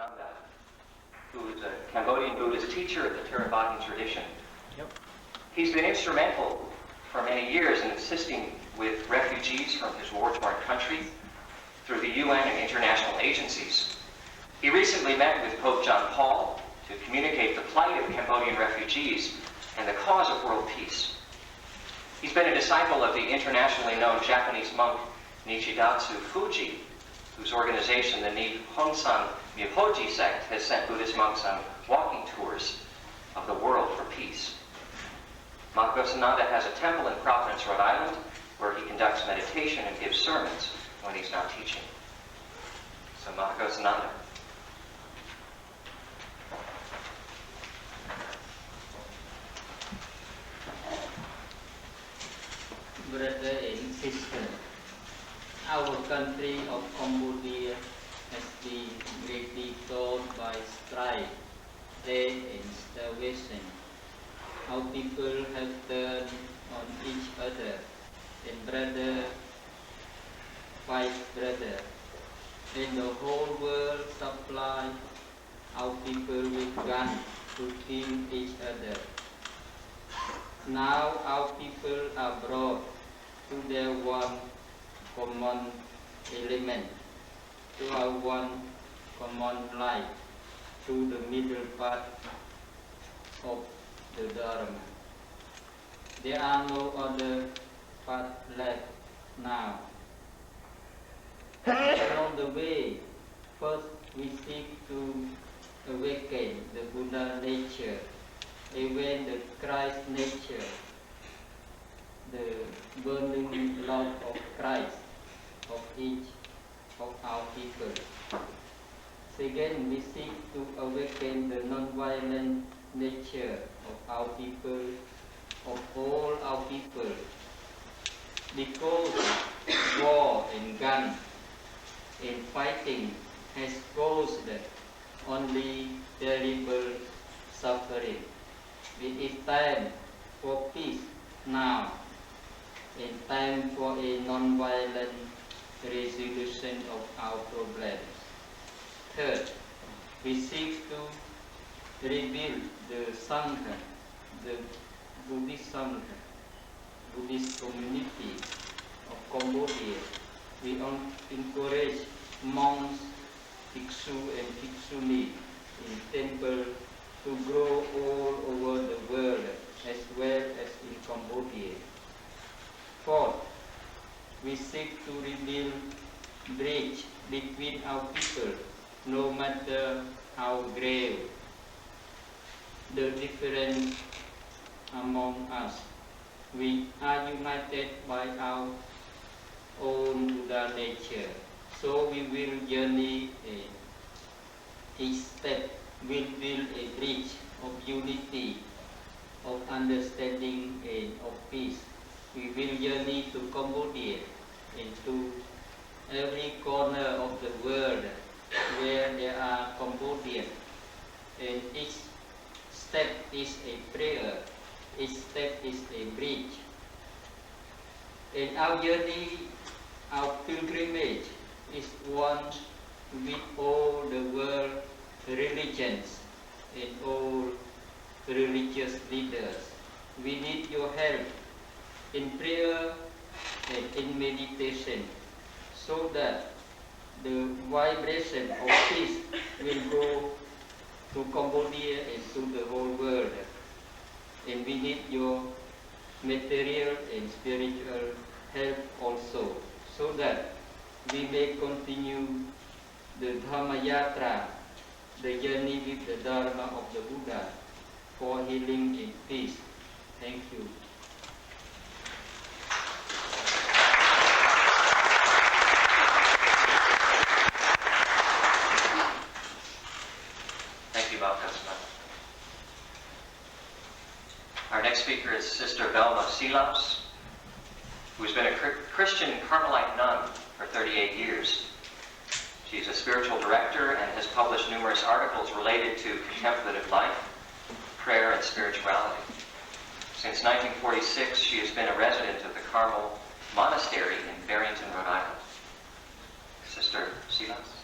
Mahakasananda, who is a Cambodian Buddhist teacher of the Theravada tradition. Yep. He's been instrumental for many years in assisting with refugees from his war-torn country through the UN and international agencies. He recently met with Pope John Paul to communicate the plight of Cambodian refugees and the cause of world peace. He's been a disciple of the internationally known Japanese monk Nichidatsu Fuji, whose organization, the Nihonsan Myohoji sect, has sent Buddhist monks on walking tours of the world for peace. Mahakasananda has a temple in Providence, Rhode Island, where he conducts meditation and gives sermons when he's not teaching. So Mahakasananda. Brother and sister, our country of Cambodia has been greatly torn by strife, death and starvation. Our people have turned on each other, and brother fight brother. And the whole world supply our people with guns to kill each other. Now our people are brought to their one common element, to our one common life, to the middle path of the Dharma. There are no other path left now. Along the way, first we seek to awaken the Buddha nature, even the Christ nature, the burning love of Christ of each of our people. Second, we seek to awaken the non-violent nature of our people, of all our people, because war and gun and fighting has caused only terrible suffering. It is time for peace now, and time for a non-violent resolution of our problems. Third, we seek to rebuild the Sangha, the Buddhist Sangha, Buddhist community of Cambodia. We encourage monks, bhikshu and bhikshuni in temple to grow all over the world as well as in Cambodia. Fourth, we seek to rebuild bridge between our people, no matter how grave the difference among us. We are united by our own Buddha nature, so we will journey each step will build a bridge of unity, of understanding and of peace. We will journey to Cambodia and to every corner of the world where there are Cambodians, and each step is a prayer, each step is a bridge. And our journey, our pilgrimage is one with all the world religions and all religious leaders. We need your help in prayer and in meditation, so that the vibration of peace will go to Cambodia and to the whole world. And we need your material and spiritual help also, so that we may continue the Dhamma Yatra, the journey with the Dharma of the Buddha, for healing and peace. Thank you. Thank you, Mahakasananda. Our next speaker is Sister Velma Silaus, who's been a Christian Carmelite nun for 38 years. She's a spiritual director and has published numerous articles related to contemplative life, prayer, and spirituality. Since 1946, she has been a resident of the Carmel Monastery in Barrington, Rhode Island. Sister Silaus.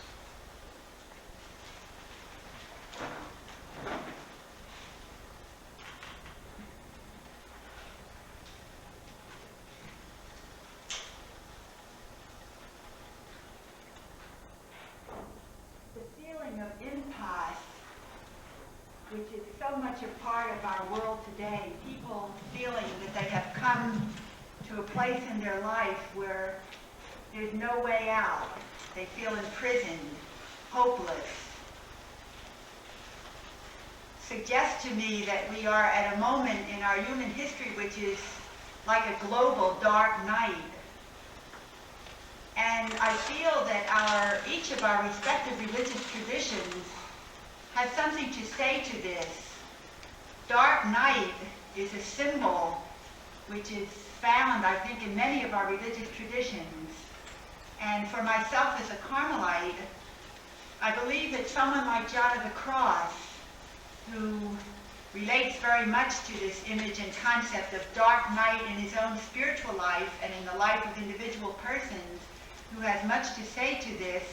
much a part of our world today. People feeling that they have come to a place in their life where there's no way out. They feel imprisoned, hopeless. Suggests to me that we are at a moment in our human history which is like a global dark night. And I feel that each of our respective religious traditions has something to say to this. Dark night is a symbol which is found, I think, in many of our religious traditions. And for myself as a Carmelite, I believe that someone like John of the Cross, who relates very much to this image and concept of dark night in his own spiritual life and in the life of individual persons, who has much to say to this,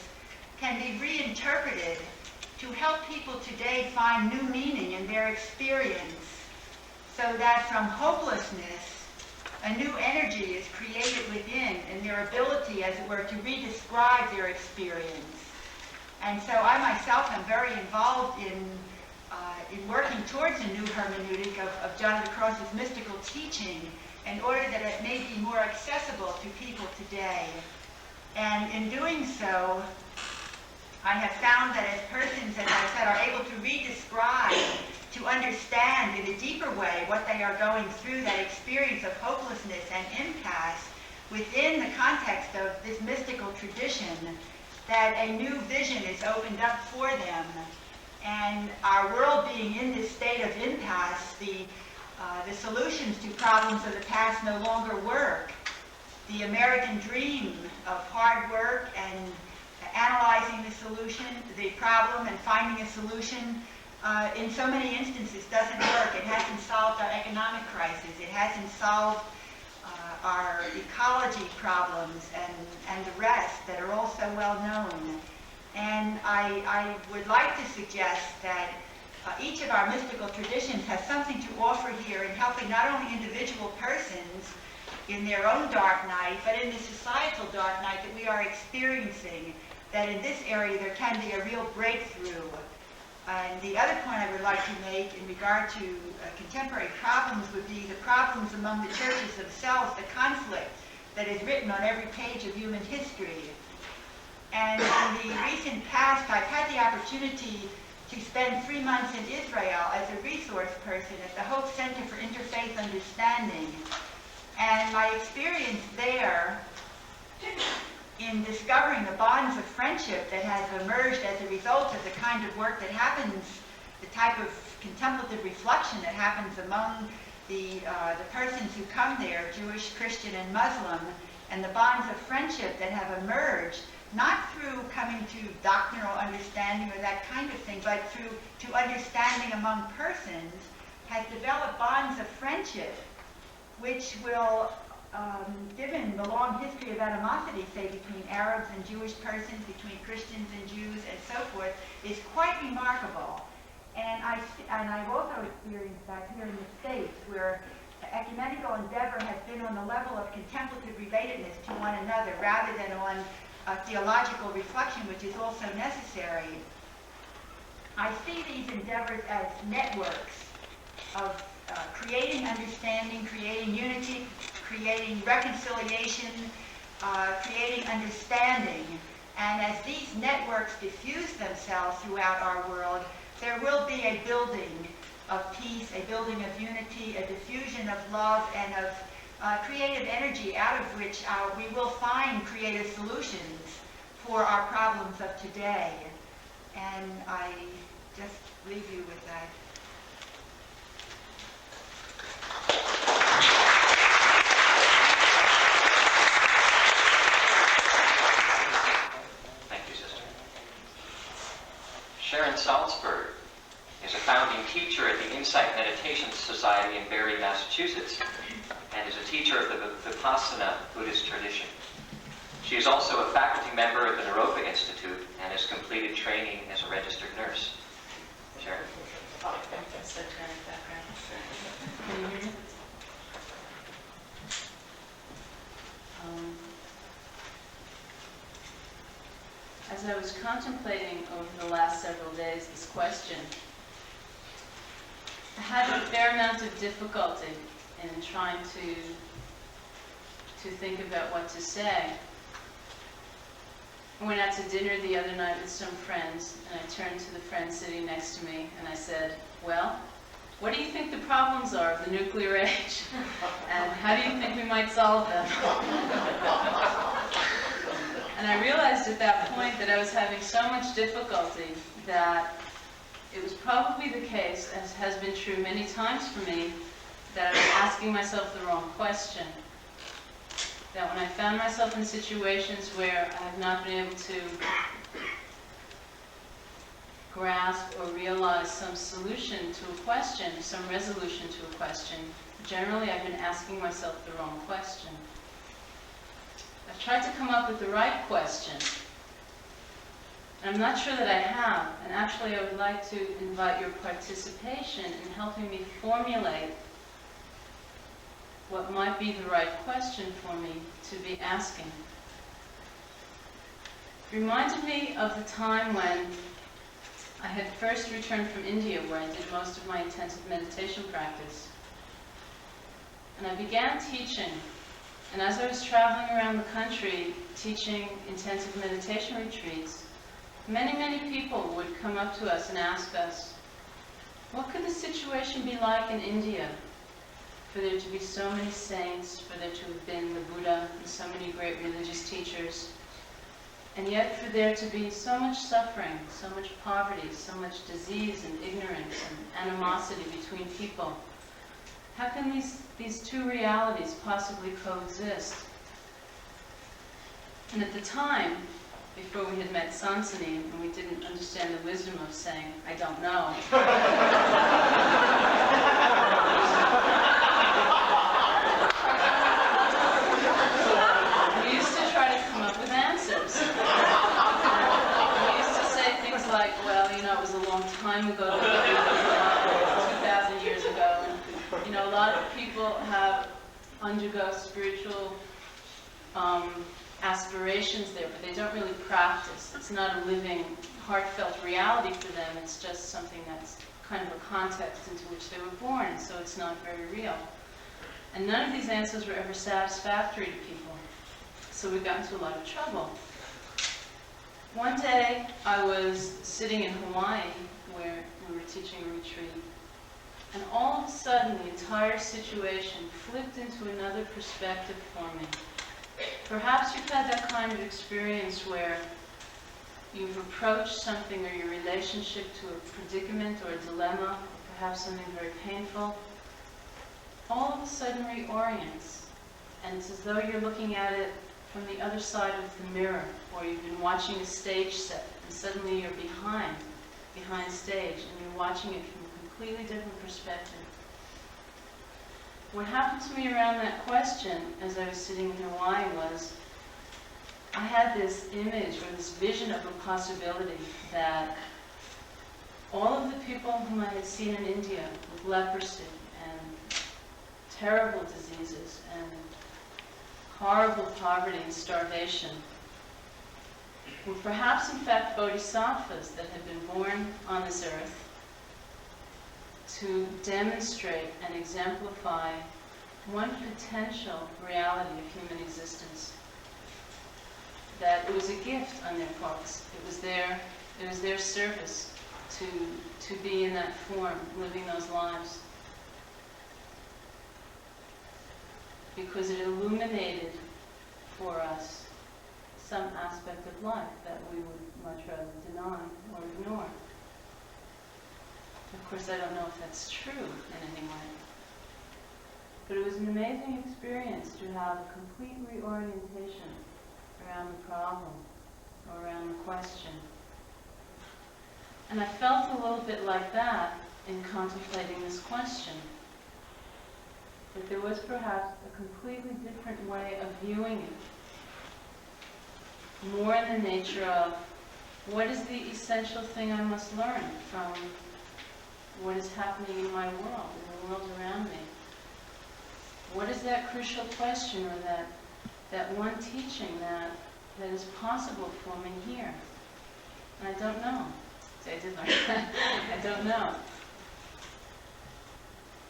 can be reinterpreted to help people today find new meaning in their experience, so that from hopelessness, a new energy is created within in their ability, as it were, to redescribe their experience. And so I myself am very involved in working towards a new hermeneutic of John of the Cross's mystical teaching in order that it may be more accessible to people today. And in doing so, I have found that as persons, as I said, are able to redescribe, to understand in a deeper way what they are going through, that experience of hopelessness and impasse within the context of this mystical tradition, that a new vision is opened up for them. And our world being in this state of impasse, the solutions to problems of the past no longer work. The American dream of hard work and analyzing the problem and finding a solution, in so many instances doesn't work. It hasn't solved our economic crisis. It hasn't solved our ecology problems and the rest that are all so well known. And I would like to suggest that each of our mystical traditions has something to offer here in helping not only individual persons in their own dark night, but in the societal dark night that we are experiencing, that in this area there can be a real breakthrough. And the other point I would like to make in regard to contemporary problems would be the problems among the churches themselves, the conflict that is written on every page of human history. And in the recent past, I've had the opportunity to spend 3 months in Israel as a resource person at the Hope Center for Interfaith Understanding. And my experience there in discovering the bonds of friendship that has emerged as a result of the kind of work that happens, the type of contemplative reflection that happens among the persons who come there, Jewish, Christian, and Muslim, and the bonds of friendship that have emerged, not through coming to doctrinal understanding or that kind of thing, but through to understanding among persons, has developed bonds of friendship which will, given the long history of animosity, say, between Arabs and Jewish persons, between Christians and Jews, and so forth, is quite remarkable. And I've also experienced that here in the States, where ecumenical endeavor has been on the level of contemplative relatedness to one another, rather than on theological reflection, which is also necessary. I see these endeavors as networks of creating understanding, creating unity, creating reconciliation, creating understanding. And as these networks diffuse themselves throughout our world, there will be a building of peace, a building of unity, a diffusion of love, and of creative energy, out of which we will find creative solutions for our problems of today. And I just leave you with that. Thank you, Sister. Sharon Salzberg is a founding teacher at the Insight Meditation Society in Barre, Massachusetts, and is a teacher of the Vipassana Buddhist tradition. She is also a faculty member of the Naropa Institute and has completed training as a registered nurse. Sharon? Oh, that's the training background. Can you hear me? As I was contemplating over the last several days this question, had a fair amount of difficulty in trying to think about what to say. I went out to dinner the other night with some friends, and I turned to the friend sitting next to me, and I said, well, what do you think the problems are of the nuclear age? And how do you think we might solve them? And I realized at that point that I was having so much difficulty that it was probably the case, as has been true many times for me, that I was asking myself the wrong question. That when I found myself in situations where I have not been able to grasp or realize some solution to a question, some resolution to a question, generally I've been asking myself the wrong question. I've tried to come up with the right question, and I'm not sure that I have, and actually I would like to invite your participation in helping me formulate what might be the right question for me to be asking. It reminded me of the time when I had first returned from India, where I did most of my intensive meditation practice. And I began teaching, and as I was traveling around the country teaching intensive meditation retreats, many people would come up to us and ask us, what could the situation be like in India for there to be so many saints, for there to have been the Buddha and so many great religious teachers, and yet for there to be so much suffering, so much poverty, so much disease and ignorance and animosity between people? How can these two realities possibly coexist? And at the time, before we had met Sansani, and we didn't understand the wisdom of saying, I don't know. We used to try to come up with answers. We used to say things like, well, you know, it was a long time ago, 2,000 years ago. And, you know, a lot of people undergo spiritual aspirations there, but they don't really practice. It's not a living, heartfelt reality for them. It's just something that's kind of a context into which they were born, so it's not very real. And none of these answers were ever satisfactory to people, so we got into a lot of trouble. One day, I was sitting in Hawaii, where we were teaching a retreat, and all of a sudden, the entire situation flipped into another perspective for me. Perhaps you've had that kind of experience where you've approached something or your relationship to a predicament or a dilemma, or perhaps something very painful, all of a sudden reorients. And it's as though you're looking at it from the other side of the mirror, or you've been watching a stage set, and suddenly you're behind stage, and you're watching it from a completely different perspective. What happened to me around that question as I was sitting in Hawaii was, I had this image or this vision of a possibility that all of the people whom I had seen in India with leprosy and terrible diseases and horrible poverty and starvation were perhaps in fact bodhisattvas that had been born on this earth to demonstrate and exemplify one potential reality of human existence. That it was a gift on their parts. It was their service to be in that form, living those lives. Because it illuminated for us some aspect of life that we would much rather deny or ignore. Of course, I don't know if that's true in any way. But it was an amazing experience to have a complete reorientation around the problem, or around the question. And I felt a little bit like that in contemplating this question. That there was perhaps a completely different way of viewing it. More in the nature of, what is the essential thing I must learn from what is happening in my world, in the world around me? What is that crucial question, or that one teaching that is possible for me here? And I don't know. See, I did learn that. I don't know.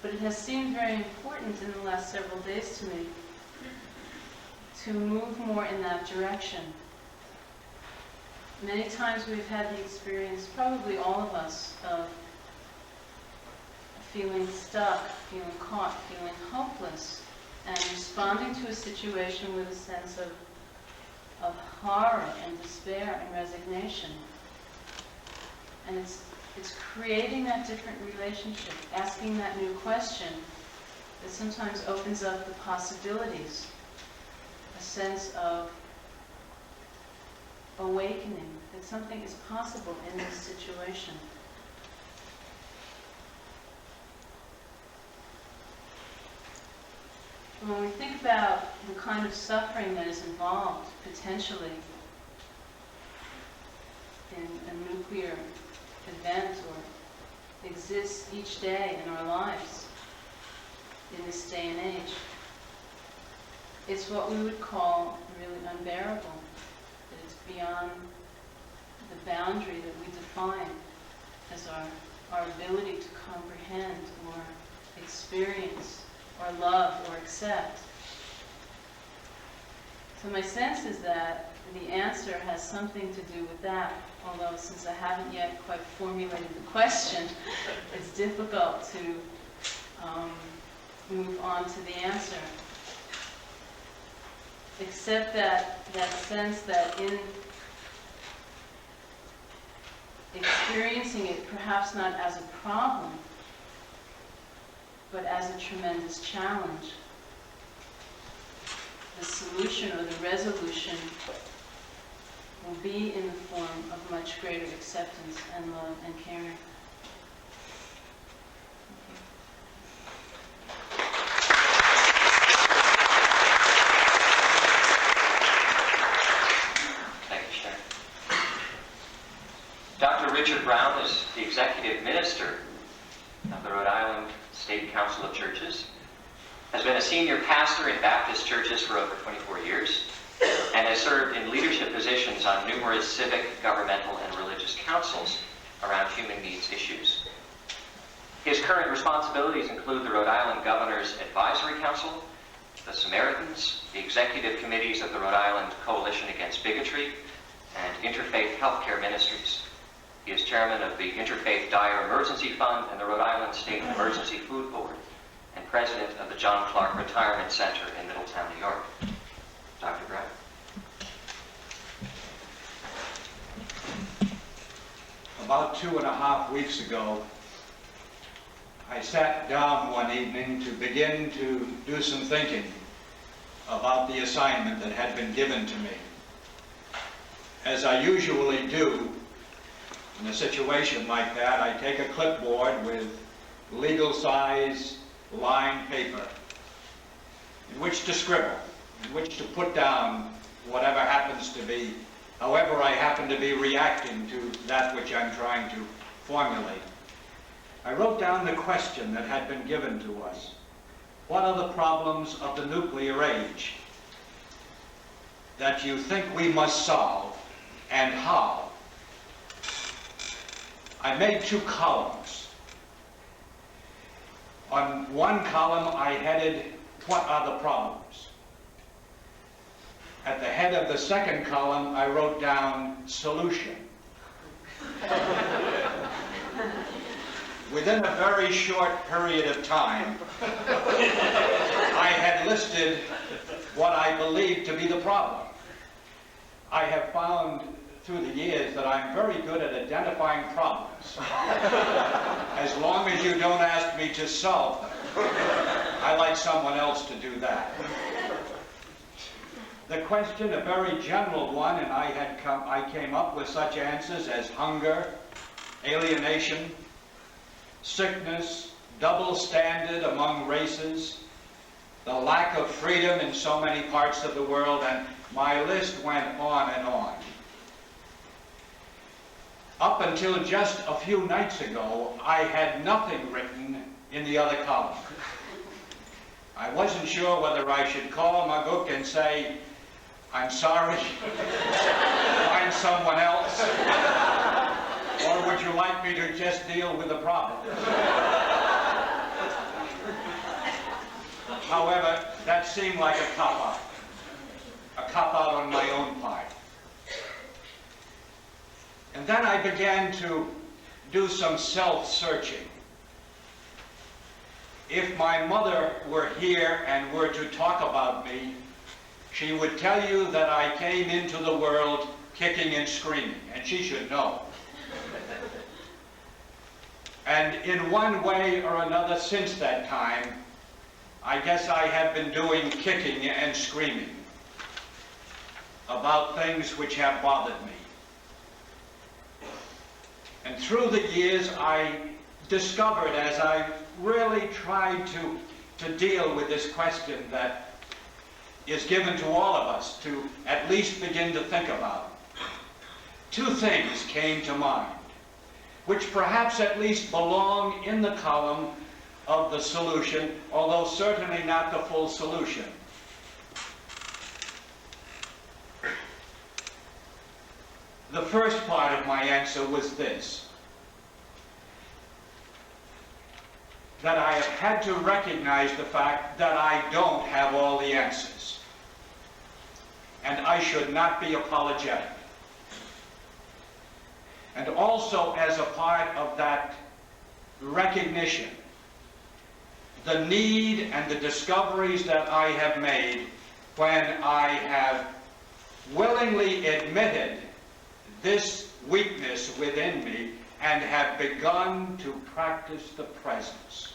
But it has seemed very important in the last several days to me to move more in that direction. Many times we've had the experience, probably all of us, of feeling stuck, feeling caught, feeling hopeless, and responding to a situation with a sense of horror and despair and resignation. And it's creating that different relationship, asking that new question that sometimes opens up the possibilities, a sense of awakening, that something is possible in this situation. When we think about the kind of suffering that is involved, potentially, in a nuclear event or exists each day in our lives, in this day and age, it's what we would call really unbearable, that it's beyond the boundary that we define as our ability to comprehend or experience or love or accept. So my sense is that the answer has something to do with that, although since I haven't yet quite formulated the question, it's difficult to move on to the answer. Except that sense that in experiencing it, perhaps not as a problem, but as a tremendous challenge, the solution or the resolution will be in the form of much greater acceptance and love and caring. Thank you, Sharon. Dr. Richard Brown is the Executive Minister of the Rhode Island State Council of Churches, has been a senior pastor in Baptist churches for over 24 years, and has served in leadership positions on numerous civic, governmental, and religious councils around human needs issues. His current responsibilities include the Rhode Island Governor's Advisory Council, the Samaritans, the executive committees of the Rhode Island Coalition Against Bigotry, and Interfaith Healthcare Ministries. He is chairman of the Interfaith Dire Emergency Fund and the Rhode Island State Emergency Food Board, and president of the John Clark Retirement Center in Middletown, New York. Dr. Brown. About 2.5 weeks ago, I sat down one evening to begin to do some thinking about the assignment that had been given to me. As I usually do in a situation like that, I take a clipboard with legal-size lined paper in which to scribble, in which to put down whatever happens to be, however I happen to be reacting to that which I'm trying to formulate. I wrote down the question that had been given to us. What are the problems of the nuclear age that you think we must solve, and how? I made 2 columns. On one column I headed, what are the problems? At the head of the second column I wrote down, solution. Within a very short period of time, I had listed what I believed to be the problem. I have found through the years that I'm very good at identifying problems, as long as you don't ask me to solve them. I like someone else to do that. The question, a very general one, and I came up with such answers as hunger, alienation, sickness, double standard among races, the lack of freedom in so many parts of the world, and my list went on and on. Up until just a few nights ago, I had nothing written in the other column. I wasn't sure whether I should call Maguk and say, I'm sorry, find someone else, or would you like me to just deal with the problem? However, that seemed like a cop-out on my own part. And then I began to do some self-searching. If my mother were here and were to talk about me, she would tell you that I came into the world kicking and screaming, and she should know. And in one way or another since that time, I guess I have been doing kicking and screaming about things which have bothered me. And through the years, I discovered, as I really tried to deal with this question that is given to all of us to at least begin to think about, two things came to mind, which perhaps at least belong in the column of the solution, although certainly not the full solution. The first part of my answer was this: that I have had to recognize the fact that I don't have all the answers, and I should not be apologetic. And also, as a part of that recognition, the need and the discoveries that I have made when I have willingly admitted this weakness within me and have begun to practice the presence,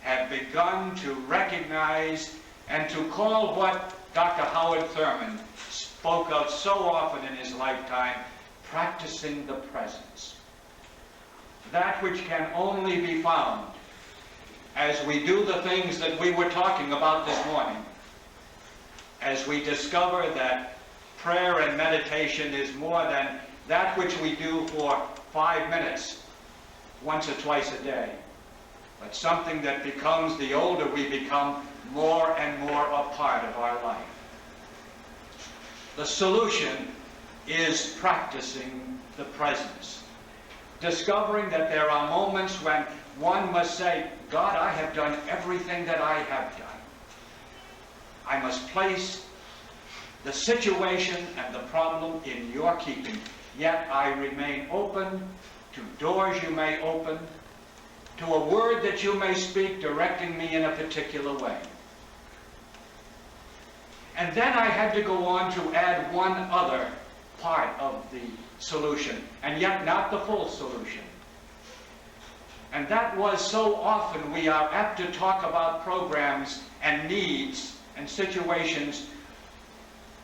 have begun to recognize and to call what Dr. Howard Thurman spoke of so often in his lifetime, practicing the presence. That which can only be found as we do the things that we were talking about this morning, as we discover that prayer and meditation is more than that which we do for 5 minutes once or twice a day, but something that becomes, the older we become, more and more a part of our life. The solution is practicing the presence, discovering that there are moments when one must say, God, I have done everything that I have done. I must place the situation and the problem in your keeping, yet I remain open to doors you may open, to a word that you may speak directing me in a particular way. And then I had to go on to add one other part of the solution, and yet not the full solution. And that was, so often we are apt to talk about programs and needs and situations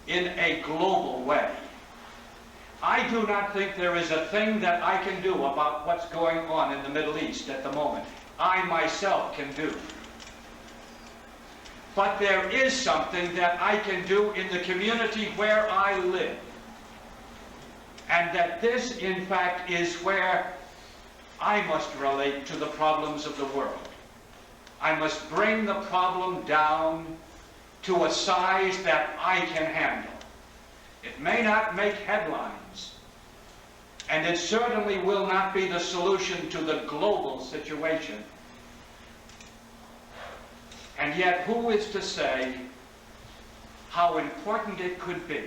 in a global way. I do not think there is a thing that I can do about what's going on in the Middle East at the moment. I myself can do. But there is something that I can do in the community where I live. And that this, in fact, is where I must relate to the problems of the world. I must bring the problem down to a size that I can handle. It may not make headlines, and it certainly will not be the solution to the global situation. And yet, who is to say how important it could be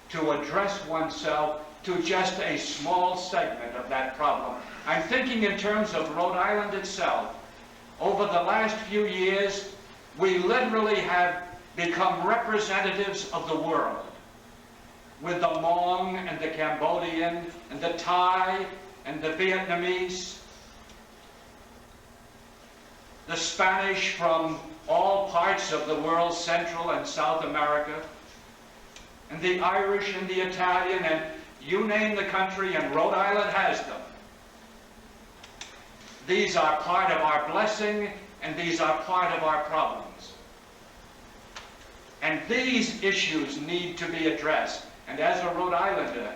to address oneself to just a small segment of that problem? I'm thinking in terms of Rhode Island itself. Over the last few years, we literally have become representatives of the world, with the Hmong and the Cambodian and the Thai and the Vietnamese, the Spanish from all parts of the world, Central and South America, and the Irish and the Italian, and you name the country, and Rhode Island has them. These are part of our blessing, and these are part of our problems. And these issues need to be addressed. And as a Rhode Islander,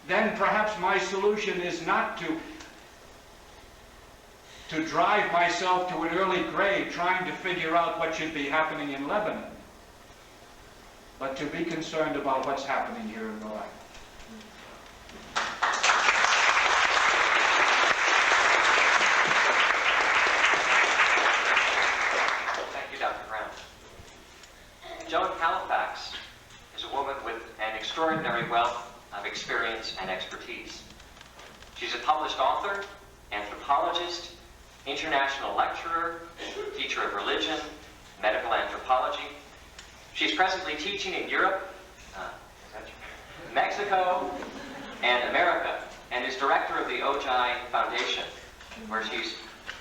then perhaps my solution is not to drive myself to an early grave trying to figure out what should be happening in Lebanon, but to be concerned about what's happening here in Rhode Island. class is a woman with an extraordinary wealth of experience and expertise. She's a published author, anthropologist, international lecturer, teacher of religion, medical anthropology. She's presently teaching in Europe, Mexico, and America, and is director of the Ojai Foundation, where she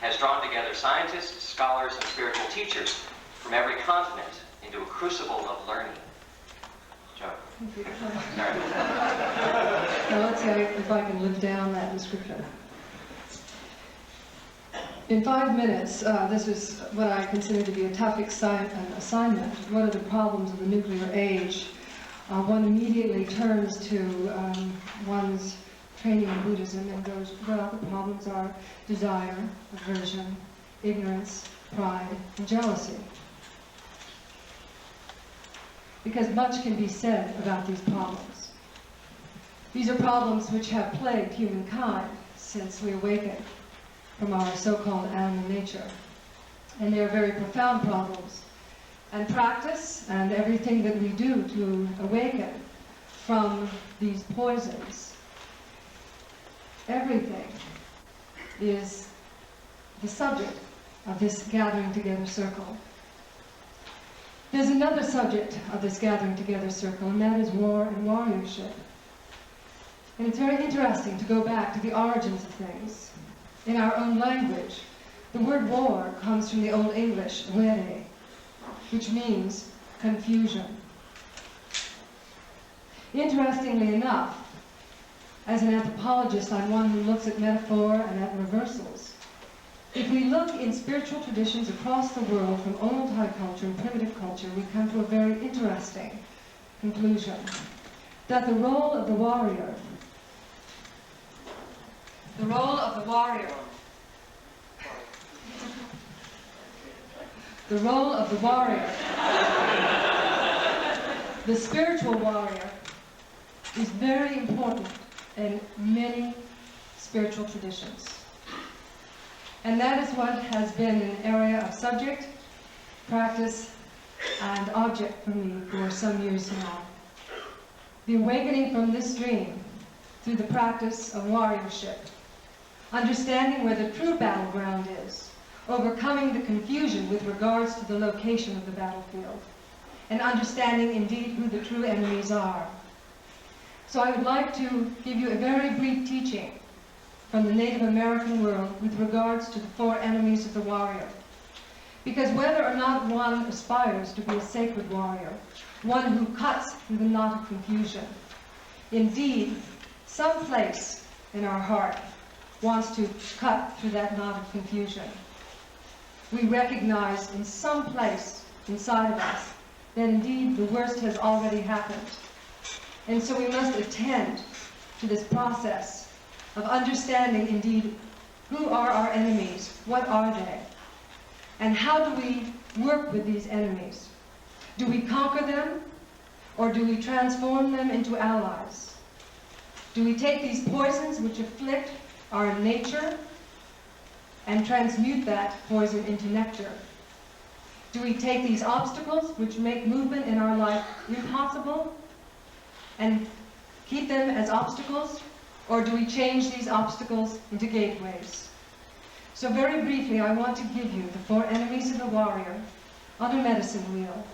has drawn together scientists, scholars, and spiritual teachers from every continent into a crucible of learning. Joe. Sorry. Now let's see if I can live down that description. In 5 minutes, this is what I consider to be a tough assignment. What are the problems of the nuclear age? One immediately turns to one's training in Buddhism and goes, well, the problems are desire, aversion, ignorance, pride, and jealousy. Because much can be said about these problems. These are problems which have plagued humankind since we awakened from our so-called animal nature. And they are very profound problems. And practice and everything that we do to awaken from these poisons, everything is the subject of this gathering together circle. There's another subject of this gathering together circle, and that is war and warriorship. And it's very interesting to go back to the origins of things. In our own language, the word war comes from the Old English, were, which means confusion. Interestingly enough, as an anthropologist, I'm one who looks at metaphor and at reversals. If we look in spiritual traditions across the world, from old high culture and primitive culture, we come to a very interesting conclusion, that the role of the warrior the spiritual warrior, is very important in many spiritual traditions. And that is what has been an area of subject, practice, and object for me for some years now. The awakening from this dream through the practice of warriorship, understanding where the true battleground is, overcoming the confusion with regards to the location of the battlefield, and understanding indeed who the true enemies are. So I would like to give you a very brief teaching from the Native American world with regards to the 4 enemies of the warrior. Because whether or not one aspires to be a sacred warrior, one who cuts through the knot of confusion, indeed, some place in our heart wants to cut through that knot of confusion. We recognize in some place inside of us that indeed the worst has already happened. And so we must attend to this process of understanding indeed who are our enemies, what are they, and how do we work with these enemies. Do we conquer them, or do we transform them into allies? Do we take these poisons which afflict our nature and transmute that poison into nectar? Do we take these obstacles which make movement in our life impossible and keep them as obstacles, or do we change these obstacles into gateways? So very briefly, I want to give you the 4 enemies of the warrior on a medicine wheel,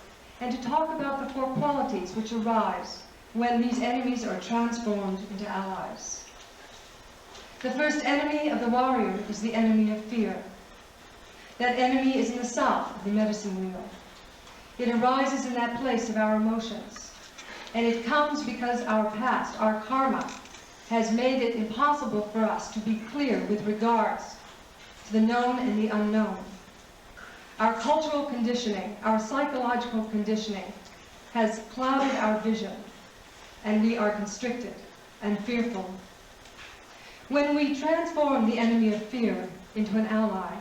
and to talk about the 4 qualities which arise when these enemies are transformed into allies. The first enemy of the warrior is the enemy of fear. That enemy is in the south of the medicine wheel. It arises in that place of our emotions. And it comes because our past, our karma, has made it impossible for us to be clear with regards to the known and the unknown. Our cultural conditioning, our psychological conditioning, has clouded our vision, and we are constricted and fearful. When we transform the enemy of fear into an ally,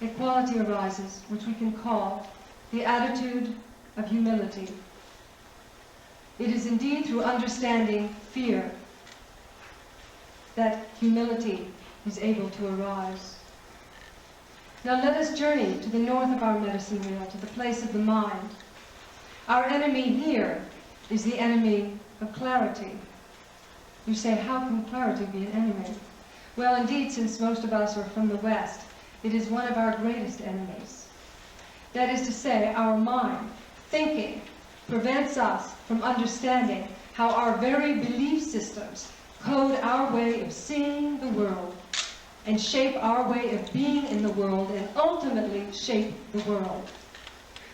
a quality arises which we can call the attitude of humility. It is indeed through understanding fear that humility is able to arise. Now let us journey to the north of our medicine wheel, to the place of the mind. Our enemy here is the enemy of clarity. You say, how can clarity be an enemy? Well, indeed, since most of us are from the West, it is one of our greatest enemies. That is to say, our mind, thinking, prevents us from understanding how our very belief systems code our way of seeing the world and shape our way of being in the world and ultimately shape the world.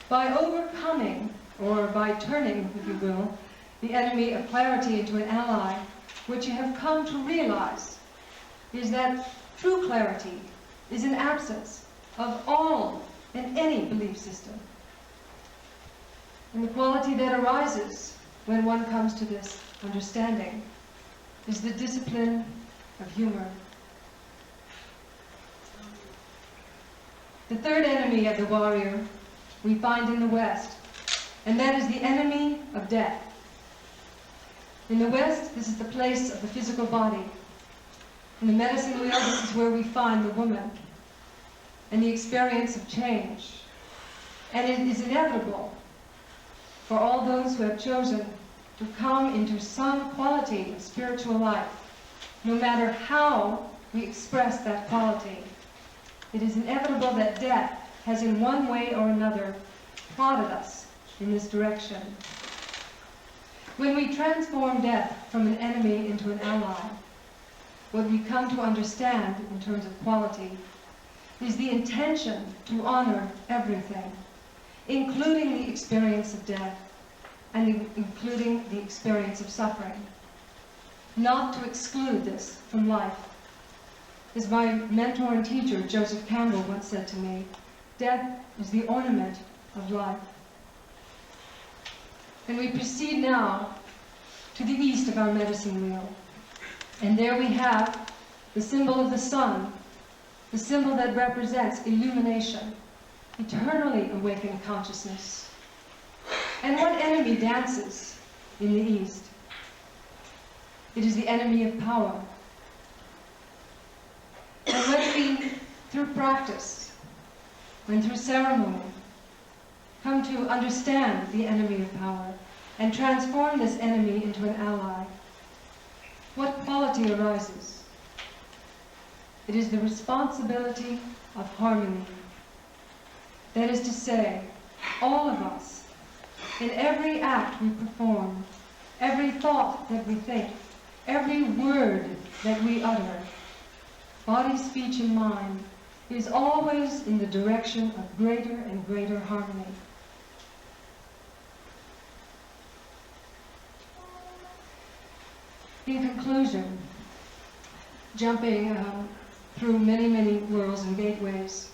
By overcoming, or by turning, if you will, the enemy of clarity into an ally, what you have come to realize is that true clarity is an absence of all and any belief system. And the quality that arises when one comes to this understanding is the discipline of humor. The third enemy of the warrior we find in the West, and that is the enemy of death. In the West, this is the place of the physical body. In the medicine wheel, this is where we find the woman and the experience of change. And it is inevitable for all those who have chosen to come into some quality of spiritual life, no matter how we express that quality. It is inevitable that death has in one way or another prodded us in this direction. When we transform death from an enemy into an ally, what we come to understand in terms of quality is the intention to honor everything, including the experience of death and including the experience of suffering. Not to exclude this from life. As my mentor and teacher, Joseph Campbell, once said to me, death is the ornament of life. And we proceed now to the east of our medicine wheel. And there we have the symbol of the sun, the symbol that represents illumination, eternally awakened consciousness. And what enemy dances in the east? It is the enemy of power. And when we, through practice, when through ceremony, come to understand the enemy of power and transform this enemy into an ally, what quality arises? It is the responsibility of harmony. That is to say, all of us, in every act we perform, every thought that we think, every word that we utter, body, speech, and mind, is always in the direction of greater and greater harmony. In conclusion, jumping through many, many worlds and gateways,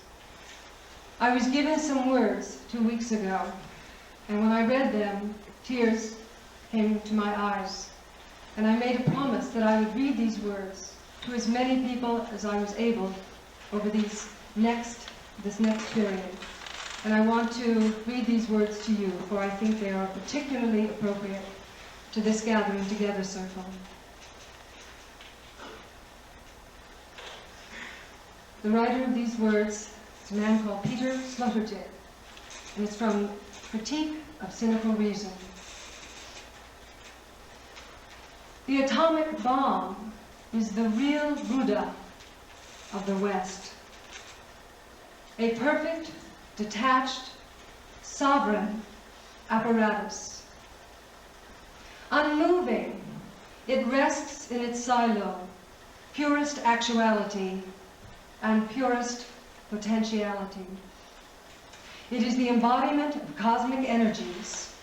I was given some words 2 weeks ago, and when I read them, tears came to my eyes. And I made a promise that I would read these words to as many people as I was able over this next period. And I want to read these words to you, for I think they are particularly appropriate to this gathering together circle. The writer of these words is a man called Peter Sloterdijk, and it's from Critique of Cynical Reason. The atomic bomb is the real Buddha of the West. A perfect, detached, sovereign apparatus. Unmoving, it rests in its silo, purest actuality and purest potentiality. It is the embodiment of cosmic energies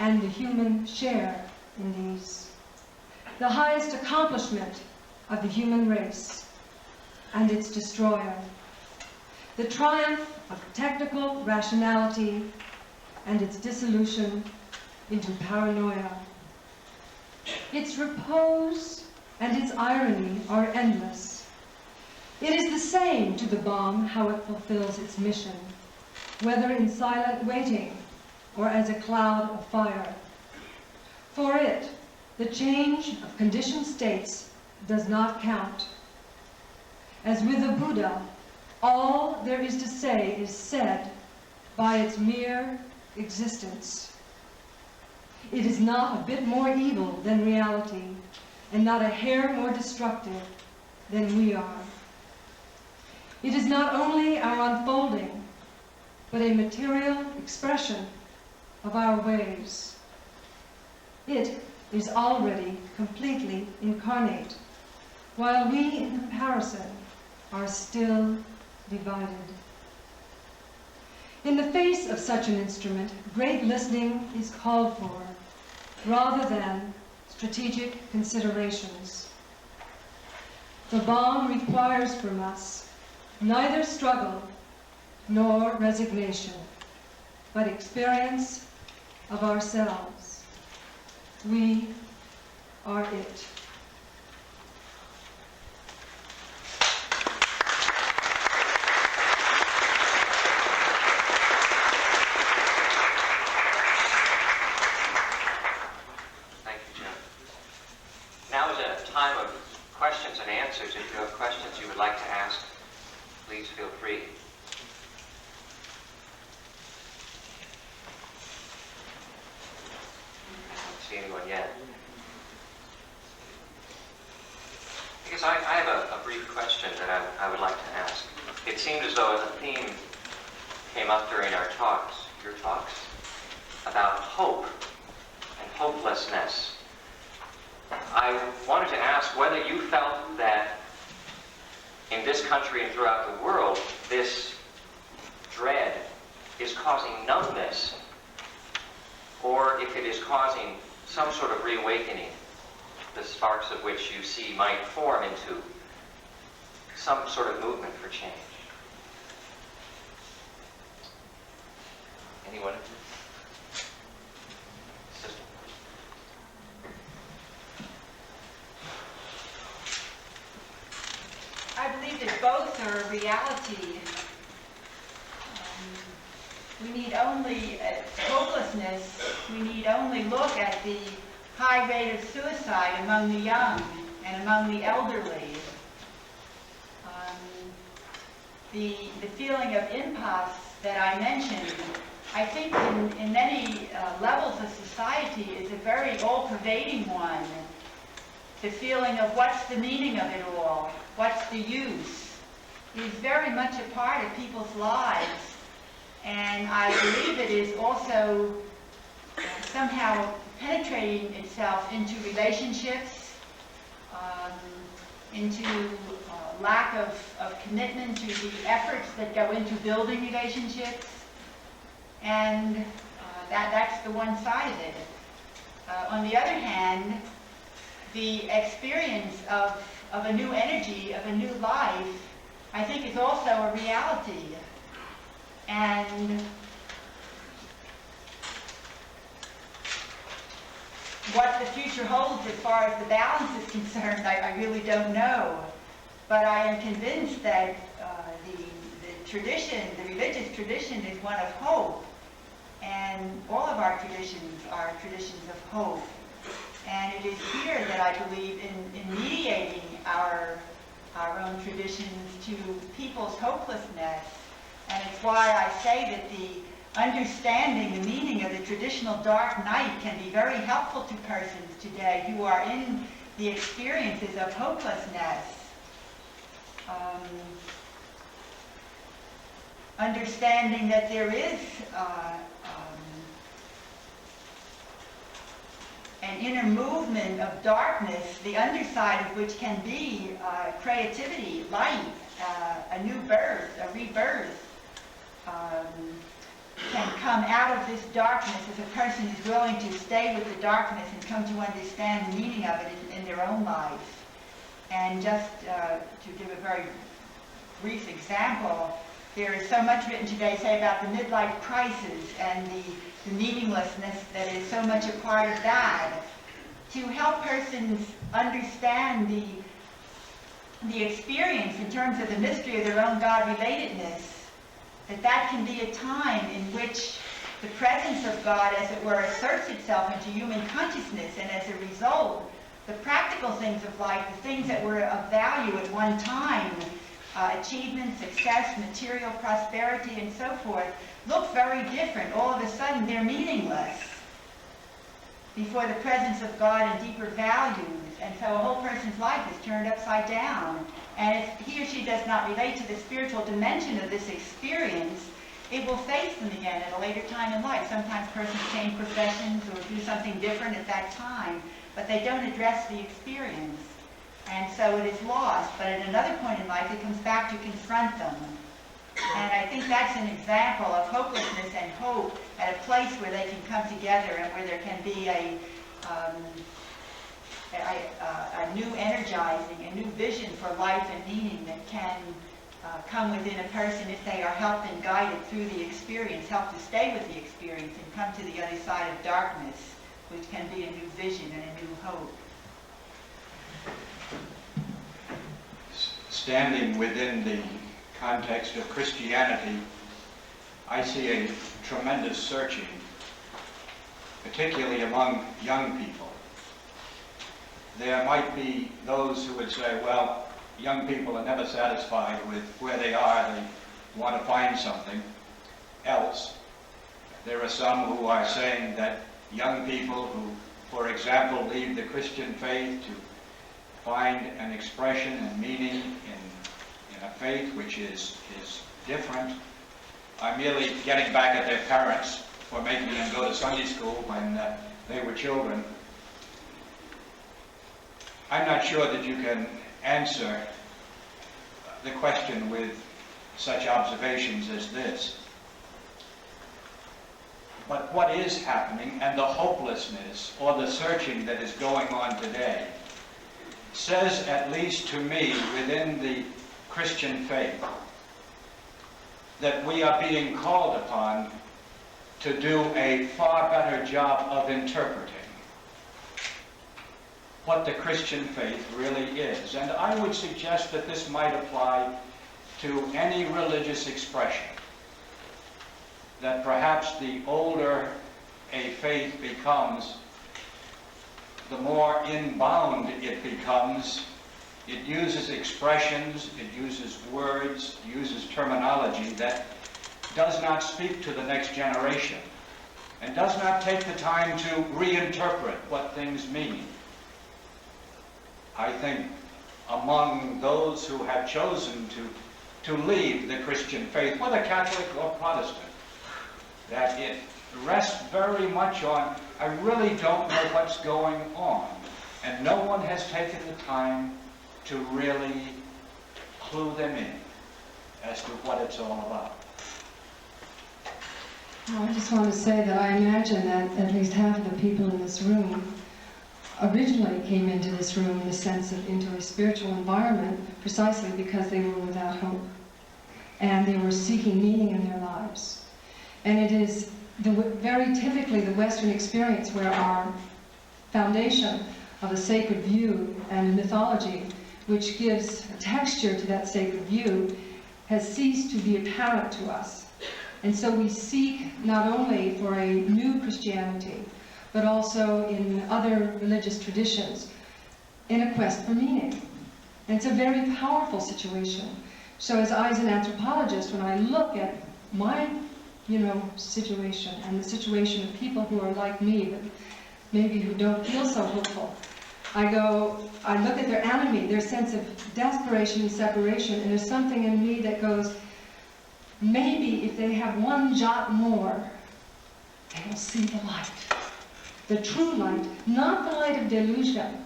and the human share in these. The highest accomplishment of the human race and its destroyer. The triumph of technical rationality and its dissolution into paranoia. Its repose and its irony are endless. It is the same to the bomb how it fulfills its mission, whether in silent waiting or as a cloud of fire. For it, the change of conditioned states does not count. As with the Buddha, all there is to say is said by its mere existence. It is not a bit more evil than reality, and not a hair more destructive than we are. It is not only our unfolding, but a material expression of our ways. It is already completely incarnate, while we, in comparison, are still divided. In the face of such an instrument, great listening is called for, rather than strategic considerations. The bomb requires from us neither struggle nor resignation, but experience of ourselves. We are it. Thank you, Joan. Now is a time of questions and answers. If you have questions you would like to ask, please feel free. I don't see anyone yet. I guess I have a brief question that I would like to ask. It seemed as though a theme came up during our talks, your talks, about hope and hopelessness. I wanted to ask whether you felt that in this country and throughout the world, this dread is causing numbness, or if it is causing some sort of reawakening, the sparks of which you see might form into some sort of movement for change. Anyone? Sister? I believe that both are a reality. We need only hopelessness. We need only look at the high rate of suicide among the young and among the elderly. The feeling of impasse that I mentioned, I think in many levels of society is a very all-pervading one. The feeling of what's the meaning of it all? What's the use? Is very much a part of people's lives. And I believe it is also somehow penetrating itself into relationships, into lack of commitment to the efforts that go into building relationships. And that's the one side of it. On the other hand, the experience of a new energy, of a new life, I think is also a reality. And what the future holds as far as the balance is concerned, I really don't know. But I am convinced that the tradition, the religious tradition, is one of hope. And all of our traditions are traditions of hope. And it is here that I believe in mediating our own traditions to people's hopelessness. And it's why I say that the understanding the meaning of the traditional dark night can be very helpful to persons today who are in the experiences of hopelessness. Understanding that there is an inner movement of darkness, the underside of which can be creativity, light, a new birth, a rebirth, can come out of this darkness if a person is willing to stay with the darkness and come to understand the meaning of it in their own life. And just to give a very brief example, there is so much written today, say, about the midlife crisis and the meaninglessness that is so much a part of that. To help persons understand the experience in terms of the mystery of their own God-relatedness, that can be a time in which the presence of God, as it were, asserts itself into human consciousness, and as a result, the practical things of life, the things that were of value at one time, achievement, success, material prosperity, and so forth, look very different. All of a sudden, they're meaningless. before the presence of God and deeper values. And so a whole person's life is turned upside down. And if he or she does not relate to the spiritual dimension of this experience, it will face them again at a later time in life. Sometimes persons change professions or do something different at that time, but they don't address the experience. And so it is lost. But at another point in life, it comes back to confront them. And I think that's an example of hopelessness and hope at a place where they can come together and where there can be a new energizing, a new vision for life and meaning that can come within a person if they are helped and guided through the experience, helped to stay with the experience and come to the other side of darkness, which can be a new vision and a new hope. Standing within the context of Christianity, I see a tremendous searching, particularly among young people. There might be those who would say, well, young people are never satisfied with where they are. They want to find something else. There are some who are saying that young people who, for example, leave the Christian faith to find an expression and meaning in a faith which is different, are merely getting back at their parents for making them go to Sunday school when they were children. I'm not sure that you can answer the question with such observations as this. But what is happening, and the hopelessness or the searching that is going on today, says, at least to me, within the Christian faith, that we are being called upon to do a far better job of interpreting what the Christian faith really is. And I would suggest that this might apply to any religious expression, that perhaps the older a faith becomes, the more inbound it becomes. It uses expressions, it uses words, it uses terminology that does not speak to the next generation and does not take the time to reinterpret what things mean. I think among those who have chosen to leave the Christian faith, whether Catholic or Protestant, that it rests very much on, I really don't know what's going on, and no one has taken the time to really clue them in as to what it's all about. Well, I just want to say that I imagine that at least half of the people in this room originally came into this room in the sense of into a spiritual environment precisely because they were without hope and they were seeking meaning in their lives. And it is very typically the Western experience where our foundation of a sacred view and mythology, which gives a texture to that sacred view, has ceased to be apparent to us. And so we seek not only for a new Christianity, but also in other religious traditions, in a quest for meaning. And it's a very powerful situation. So as an anthropologist, when I look at my situation and the situation of people who are like me, but maybe who don't feel so hopeful, I look at their enemy, their sense of desperation and separation, and there's something in me that goes, maybe if they have one jot more, they will see the light. The true light, not the light of delusion.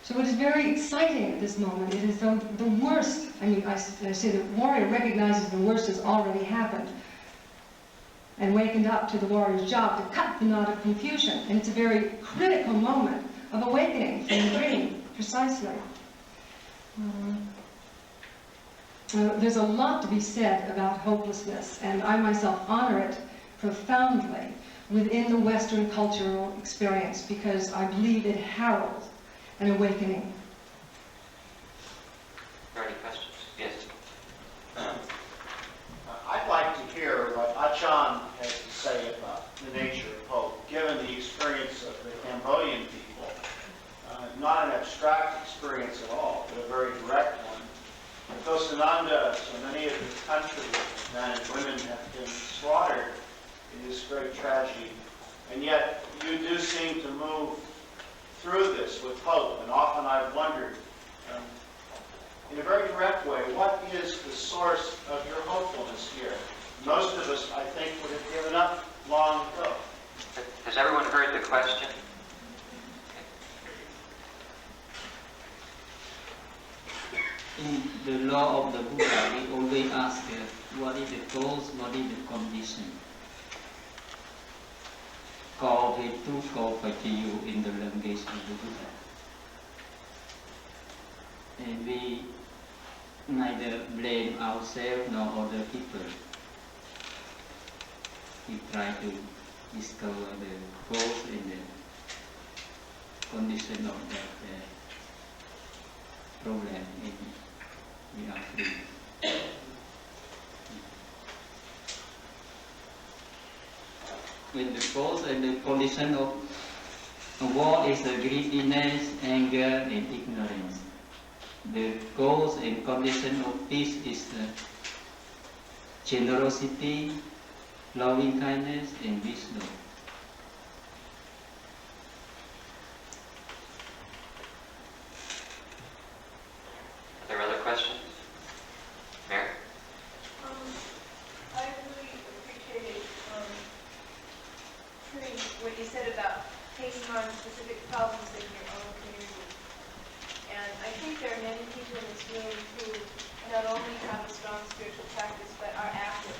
So it is very exciting at this moment. It is the worst. I say the warrior recognizes the worst has already happened and wakened up to the warrior's job to cut the knot of confusion. And it's a very critical moment of awakening from the dream, precisely. There's a lot to be said about hopelessness, and I myself honor it profoundly within the Western cultural experience because I believe it heralds an awakening. Are there any questions? Yes. I'd like to hear what Achan has to say about the nature of hope, given the experience of the Cambodian people. Not an abstract experience at all, but a very direct one. In Kosananda, so many of the countries, men and women have been slaughtered in this great tragedy And yet, you do seem to move through this with hope. And often I've wondered, in a very direct way, what is the source of your hopefulness here? Most of us, I think, would have given up long ago. Has everyone heard the question? In the law of the Buddha, we always ask what is the cause, what is the condition. Có về tu có phải chịu in the language of the Buddha. And we neither blame ourselves nor other people. We try to discover the cause and the condition of that problem, and we are free. When the cause and the condition of war is the greediness, anger, and ignorance. The cause and condition of peace is the generosity, loving kindness, and wisdom. Are there other questions? Mary? I really appreciated hearing what you said about taking on specific problems in your own community. And I think there are many people in this room who not only have a strong spiritual practice, but are active.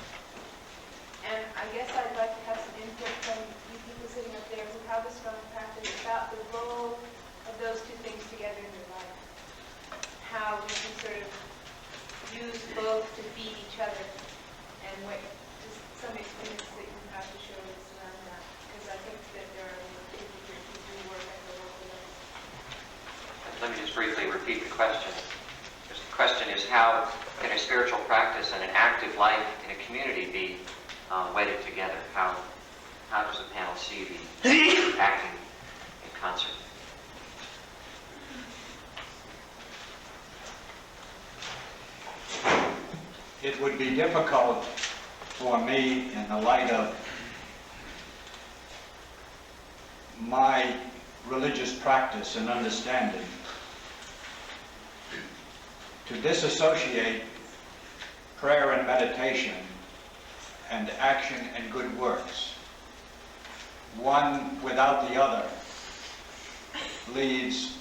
And I guess I'd like to have some input from you people sitting up there who have a strong practice about the role of those two things together in your life. How we can sort of use both to feed each other, and what just some experience that you have to show us around that. Because I think that there are people here who do work at the local level. Let me just briefly repeat the question. The question is, how can a spiritual practice and an active life in a community be wedded together? How does the panel see the acting in concert? It would be difficult for me, in the light of my religious practice and understanding, to disassociate prayer and meditation and action and good works. One without the other leaves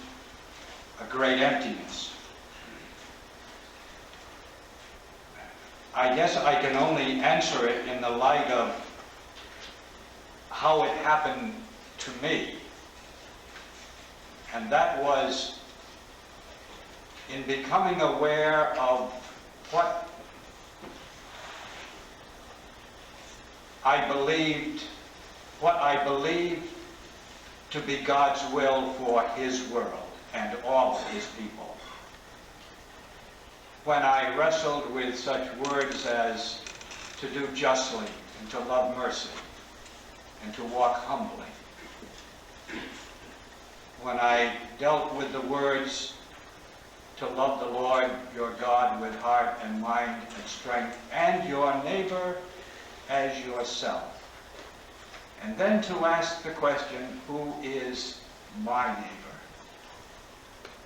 a great emptiness. I guess I can only answer it in the light of how it happened to me. And that was in becoming aware of what I believed to be God's will for His world and all of His people. When I wrestled with such words as to do justly and to love mercy and to walk humbly. When I dealt with the words to love the Lord your God with heart and mind and strength, and your neighbor as yourself. And then to ask the question, who is my neighbor?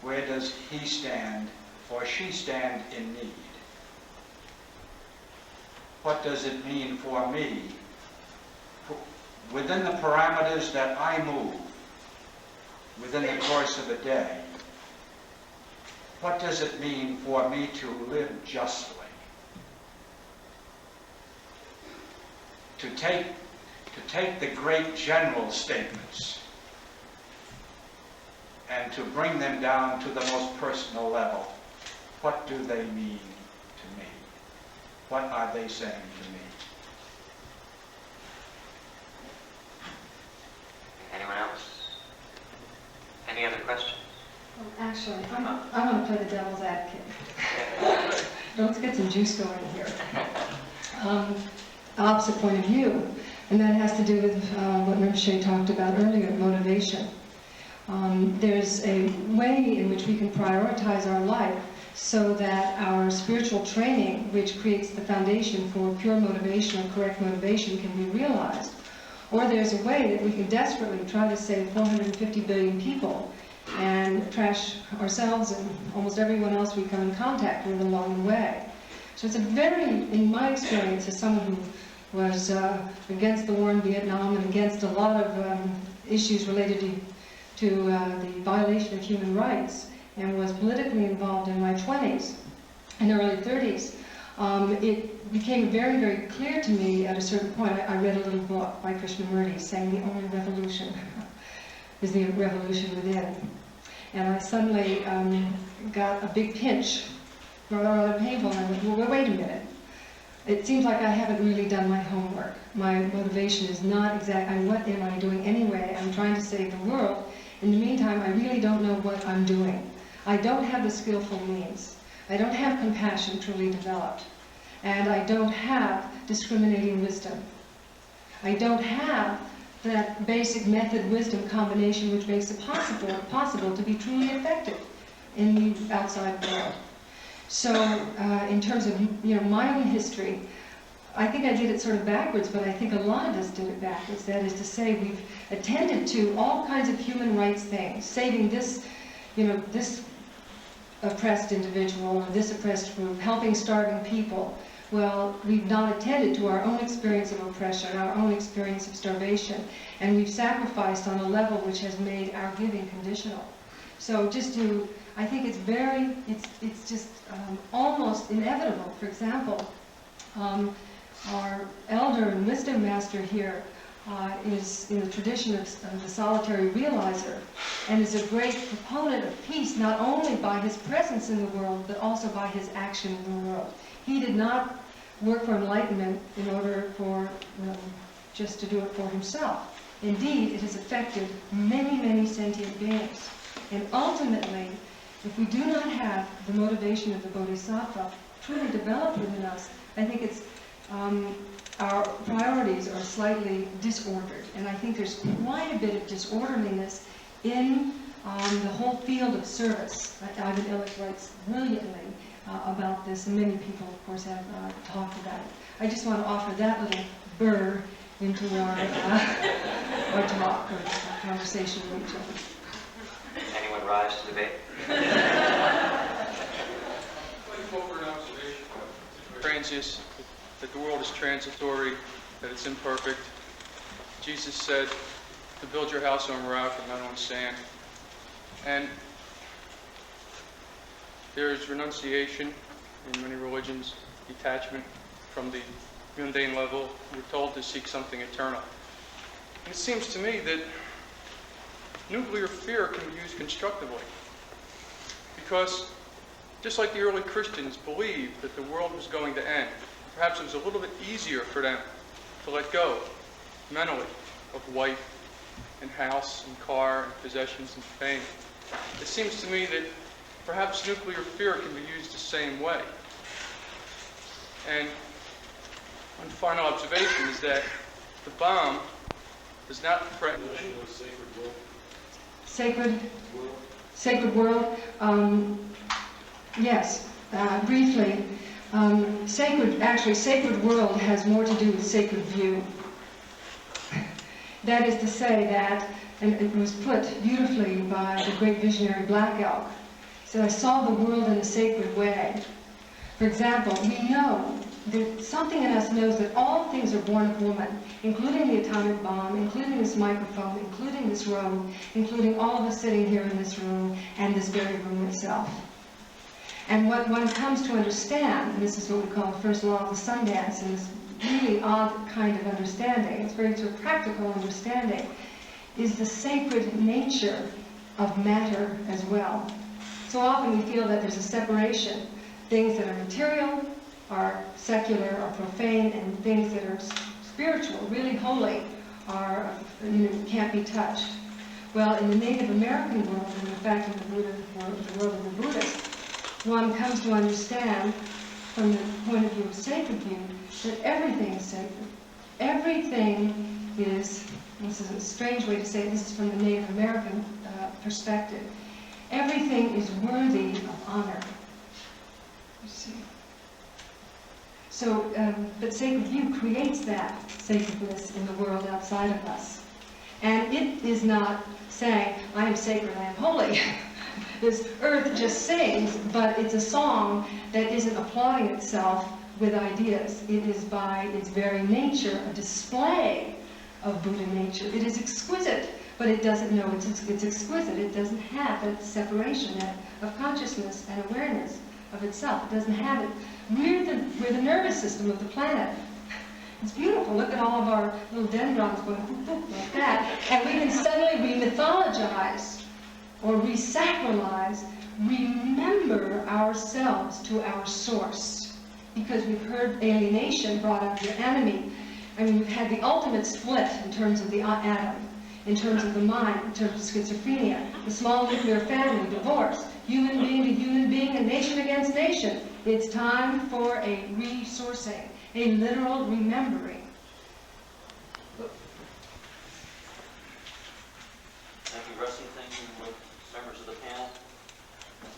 Where does he stand or she stand in need? What does it mean for me, within the parameters that I move, within the course of a day? What does it mean for me to live justly? To take the great general statements and to bring them down to the most personal level. What do they mean to me? What are they saying to me? Anyone else? Any other questions? Well, actually, I want to play the devil's advocate. Let's get some juice going here. Opposite point of view, and that has to do with what Rinpoche talked about earlier, motivation. There's a way in which we can prioritize our life so that our spiritual training, which creates the foundation for pure motivation or correct motivation, can be realized. Or there's a way that we can desperately try to save 450 billion people and trash ourselves and almost everyone else we come in contact with along the way. So it's a very, in my experience as someone who was against the war in Vietnam and against a lot of issues related to the violation of human rights, and was politically involved in my 20s and early 30s, it became very, very clear to me at a certain point. I read a little book by Krishnamurti saying the only revolution is the revolution within. And I suddenly got a big pinch, rather painful, and I went, well, wait a minute. It seems like I haven't really done my homework. My motivation is not exact. What am I doing anyway? I'm trying to save the world. In the meantime, I really don't know what I'm doing. I don't have the skillful means. I don't have compassion truly developed. And I don't have discriminating wisdom. I don't have that basic method wisdom combination which makes it possible to be truly effective in the outside world. So in terms of my own history, I think I did it sort of backwards, but I think a lot of us did it backwards. That is to say, we've attended to all kinds of human rights things, saving this, this oppressed individual or this oppressed group, helping starving people. Well, we've not attended to our own experience of oppression, our own experience of starvation, and we've sacrificed on a level which has made our giving conditional. So I think it's just almost inevitable. For example, our elder and wisdom master here is in the tradition of the solitary realizer, and is a great proponent of peace, not only by his presence in the world, but also by his action in the world. He did not work for enlightenment in order for just to do it for himself. Indeed, it has affected many, many sentient beings. And ultimately, if we do not have the motivation of the Bodhisattva truly developed within us, I think it's our priorities are slightly disordered. And I think there's quite a bit of disorderliness in the whole field of service. Ivan Illich writes brilliantly about this, and many people, of course, have talked about it. I just want to offer that little burr into our talk or conversation with each other. Anyone rise to debate? Transience, that the world is transitory, that it's imperfect. Jesus said to build your house on rock and not on sand. And there is renunciation in many religions, detachment from the mundane level. We're told to seek something eternal. And it seems to me that nuclear fear can be used constructively. Because just like the early Christians believed that the world was going to end, perhaps it was a little bit easier for them to let go mentally of wife and house and car and possessions and fame. It seems to me that perhaps nuclear fear can be used the same way. And one final observation is that the bomb does not threaten Sacred world? Yes, briefly. Sacred world has more to do with sacred view. That is to say that, and it was put beautifully by the great visionary Black Elk, so I saw the world in a sacred way. For example, we know that something in us knows that all things are born of woman, including the atomic bomb, including this microphone, including this room, including all of us sitting here in this room, and this very room itself. And what one comes to understand, and this is what we call the first law of the Sundance, and this really odd kind of understanding, it's very sort of practical understanding, is the sacred nature of matter as well. So often we feel that there's a separation. Things that are material are secular or profane, and things that are spiritual, really holy, are can't be touched. Well, in the Native American world, and in fact in the world of the Buddhists, one comes to understand, from the point of view of sacred view, that everything is sacred. Everything is, this is a strange way to say it, this is from the Native American perspective, everything is worthy of honor. You see. So, but sacred view creates that sacredness in the world outside of us. And it is not saying, I am sacred, I am holy. This earth just sings, but it's a song that isn't applauding itself with ideas. It is by its very nature a display of Buddha nature. It is exquisite, but it doesn't know it's exquisite. It doesn't have that separation of consciousness and awareness of itself. It doesn't have it. We're the nervous system of the planet. It's beautiful. Look at all of our little dendrons going boop, boop, like that. And we can suddenly re-mythologize or re-sacralize, remember ourselves to our source. Because we've heard alienation brought up your enemy. I mean, we've had the ultimate split in terms of the atom, in terms of the mind, in terms of schizophrenia, the small nuclear family, divorce, human being to human being, and nation against nation. It's time for a resourcing, a literal remembering. Thank you, Rusty. Thank you, members of the panel.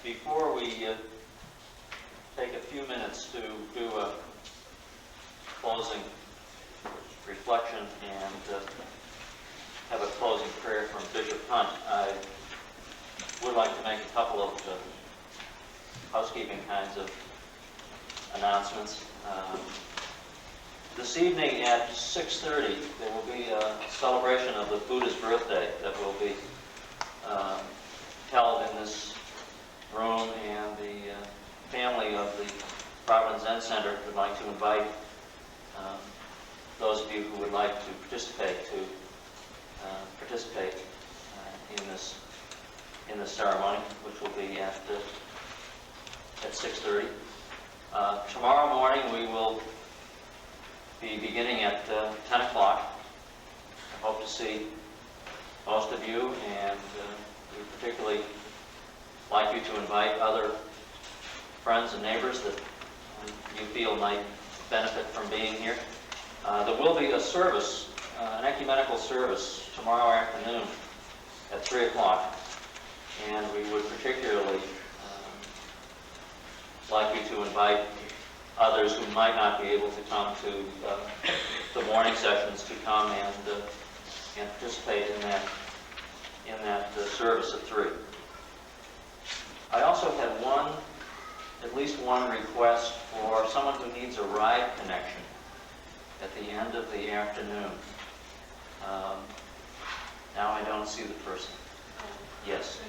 Before we take a few minutes to do a closing reflection and have a closing prayer from Bishop Hunt, I would like to make a couple of housekeeping kinds of announcements. This evening at 6:30, there will be a celebration of the Buddha's birthday that will be held in this room, and the family of the Providence Zen Center would like to invite those of you who would like to participate in this ceremony, which will be at 6:30. Tomorrow morning we will be beginning at 10 o'clock. I hope to see most of you, and we particularly like you to invite other friends and neighbors that you feel might benefit from being here. There will be a service, an ecumenical service tomorrow afternoon at 3 o'clock, and we would particularly like you to invite others who might not be able to come to the morning sessions to come and participate in that service at 3. I also had at least one request for someone who needs a ride connection at the end of the afternoon. Now I don't see the person. Yes.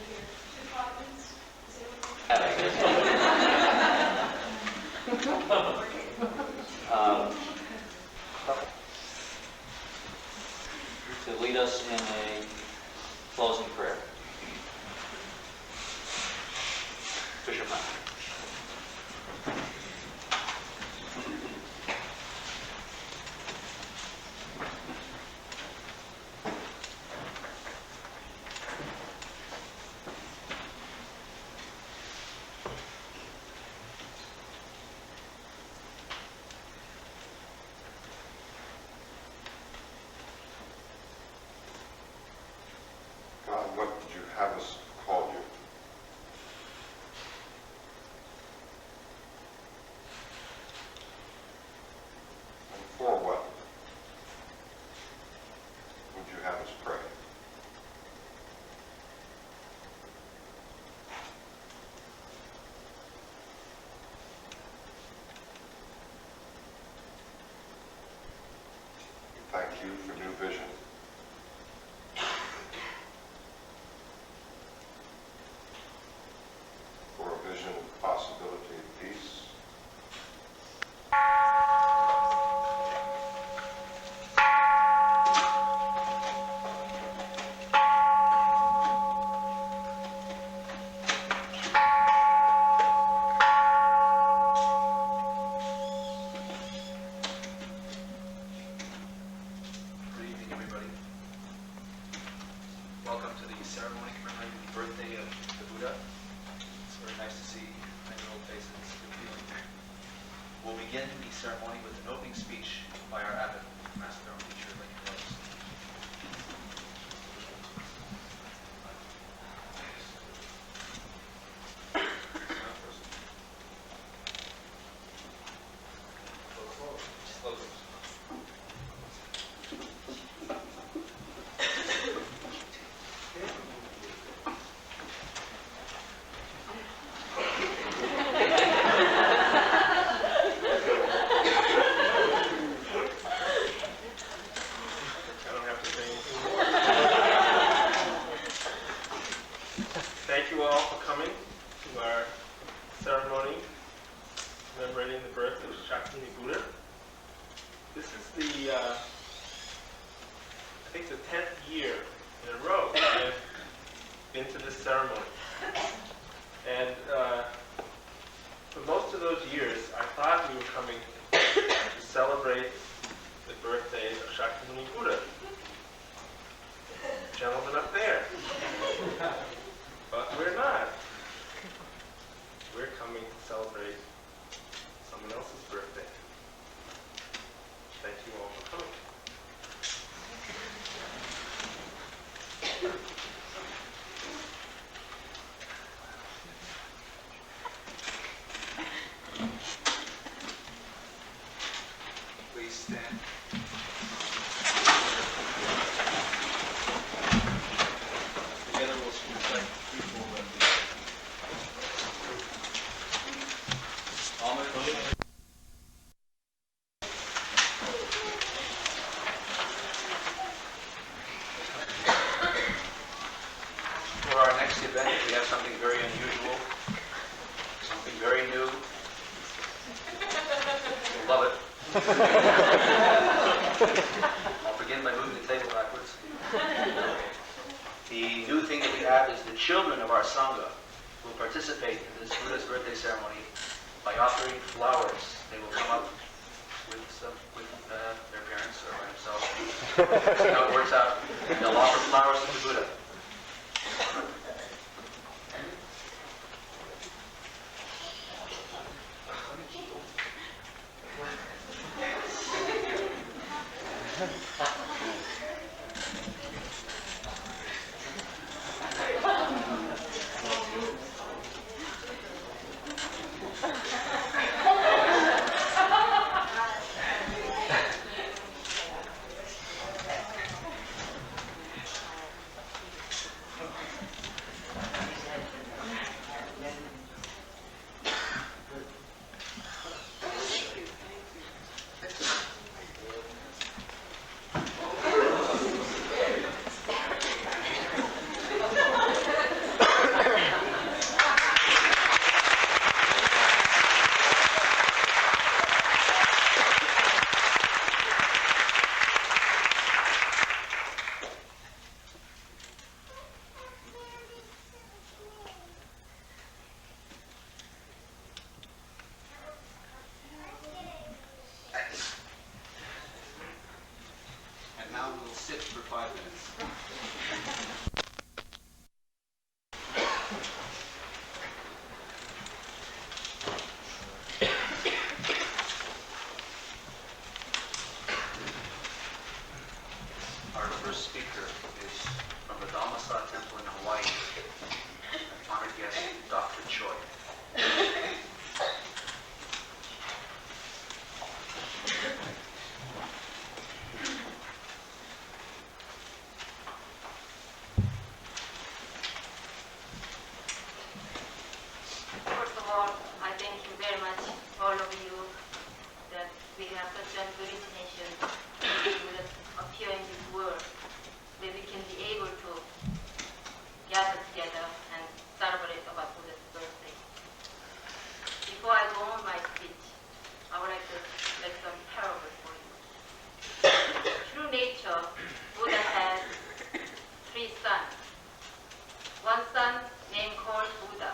To lead us in a closing prayer. Bishop Hunt. God, what did you have us call you? And for what would you have us pray? We thank you for new vision. Thank you all for coming to our ceremony commemorating the birth of Shakyamuni Buddha. This is the, I think the 10th year in a row that I've been to this ceremony. And for most of those years, I thought we were coming to celebrate the birthdays of Shakyamuni Buddha. Gentleman up there. But we're not. We're coming to celebrate someone else's birthday. Thank you all for coming. Please stand. Together we'll recite the people and homage. For our next event, we have something very unusual, something very new. You'll love it. I'll begin by moving the table backwards. The new thing that we have is the children of our Sangha will participate in this Buddha's birthday ceremony by offering flowers. They will come up with their parents or by themselves. See how it works out. They'll offer flowers to the Buddha. And now we'll sit for 5 minutes. Our first speaker is from the Dhammasat Temple in Hawaii, honored guest Dr. Choi. First of all, I thank you very much, all of you, that we have such a good intention to appear in this world, that we can be able to gather together and celebrate about Buddha's birthday. Before I go on my speech, I would like to make some parable for you. True nature, Buddha has 3 sons. One son named called Buddha.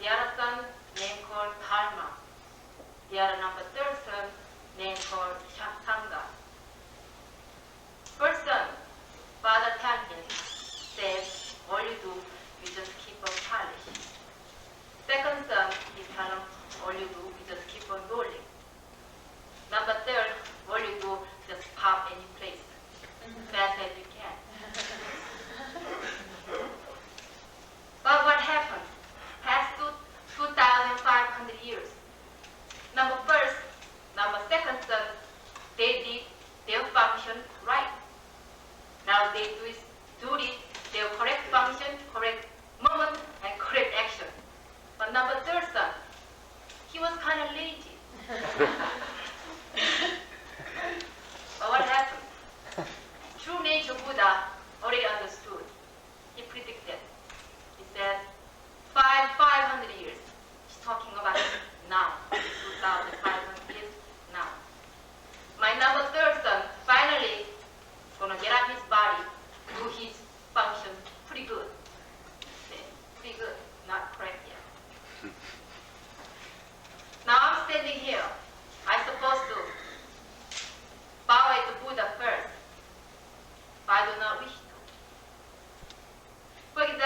The other son named called Dharma. The other number 3rd son named called Sangha. First son, Father Tanhin, says, all you do, you just keep on polishing. Second son, he tells him, all you do, you just keep on rolling. Number 3rd, all you do, just pop any place, fast as you can. But what happened? Past 2,500 years. Number 2nd son, they did their function right. Now they do it, their correct function, correct moment, and correct action. But number 3rd son, he was kind of lazy. But what happened? True nature Buddha already understood. He predicted. He said,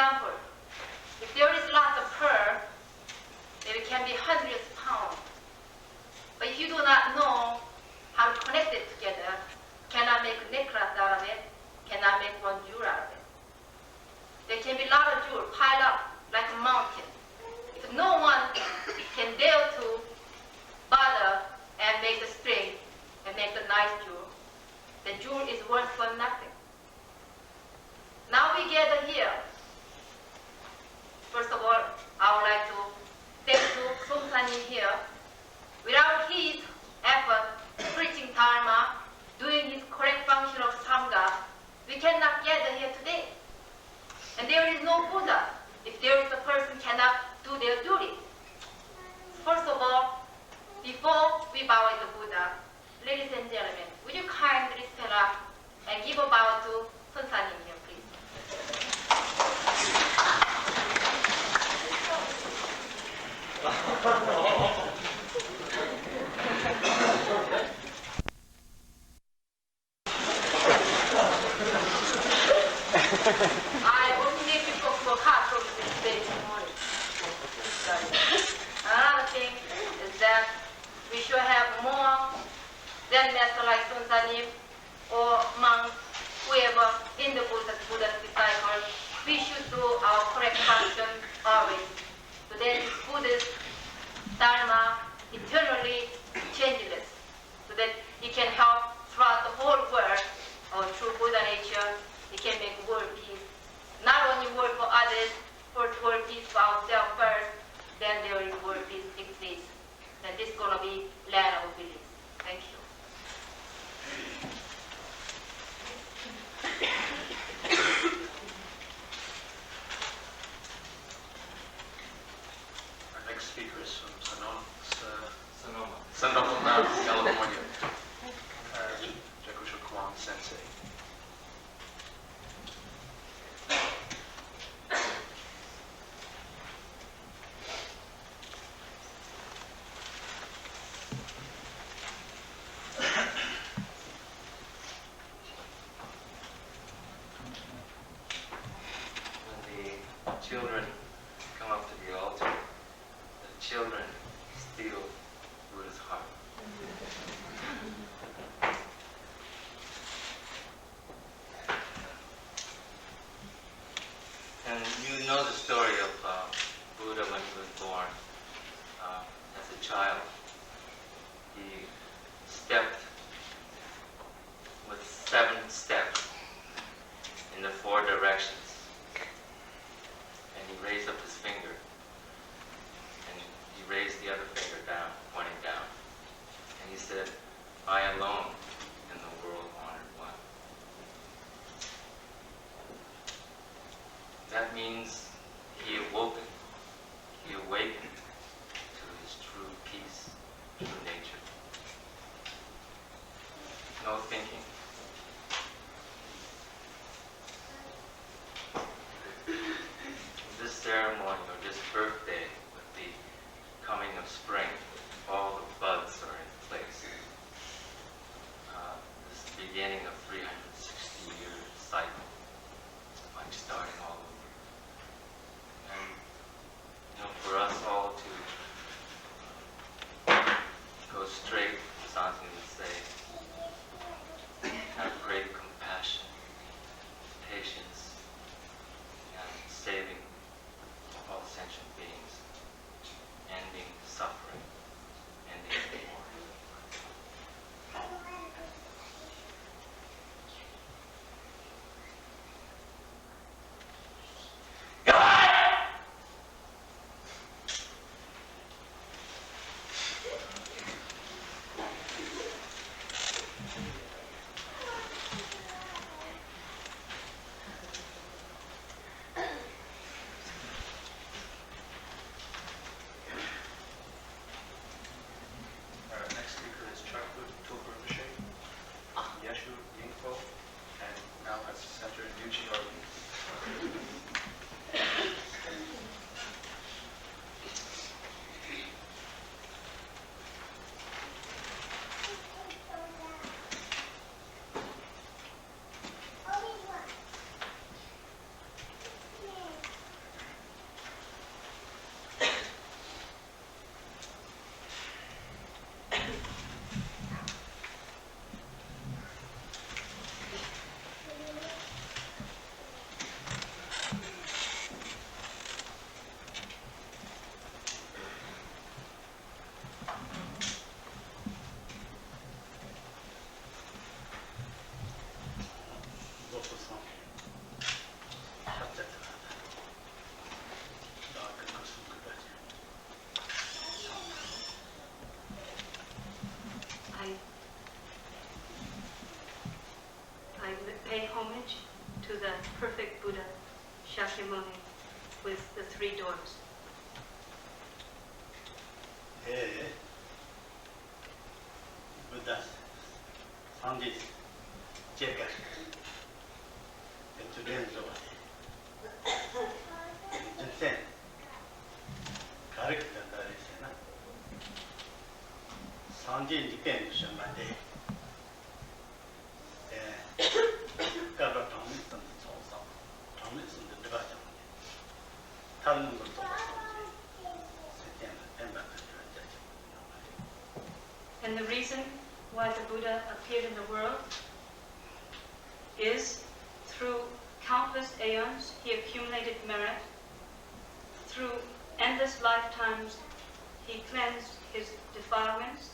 example, if there is lots of pearl, maybe it can be hundreds of pounds. But if you do not know how to connect it together, cannot make a necklace out of it, cannot make one jewel out of it. There can be a lot of jewels piled up like a mountain. If no one can dare to bother and make the string and make the nice jewel, the jewel is worth for nothing. Now we gather here. First of all, I would like to thank you, Songsanim here. Without his effort, preaching Dharma, doing his correct function of Sangha, we cannot gather here today. And there is no Buddha if there is a person cannot do their duty. First of all, before we bow at the Buddha, ladies and gentlemen, would you kindly stand up and give a bow to Songsanim here, please? I only make people work hard from this day morning. Another thing is that we should have more Zen master like Songsanim or monks, whoever in the Buddha's disciple. We should do our correct function always. So then Buddha's Dharma eternally changeless, so that it can help throughout the whole world our true Buddha nature. It can make world peace. Not only world for others, first world peace for ourselves first, then there is world peace exists. Then this is going to be land of belief. Thank you. Our next speaker is from Sonoma, California. Jakusho Kwan Sensei. Children come up to the altar, the children steal Buddha's heart. And you know the story of Buddha when he was born. As a child, he stepped with 7 steps in the 4 directions. And he raised up his finger, and he raised the other finger down, pointing down. And he said, I alone am the world honored one. That means he awakened to his true peace, true nature. No thinking. This ceremony, or this birthday, with the coming of spring, all the buds are in place. This is the beginning of 360-year cycle, like starting all over. And with the 3 doors. Buddha Sanjay Checker Students over there. Correct Sanjay depends on my day. Cover Tomlinson is also Tomlinson the division. Talmud And the reason why the Buddha appeared in the world is through countless aeons he accumulated merit. Through endless lifetimes he cleansed his defilements,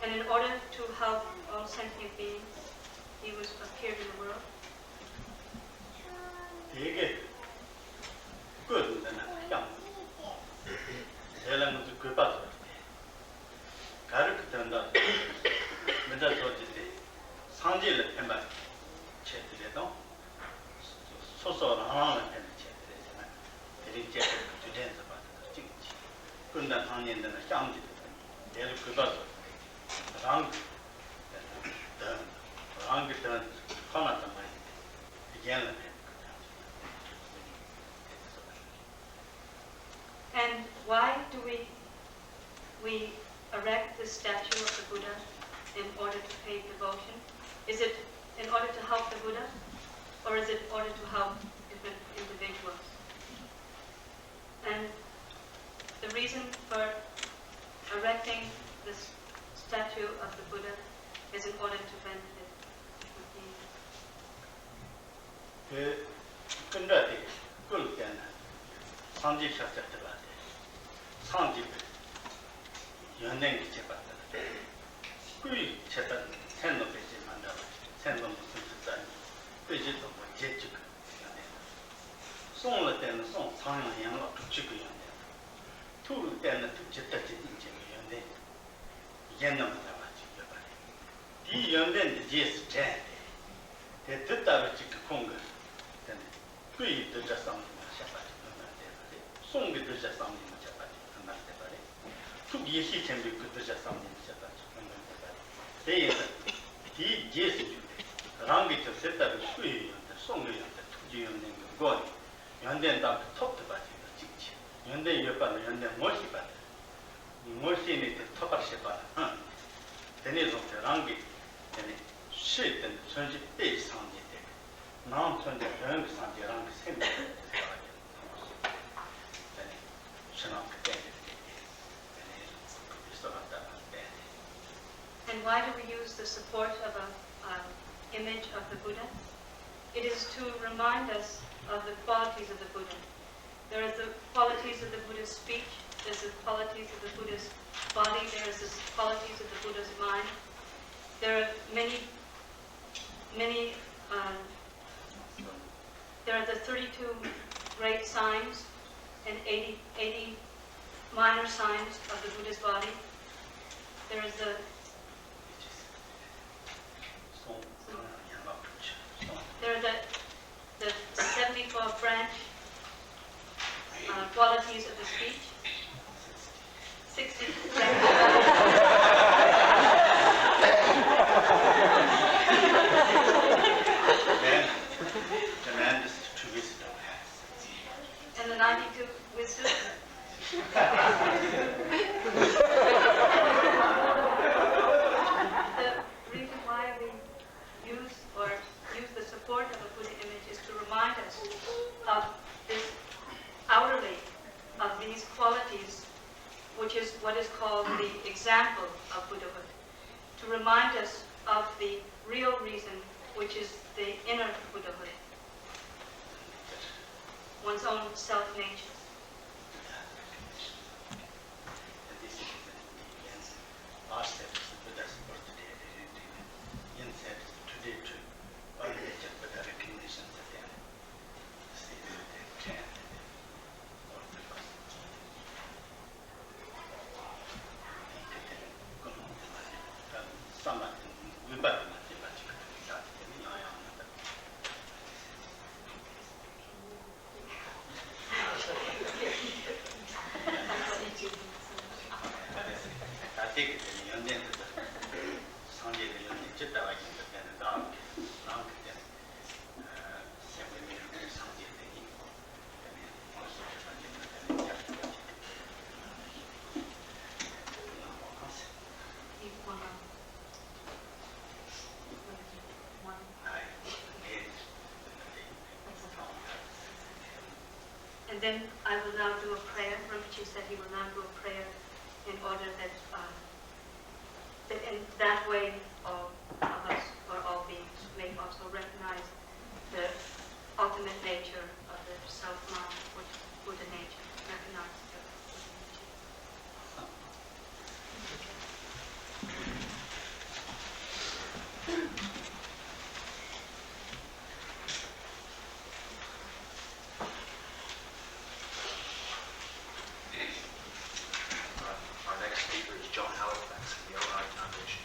and in order to help all sentient beings, he was appeared in the world. Good. And why do we erect this statue of the Buddha in order to pay devotion? Is it in order to help the Buddha, or is it in order to help different individuals? And the reason for erecting this statue of the Buddha is in order to benefit different beings. Sanjay Sanjay 연행이 제봤다. 그 제단 생노 배지 만다. 생노 무슨 뜻이야? 그지도 뭐 제직. 송을 때는 송 상향양로 두치고 연대. 투를 때는 두치다지 인제 연대. 옛날만 나왔지 여봐. 이 연대는 제스 제. 대 뜻다를 지금 공거. 때문에 그이 뜻자 상품 샤바지 만다. 송게 뜻자 상품 tuk yeshi chenbi kutusha samni chata chukanda di jesi jude rangi cho seta bi shui yonda songi yonda tuji yonda goni yonda dam top to bachi chikchi yonda yopa yonda moshi bata moshi ni te topar shepa teni zonte rangi teni shui teni sonji te samni te nam sonji rangi samni rangi sembi teni shanam teni. And why do we use the support of an image of the Buddha? It is to remind us of the qualities of the Buddha. There are the qualities of the Buddha's speech, there's the qualities of the Buddha's body, there is the qualities of the Buddha's mind. There are there are the 32 great signs and 80 minor signs of the Buddha's body. There is there are the 74 branch qualities of the speech, 60 and the 92 wisdoms. The reason why we use the support of a Buddha image is to remind us of this outerly, of these qualities, which is what is called the example of Buddhahood. To remind us of the real reason, which is the inner Buddhahood, one's own self-nature. And then I will now do a prayer. Rinpoche said he will now do a prayer in order that, that in that way all of us, or all beings, may also recognize the ultimate nature of the self-mind, which Buddha nature, recognize the Buddha nature. Our next speaker is Joan Halifax of the Ojai Foundation.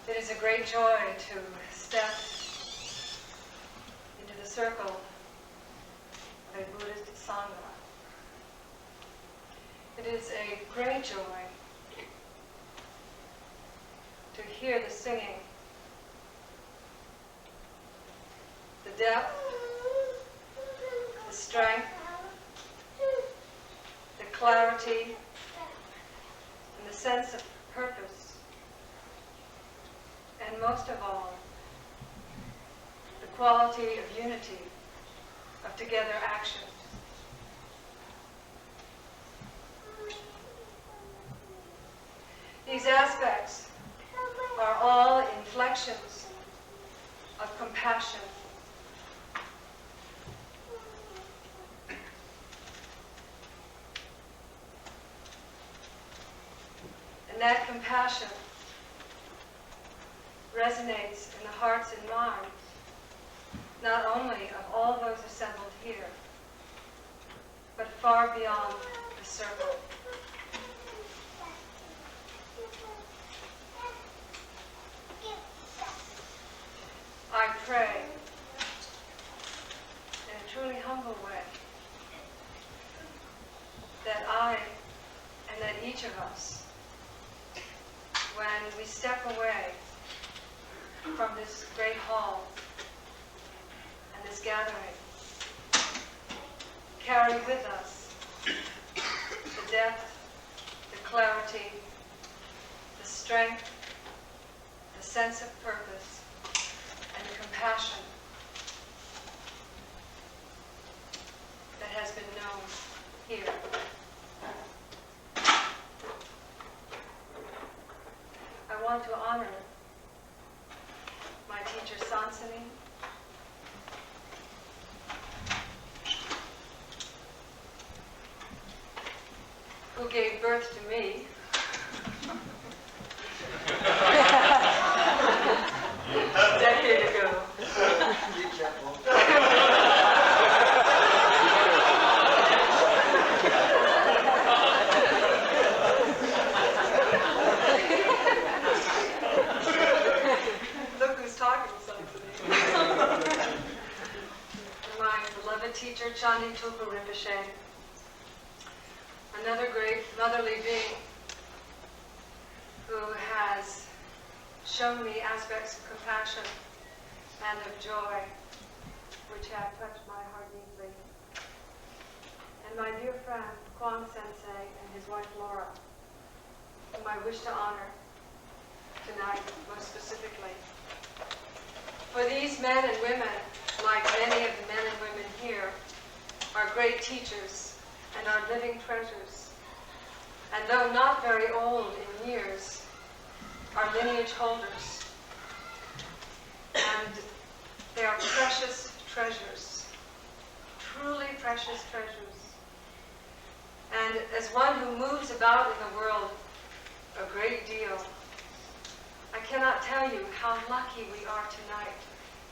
It is a great joy to step into the circle of a Buddhist Sangha. It is a great joy to hear the singing, the depth, the strength, the clarity, and the sense of purpose. And most of all, the quality of unity, of together action. These aspects are all inflections of compassion. And that compassion resonates in the hearts and minds, not only of all those assembled here, but far beyond the circle. I pray in a truly humble way that I and that each of us, when we step away from this great hall and this gathering, carry with us the depth, the clarity, the strength, the sense of purpose, and the compassion that has been known here. I want to honor my teacher Sansani, who gave birth to me. A decade ago. Be careful. Look who's talking, Sansani. My beloved teacher, Chandi Tulku Rinpoche, another great motherly being who has shown me aspects of compassion and of joy which have touched my heart deeply. And my dear friend, Kwang Sensei, and his wife Laura, whom I wish to honor tonight most specifically. For these men and women, like many of the men and women here, are great teachers and are living treasures. And though not very old in years, are lineage holders. And they are precious treasures, truly precious treasures. And as one who moves about in the world a great deal, I cannot tell you how lucky we are tonight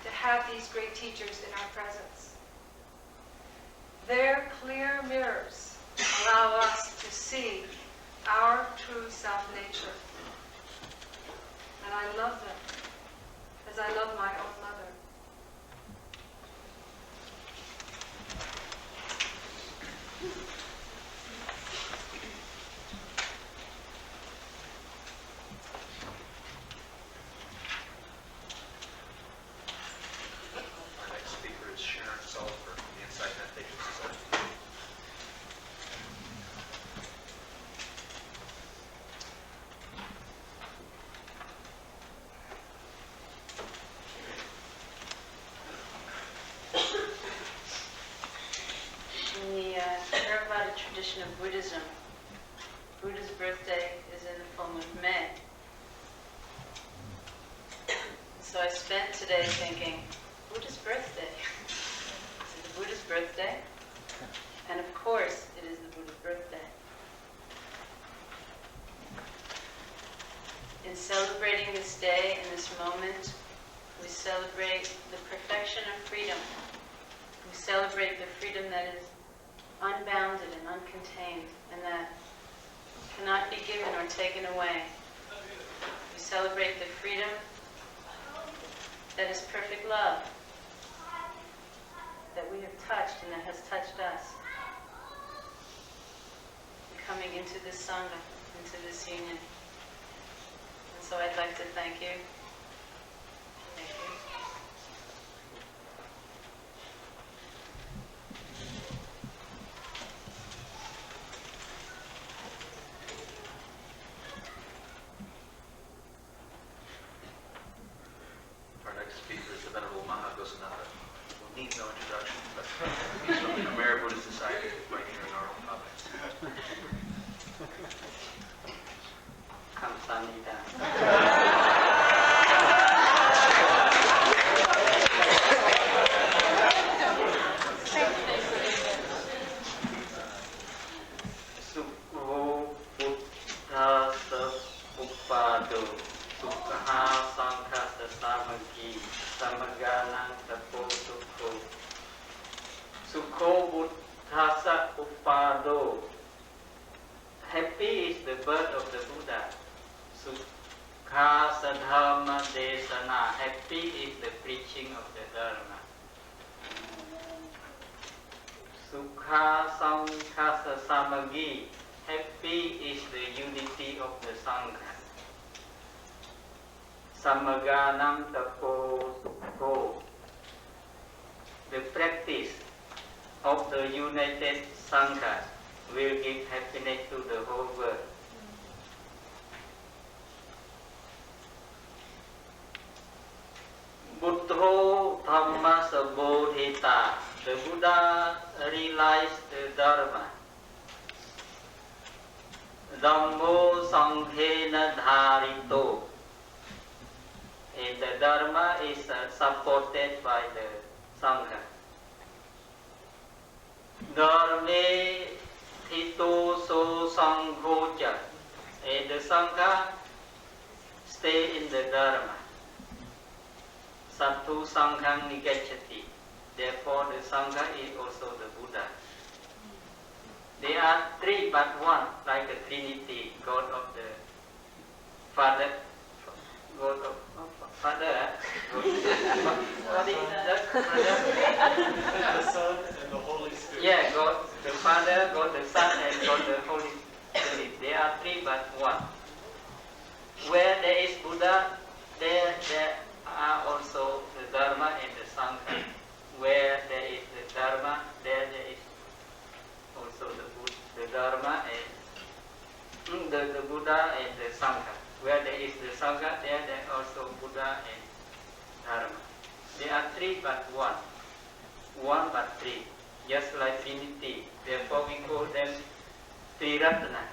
to have these great teachers in our presence. Their clear mirrors allow us to see our true self-nature. And I love them as I love my own mother. Our next speaker is Sharon Sullivan from the Inside Meditation Society. In the Theravada tradition of Buddhism, Buddha's birthday is in the full moon of May. So I spent today thinking, Buddha's birthday? Is it the Buddha's birthday? And of course, it is the Buddha's birthday. In celebrating this day and this moment, we celebrate the perfection of freedom. We celebrate the freedom that is unbounded and uncontained, and that cannot be given or taken away. We celebrate the freedom that is perfect love, that we have touched and that has touched us. Coming into this Sangha, into this union. And so I'd like to thank you. Thank you. Our next speaker is the Venerable Mahagosanatha, who needs no introduction, but he's from the Khmer Buddhist Society right here in our own province. Kamsahamnida. Sukho buddhasa uppado sukha sanghasa samagi samaganang tapo sukho. Sukho buddhasa uppado. Happy is the birth of the Buddha. Sukha sadharma desana. Happy is the preaching of the Dharma. Sukha sanghasa samagi. Happy is the unity of the Sangha. Samaganam tapo sukho. The practice of the united Sangha will give happiness to the whole world. Buddho Dhamma Sabodhita. The Buddha realized the Dharma. Dhammo Sanghena Dharito. And the Dharma is supported by the Sangha. Dharme Thito so Sanghoja. And the Sangha stay in the Dharma. Sattu Sanghang Nigachati. Therefore the Sangha is also the Buddha. They are three but one, like a Trinity, God of the Father, God of Father, what is that, brother? The Son and the Holy Spirit. Yeah, God the Father, God the Son, and God the Holy Spirit. They are three but one. Where there is Buddha, there are also the Dharma and the Sangha. Where there is the Dharma, there is also the Dharma and the Buddha and the Sangha. Where there is the Sangha, there also Buddha and Dharma. They are three but one. One but three. Just like Trinity. Therefore we call them Triratna,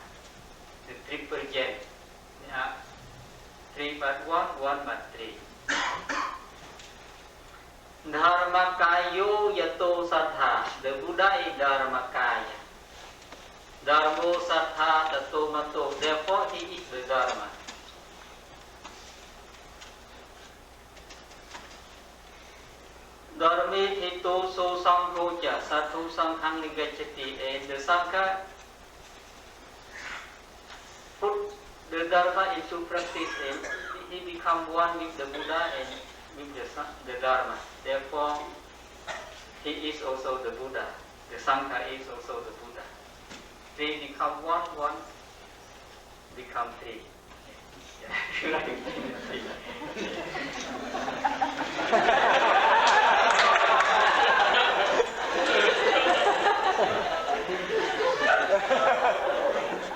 the triple gem. They are three but one but three. Dharma kayo yato saddha. The Buddha is Dharma kaya. Dharmo Sattha Tato Mato. Therefore, he is the Dharma. Dharme Hito So Sanghoja Satu Sanghang Nigachati. And the Sangha put the Dharma into practice and he become one with the Buddha and with the Dharma. Therefore, he is also the Buddha. The Sangha is also the Buddha. They become one become three.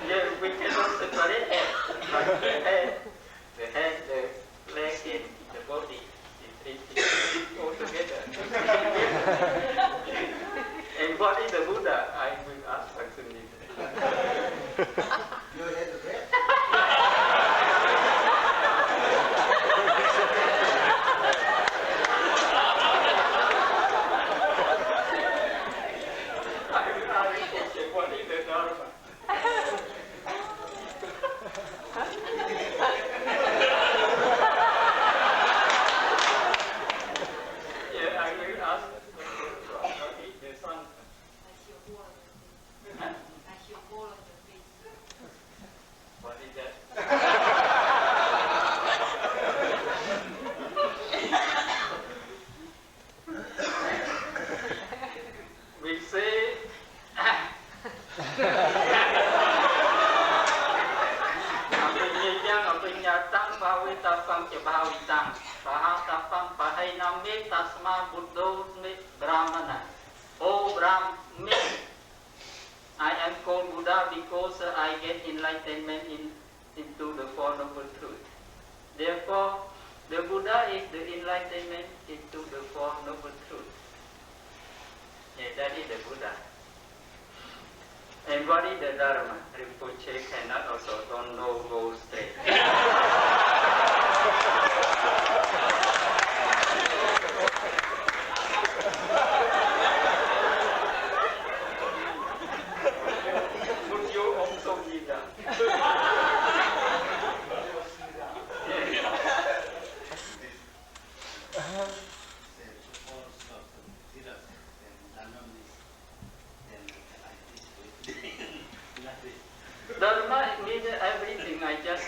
Yeah, we cannot separate it. But the head, the leg, and the body, the three all together. And what is the Buddha? I will ask personally. Your head is red? What is the Dharma? Yeah, I will ask what is the sun. What is that? We say Apinyatang bhavitapang chabhavitang pahatapang pahainame tasma buddho me brahmana. Oh Brahmin, I am called Buddha because I get enlightenment into the Four Noble Truths. Therefore, the Buddha is the enlightenment into the Four Noble Truths. Yeah, that is the Buddha. And what is the Dharma? Rinpoche cannot also don't know go straight. Would you also be that? Dharma means everything. I just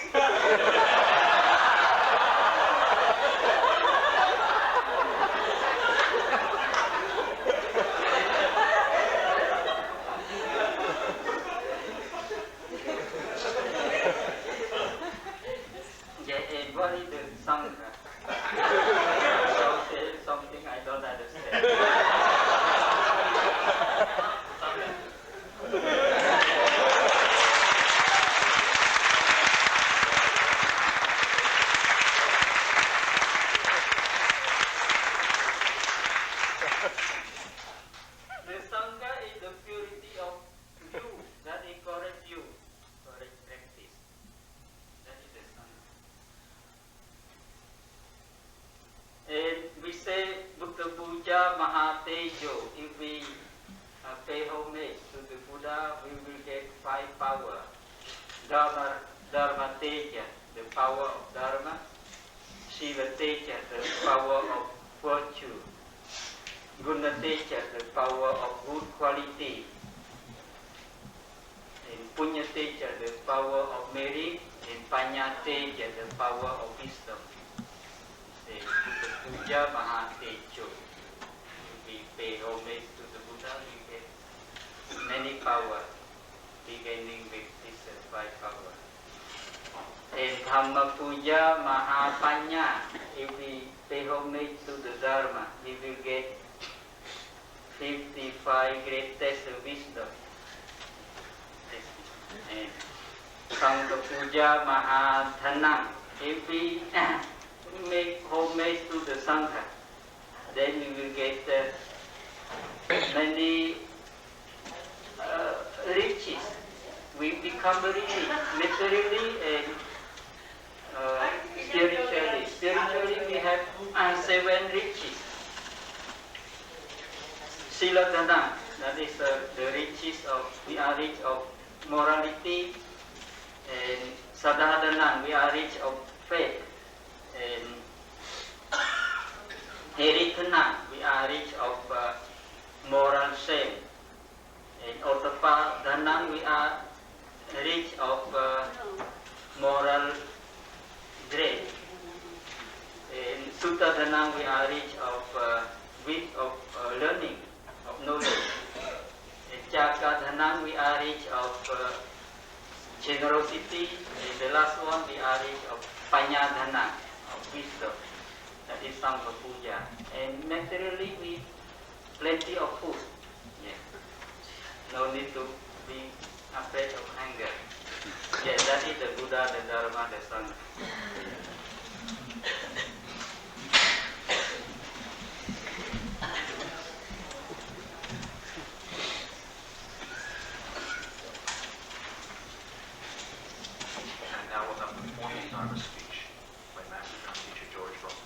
yeah, and what is the Sangha? So say something I don't understand. The Sangha is the purity of you, that is correct you, correct practice. That is the Sangha. And we say Buddha Puja Mahatejo. If we pay homage to the Buddha, we will get 5 power. Dharma Teja, the power of Dharma. Shiva Teja, the power of virtue. Guna Teja, the power of good quality. And Punya Teja, the power of merit. And Panya Teja, the power of wisdom. The Puja Mahatejo. We pay homage to the Buddha, we get many power, beginning with this 5 power. And Dhamma Puja Mahapanya. If we pay homage to the Dharma, we will get 55 greatest wisdom. And Sangha Puja Mahadhanam. If we make homage to the Sangha, then we will get many riches. We become very rich, materially and spiritually. Spiritually we have 7 riches. Siladhana, that is the riches of, we are rich of morality. And Sadhadanang, we are rich of faith. And Heritanang, we are rich of moral shame. And Ottapadhanang, we are rich of moral grace. In Suttadhanang, we are rich of wit of learning, of knowledge. In Jakadhanang, we are rich of generosity. In the last one, we are rich of Panyadhanang, of wisdom. That is Sangha Puja. And materially, we plenty of food. Yeah. No need to be afraid of hunger. Yeah, that is the Buddha, the Dharma, the Sangha. And now we'll have the formal Dharma speech by Master Dharma Teacher George Roman.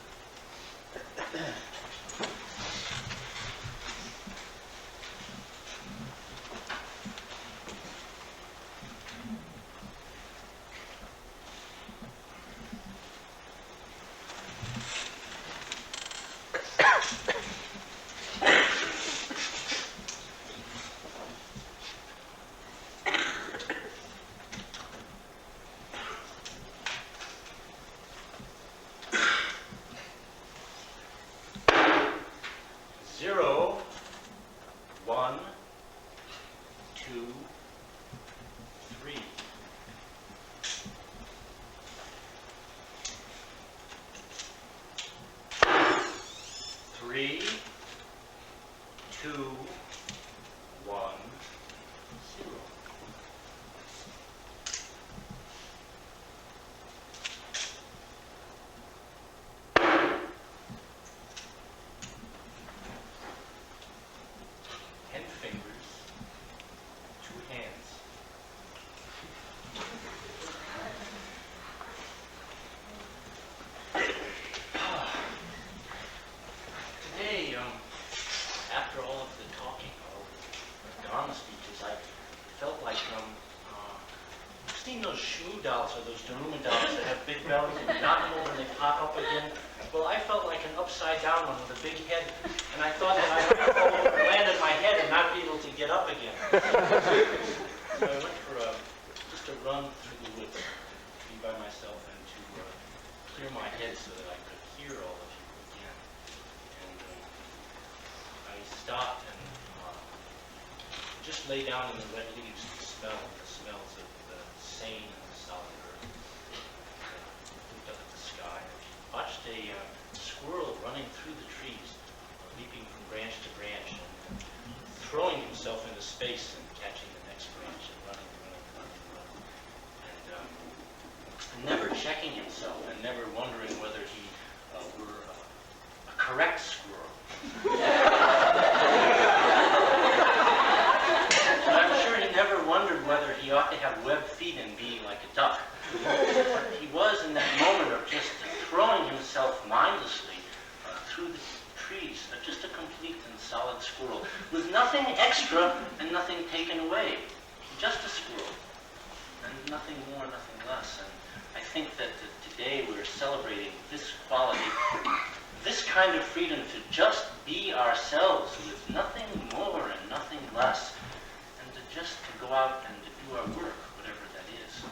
Or those Daruma dolls that have big bellies and you knock them over and they pop up again. Well, I felt like an upside down one with a big head, and I thought that I would land on my head and not be able to get up again. So I went for just a run through the woods, to be by myself and to clear my head so that I could hear all of you again. And I stopped and just lay down in the wet leaves to smell the smells of the sane and the solid earth. Looked up at the sky. Watched a squirrel running through the trees, leaping from branch to branch, and throwing himself into space and catching the next branch and running. And never checking himself and never wondering whether he were a correct squirrel. I'm sure he never wondered whether he ought to have webbed feet and be like a duck. But he was in that moment of just throwing himself mindlessly through the trees, just a complete and solid squirrel, with nothing extra and nothing taken away. Just a squirrel, and nothing more, nothing less. And I think that today we're celebrating this quality, this kind of freedom to just be ourselves with nothing more and nothing less, and just to go out and to do our work, whatever that is.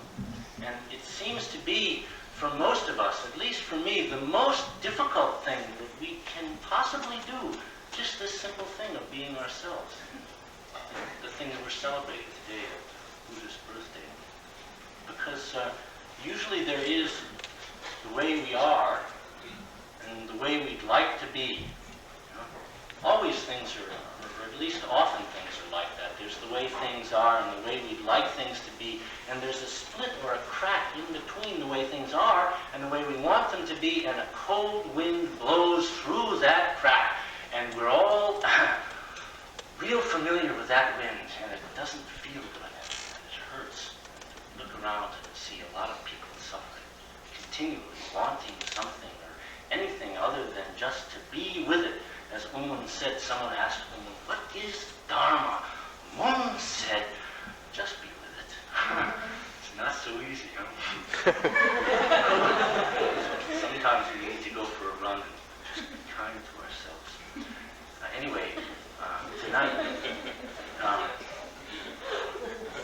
And it seems to be, for most of us, at least for me, the most difficult thing that we can possibly do, just this simple thing of being ourselves. The thing that we're celebrating today, Buddha's birthday. Because usually there is the way we are and the way we'd like to be. You know? Always things are, or at least often things are like that. There's the way things are and the way we'd like things to be, and there's a split or a crack in between the way things are and the way we want them to be, and a cold wind blows through that crack. And we're all real familiar with that wind, and it doesn't feel good. It hurts. Look around and see a lot of people suffering, continually wanting something or anything other than just to be with it. As Umun said, someone asked Umun, what is Dharma? Umun said, just be with it. Sometimes we need to go for a run and just be kind to ourselves. Anyway, tonight,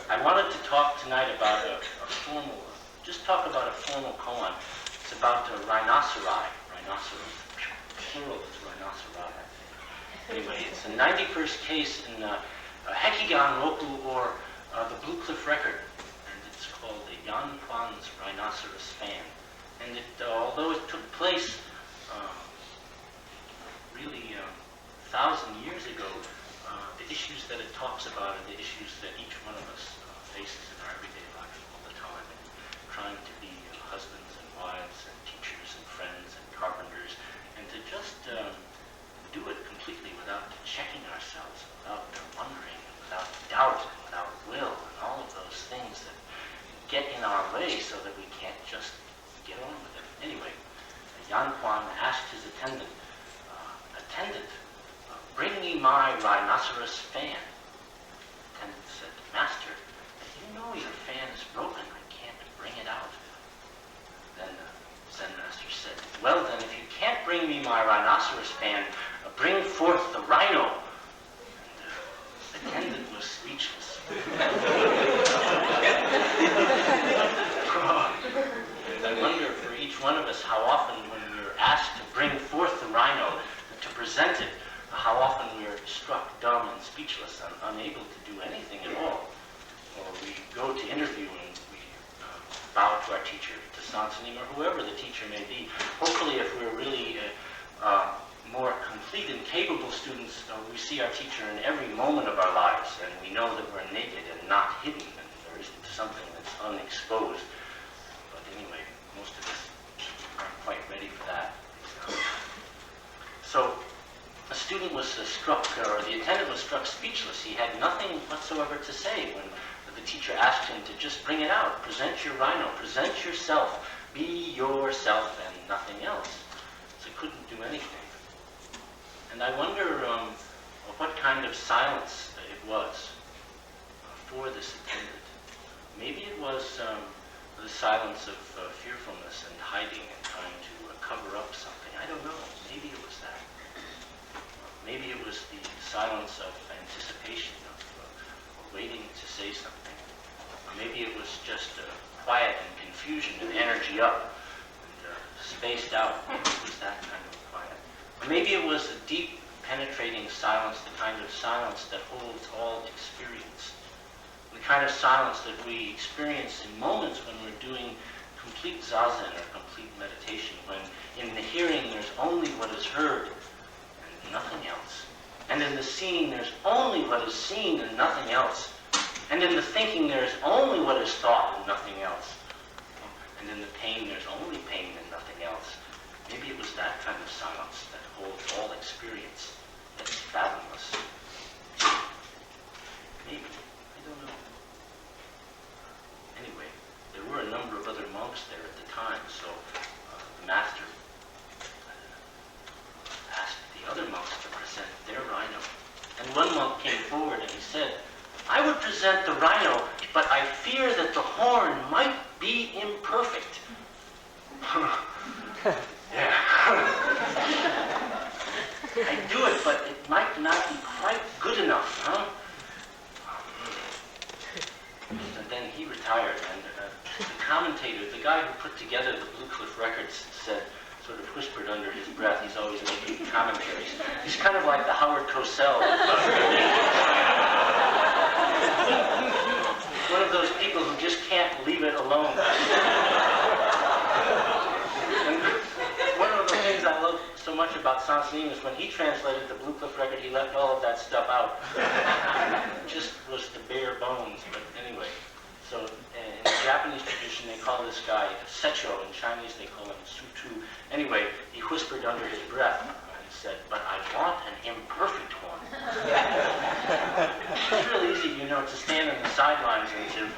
I wanted to talk tonight about just talk about a formal koan. It's about rhinoceri. Rhinoceros. Plural is rhinoceri, I think. Anyway, it's the 91st case in Hekigan Roku, or the Blue Cliff Record. And it's called the Yan Kwan's Rhinoceros Fan. And although it took place really 1,000 years ago, the issues that it talks about are the issues that each one of us faces in our everyday life all the time. And trying to be husbands and wives and teachers and friends and carpenters, and to just do it completely without checking ourselves, without wondering, without doubt, without will, and all of those things that get in our way so that we can't just get on with it. Anyway, Yan Kwan asked his attendant, bring me my rhinoceros fan. The attendant said, Master, you know your fan is broken. I can't bring it out. Then the Zen master said, well then, if you can't bring me my rhinoceros fan, bring forth the rhino. And the attendant was speechless. And I wonder for each one of us how often when we're asked to bring forth the rhino, to present it, how often we're struck dumb and speechless and unable to do anything at all. Or we go to interview and we bow to our teacher, to Sansanim, or whoever the teacher may be. Hopefully, if we're really more complete and capable students, we see our teacher in every moment of our lives, and we know that we're naked and not hidden, and there isn't something that's unexposed. But anyway, most of us aren't quite ready for that. So a student was struck, or the attendant was struck speechless. He had nothing whatsoever to say when the teacher asked him to just bring it out, present your rhino, present yourself, be yourself and nothing else. So he couldn't do anything. And I wonder what kind of silence it was for this attendant. Maybe it was the silence of fearfulness and hiding and trying to cover up something. I don't know. Maybe it was that. Maybe it was the silence of anticipation, of waiting to say something. Or maybe it was just quiet and confusion and energy up and spaced out. Maybe it was that kind of quiet. Or maybe it was a deep, penetrating silence, the kind of silence that holds all experience. The kind of silence that we experience in moments when we're doing complete zazen or complete meditation, when in the hearing there's only what is heard and nothing else. And in the seeing there's only what is seen and nothing else. And in the thinking there's only what is thought and nothing else. And in the pain there's only pain and nothing else. Maybe it was that kind of silence that holds all experience, that's fathomless. Maybe. I don't know. Anyway, there were a number of other monks there at the time, so the master asked the other monks to present their rhino. And one monk came forward and he said, I would present the rhino, but I fear that the horn might be imperfect. Yeah. I do it, but it might not be quite good enough, huh? And then he retired, and the commentator, the guy who put together the Blue Cliff Records, said, sort of whispered under his breath, he's always making commentaries. He's kind of like the Howard Cosell. One of those people who just can't leave it alone. And one of the things I love so much about Sansanim is when he translated the Blue Cliff Record, he left all of that stuff out. It just was the bare bones, but anyway. So in the Japanese tradition, they call this guy Secho. In Chinese, they call him Sutu. Anyway, he whispered under his breath and said, but I want an imperfect one. It's real easy, to stand on the sidelines and to,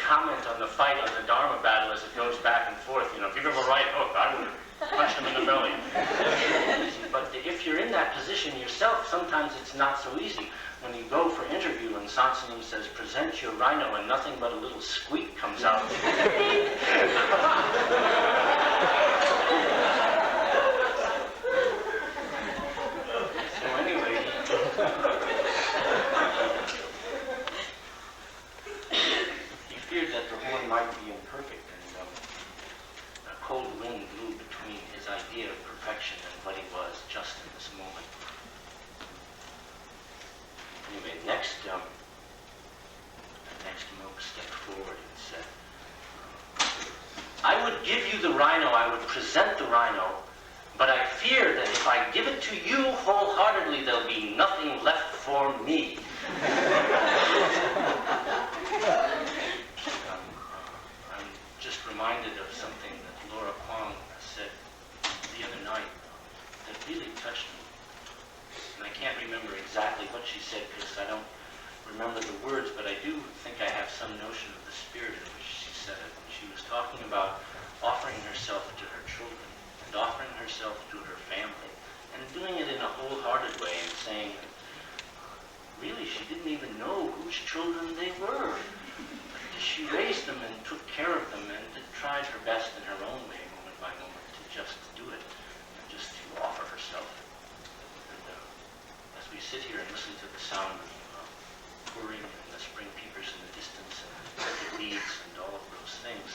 comment on the fight, on the Dharma battle as it goes back and forth. If you give him a right hook, I would punch him in the belly. But if you're in that position yourself, sometimes it's not so easy. When you go for interview and Sansanim says, present your rhino, and nothing but a little squeak comes out. the horn might be imperfect, and a cold wind blew between his idea of perfection and what he was just in this moment. Anyway, next monk stepped forward and said, I would give you the rhino, I would present the rhino, but I fear that if I give it to you wholeheartedly, there'll be nothing left for me. I'm just reminded of something that Laura Kwong said the other night that really touched me. And I can't remember exactly what she said because I don't remember the words, but I do think I have some notion of the spirit in which she said it. She was talking about offering herself to her children and offering herself to her family and doing it in a wholehearted way and saying that really she didn't even know whose children they were. She raised them and took care of them and tried her best in her own way, moment by moment, to just do it and just to offer herself. And as we sit here and listen to the sound of whirring and the spring peepers in the distance and the leaves and all of those things,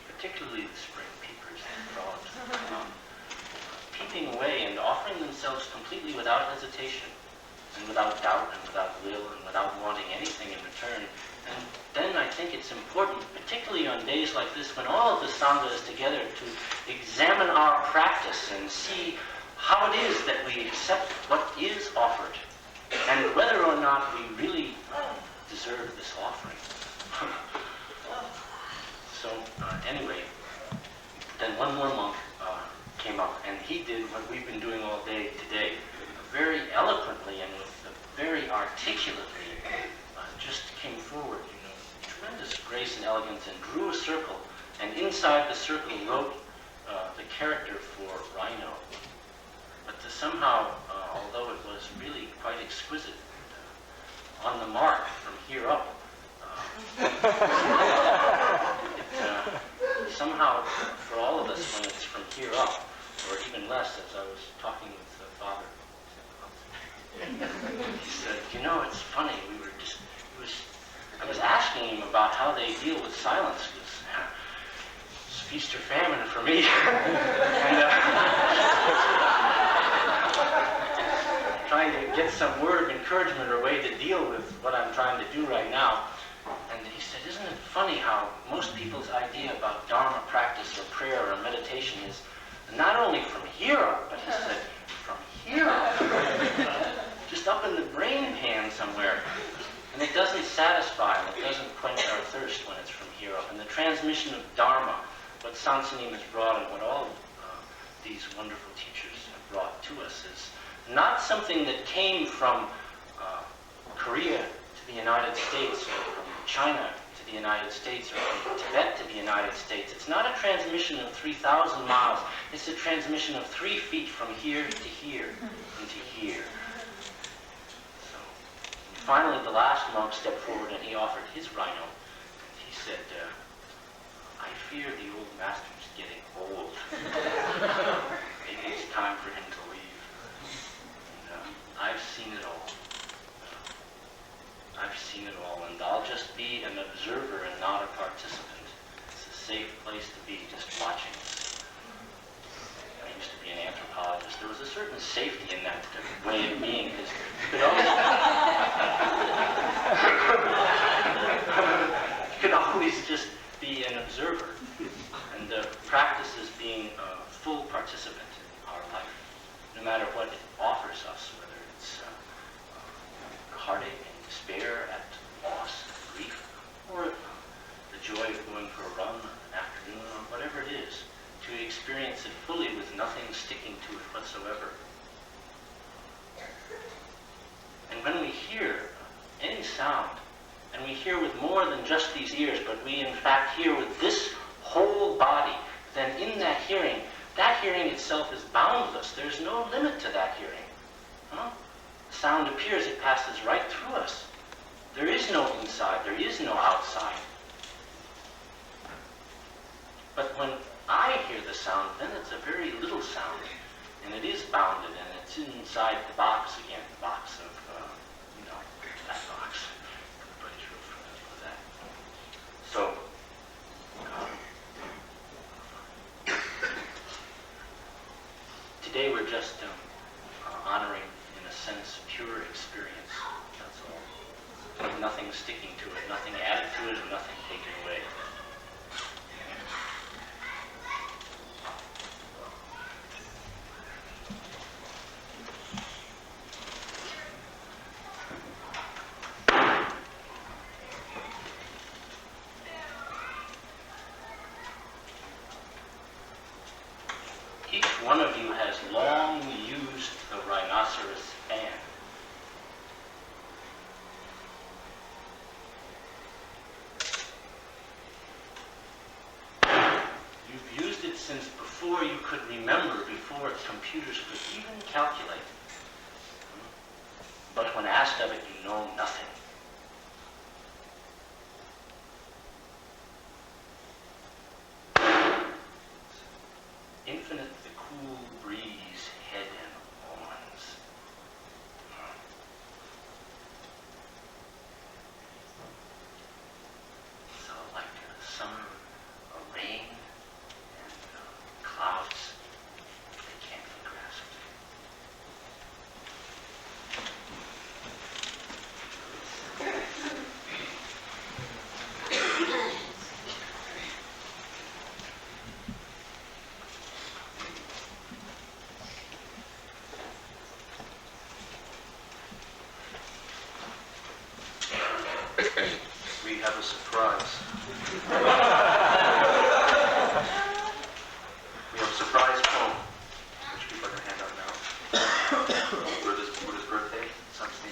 particularly the spring peepers and frogs, peeping away and offering themselves completely without hesitation and without doubt and without will and without wanting anything in return. And then I think it's important, particularly on days like this when all of the Sangha is together, to examine our practice and see how it is that we accept what is offered and whether or not we really deserve this offering. So anyway, then one more monk came up, and he did what we've been doing all day today, very eloquently and with very articulately, just came forward, tremendous grace and elegance, and drew a circle, and inside the circle wrote the character for rhino. But to somehow, although it was really quite exquisite, on the mark from here up, somehow, for all of us, when it's from here up, or even less, as I was talking with the father, he said, it's funny, I was asking him about how they deal with silence, because it's feast or famine for me. And trying to get some word of encouragement or way to deal with what I'm trying to do right now. And he said, isn't it funny how most people's idea about Dharma practice or prayer or meditation is not only from here up, but he said, from here up. Just up in the brain pan somewhere. And it doesn't satisfy, and it doesn't quench our thirst when it's from here up. And the transmission of Dharma, what Sansanim has brought and what all these wonderful teachers have brought to us, is not something that came from Korea to the United States, or from China to the United States, or from Tibet to the United States. It's not a transmission of 3,000 miles. It's a transmission of 3 feet from here to here and to here. Finally, the last monk stepped forward and he offered his rhino. And he said, I fear the old master's getting old. Maybe it's time for him to leave. And, I've seen it all. I've seen it all, and I'll just be an observer and not a participant. It's a safe place to be, just watching this. I used to be an anthropologist. There was a certain safety in that way of being, because you could always just be an observer. And practice is being a full participant in our life, no matter what it offers us, whether it's heartache and despair at loss, grief, or the joy of going for a run an afternoon, or whatever it is, to experience it fully with nothing sticking to it whatsoever. And when we hear any sound, and we hear with more than just these ears, but we in fact hear with this whole body, then in that hearing itself is boundless. There's no limit to that hearing. Sound appears, it passes right through us. There is no inside, there is no outside. But when I hear the sound, then it's a very little sound, and it is bounded, and it's inside the box again, the box of, that box. Everybody's real familiar with that. were just honoring, in a sense, pure experience. That's all. Nothing sticking to it, nothing added to it, and nothing taken away. Each one of you has long used the rhinoceros fan. You've used it since before you could remember, before computers could even calculate. But when asked of it, you know nothing. Infinite the cool breeze, head and horns. So like summer, rain, and clouds, they can't be grasped. We have a surprise. We have a surprise poem, which people are going to hand out now. Buddha's birthday, something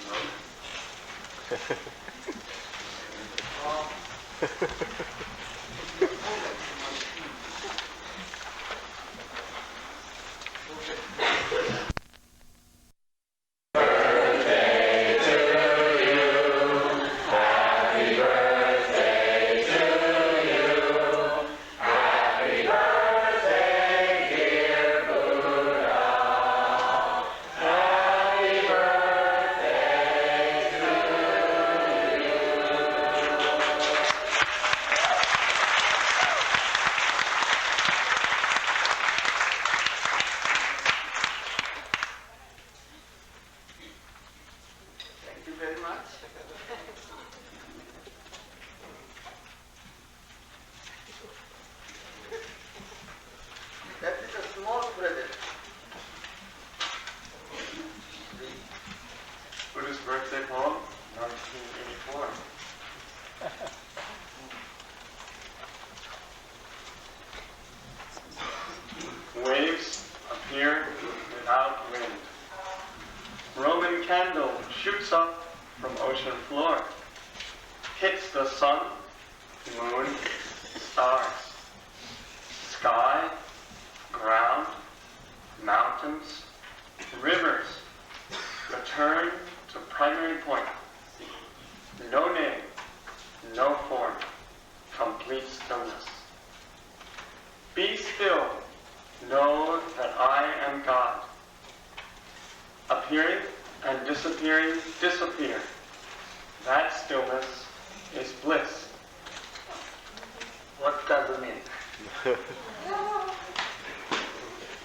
Buddha's birthday poem, 1984. Waves appear without wind. Roman candle shoots up from ocean floor, hits the sun, moon, stars, sky, ground, mountains, rivers, return to primary point. No name, no form, complete stillness. Be still, know that I am God. Appearing and disappearing, disappear. That stillness is bliss. What does it mean?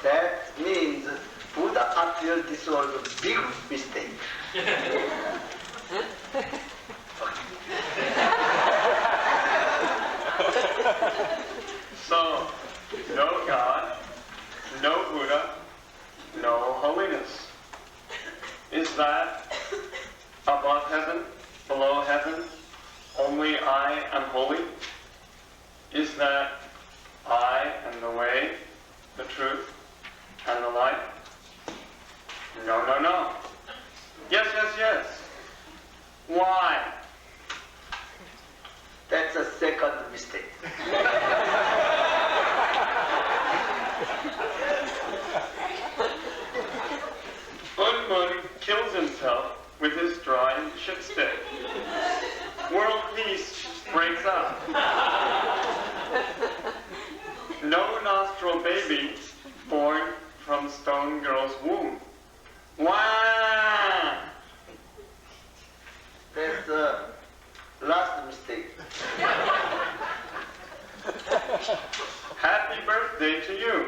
That means Buddha appeared this was a big mistake. So, no God, no Buddha, no holiness. Is that above heaven, below heaven, only I am holy? Is that I am the way, the truth, and the light? No, no, no. Yes, yes, yes. Why? That's a second mistake. Unmun kills himself with his dry shit stick. World peace breaks up. No nostril baby born from stone girl's womb. Why? That's the last mistake. Happy birthday to you.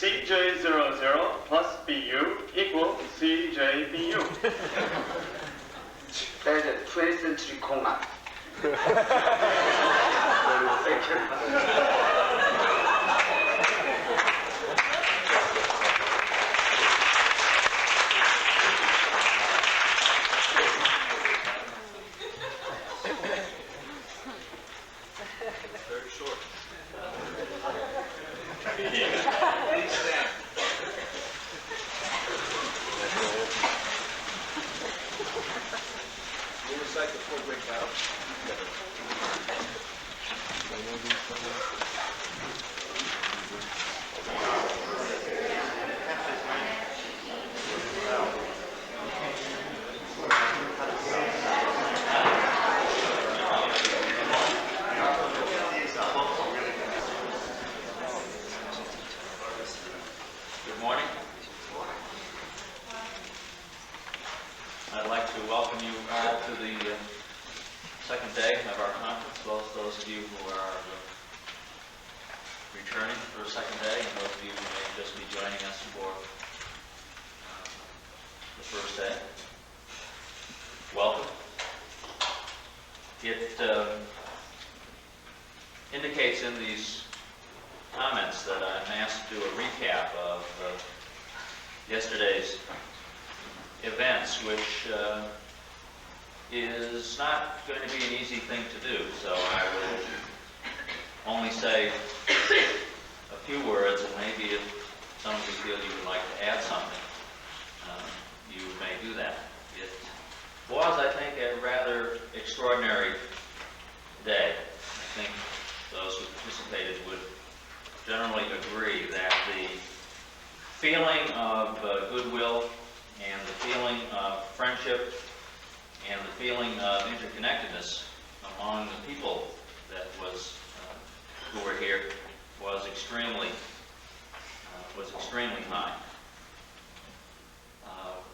CJ00 plus BU equals CJBU. That's a 20th century comma. Thank you. Very short. We'll recite the full breakdown. Good morning. I'd like to welcome you all to the second day of our conference, both those of you who are returning for a second day and those of you who may just be joining us for the first day. Welcome. It indicates in these comments that I'm asked to do a recap of yesterday's events, which is not going to be an easy thing to do. So I will only say a few words, and maybe if some of you feel you would like to add something, you may do that. It was, I think, a rather extraordinary day. I think those who participated would generally agree that the feeling of goodwill and the feeling of friendship and the feeling of interconnectedness among the people that who were here was extremely high.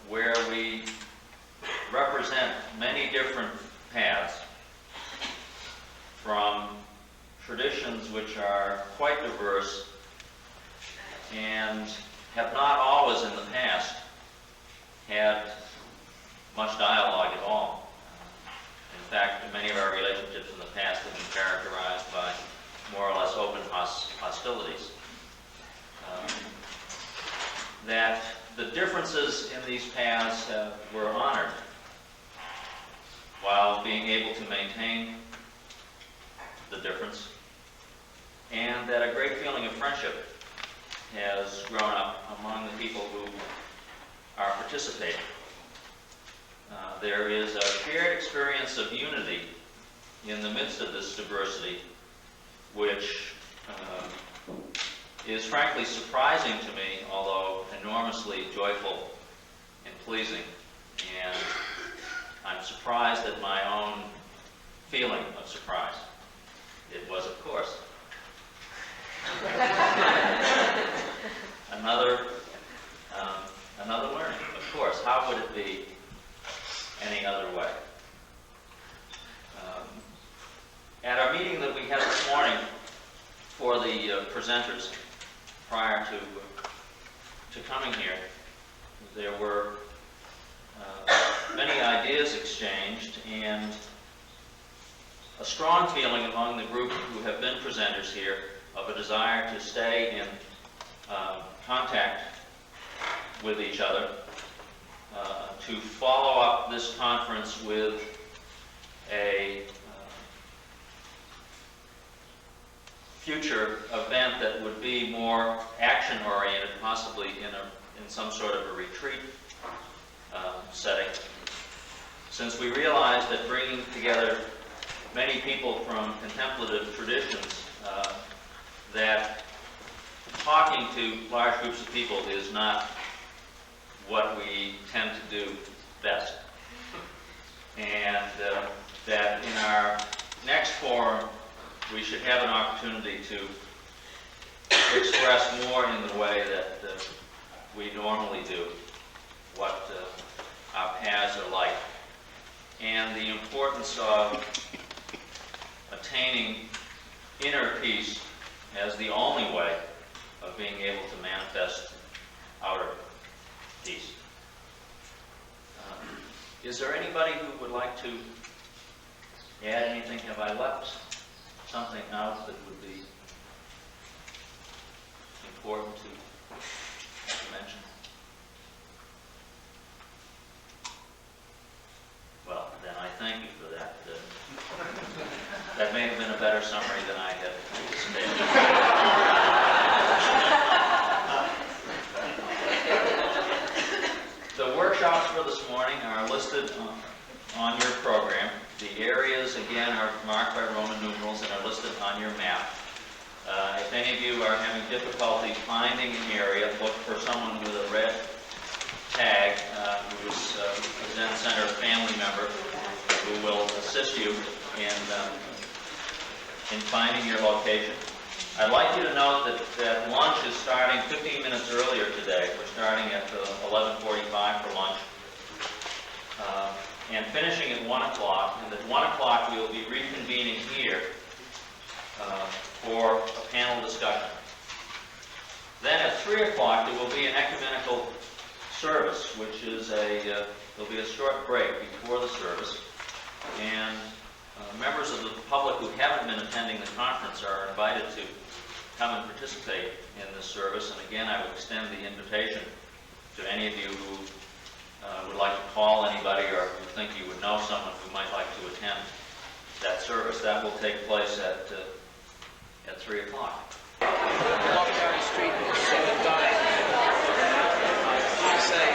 Where we represent many different paths from traditions which are quite diverse and have not always in the past had much dialogue at all. In fact, many of our relationships in the past have been characterized by more or less open hostilities. That the differences in these paths were honored while being able to maintain the difference, and that a great feeling of friendship has grown up among the people who are participating. There is a shared experience of unity in the midst of this diversity, which is frankly surprising to me, although enormously joyful and pleasing. And I'm surprised at my own feeling of surprise. It was, of course, another learning. Of course, how would it be any other way? At our meeting that we had this morning for the presenters, prior to coming here, there were many ideas exchanged and a strong feeling among the group who have been presenters here of a desire to stay in contact with each other, to follow up this conference with a future event that would be more action-oriented, possibly in some sort of a retreat setting. Since we realized that bringing together many people from contemplative traditions, that talking to large groups of people is not what we tend to do best. And that in our next forum, we should have an opportunity to express more in the way that we normally do, what our paths are like, and the importance of attaining inner peace as the only way of being able to manifest outer peace. Is there anybody who would like to add anything? Have I left something out that would be important to mention? Well, then I thank you for that. That may have been a better summary than I had anticipated. The workshops for this morning are listed on your program. The areas, again, are marked by Roman numerals and are listed on your map. If any of you are having difficulty finding an area, look for someone with a red tag who is a Zen Center family member who will assist you in finding your location. I'd like you to note that lunch is starting 15 minutes earlier today. We're starting at 11:45 for lunch and finishing at 1 o'clock. And at 1 o'clock we will be reconvening here for a panel discussion. Then at 3 o'clock there will be an ecumenical service, which is there'll be a short break before the service. And members of the public who haven't been attending the conference are invited to come and participate in this service. And again, I would extend the invitation to any of you who would like to call anybody or who think you would know someone who might like to attend that service. That will take place at 3 o'clock. Walk down the street and just sit and die. I say,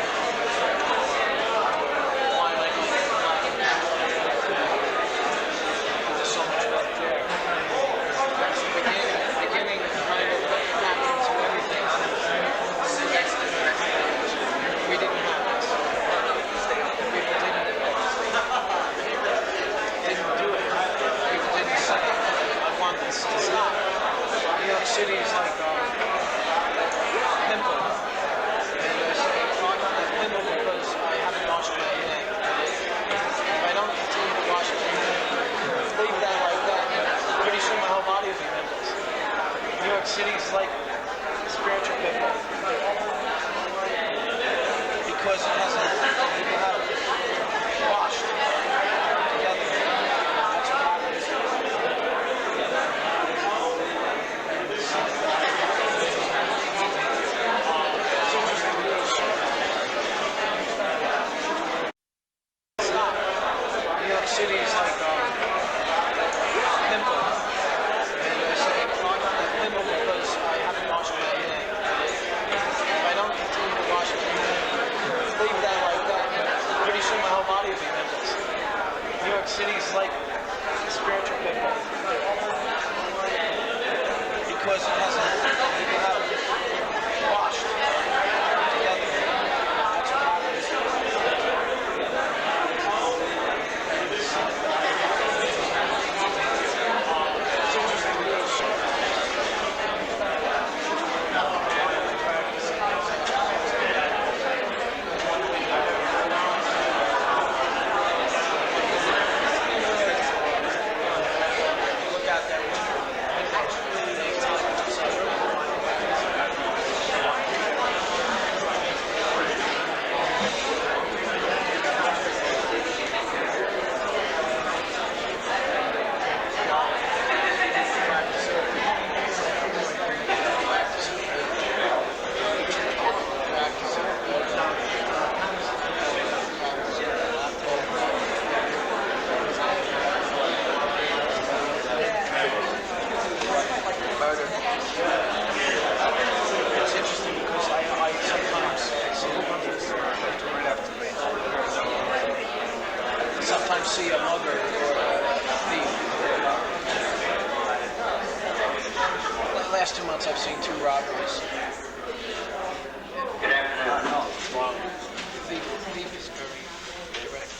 why am I going to black and white? There's so much right there. That's the beginning kind of pattern to everything. We didn't have this. People didn't do it. People didn't say, I want this to stop. New York City is like a pimple. And I say, oh, I'm not a pimple because I haven't washed my neck. If I don't continue to wash my neck, leave that like that, pretty soon my whole body will be pimples. New York City is like a spiritual pimple. Because it hasn't, people haven't washed together. That's what happens. New York City is like a pimple. And I say, oh, I'm not a pimple because I haven't washed my neck. If I don't continue to wash my neck, leave that like that, pretty soon my whole body will be pimples. New York City is like a spiritual pimple. Because it hasn't, people haven't washed together. That's what happens. Look out that window. It's interesting because I sometimes sometimes see a mugger or a thief. The last 2 months I've seen 2 robberies. Good afternoon. No, it's wrong. Thief is very direct.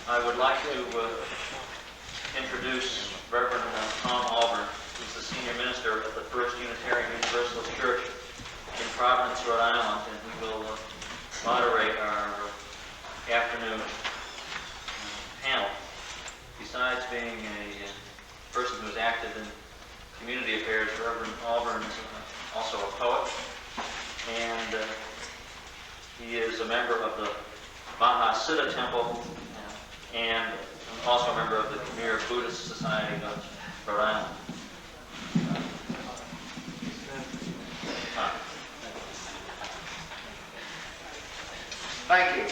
I would like to introduce Reverend Tom Auburn, who's the senior minister of the First Unitarian Universalist Church in Providence, Rhode Island, and he will moderate our afternoon panel. Besides being a person who's active in Community Affairs, Reverend Auburn, is also a poet, and he is a member of the Mahasiddha Temple and also a member of the Khmer Buddhist Society of Rhode Island. Thank you.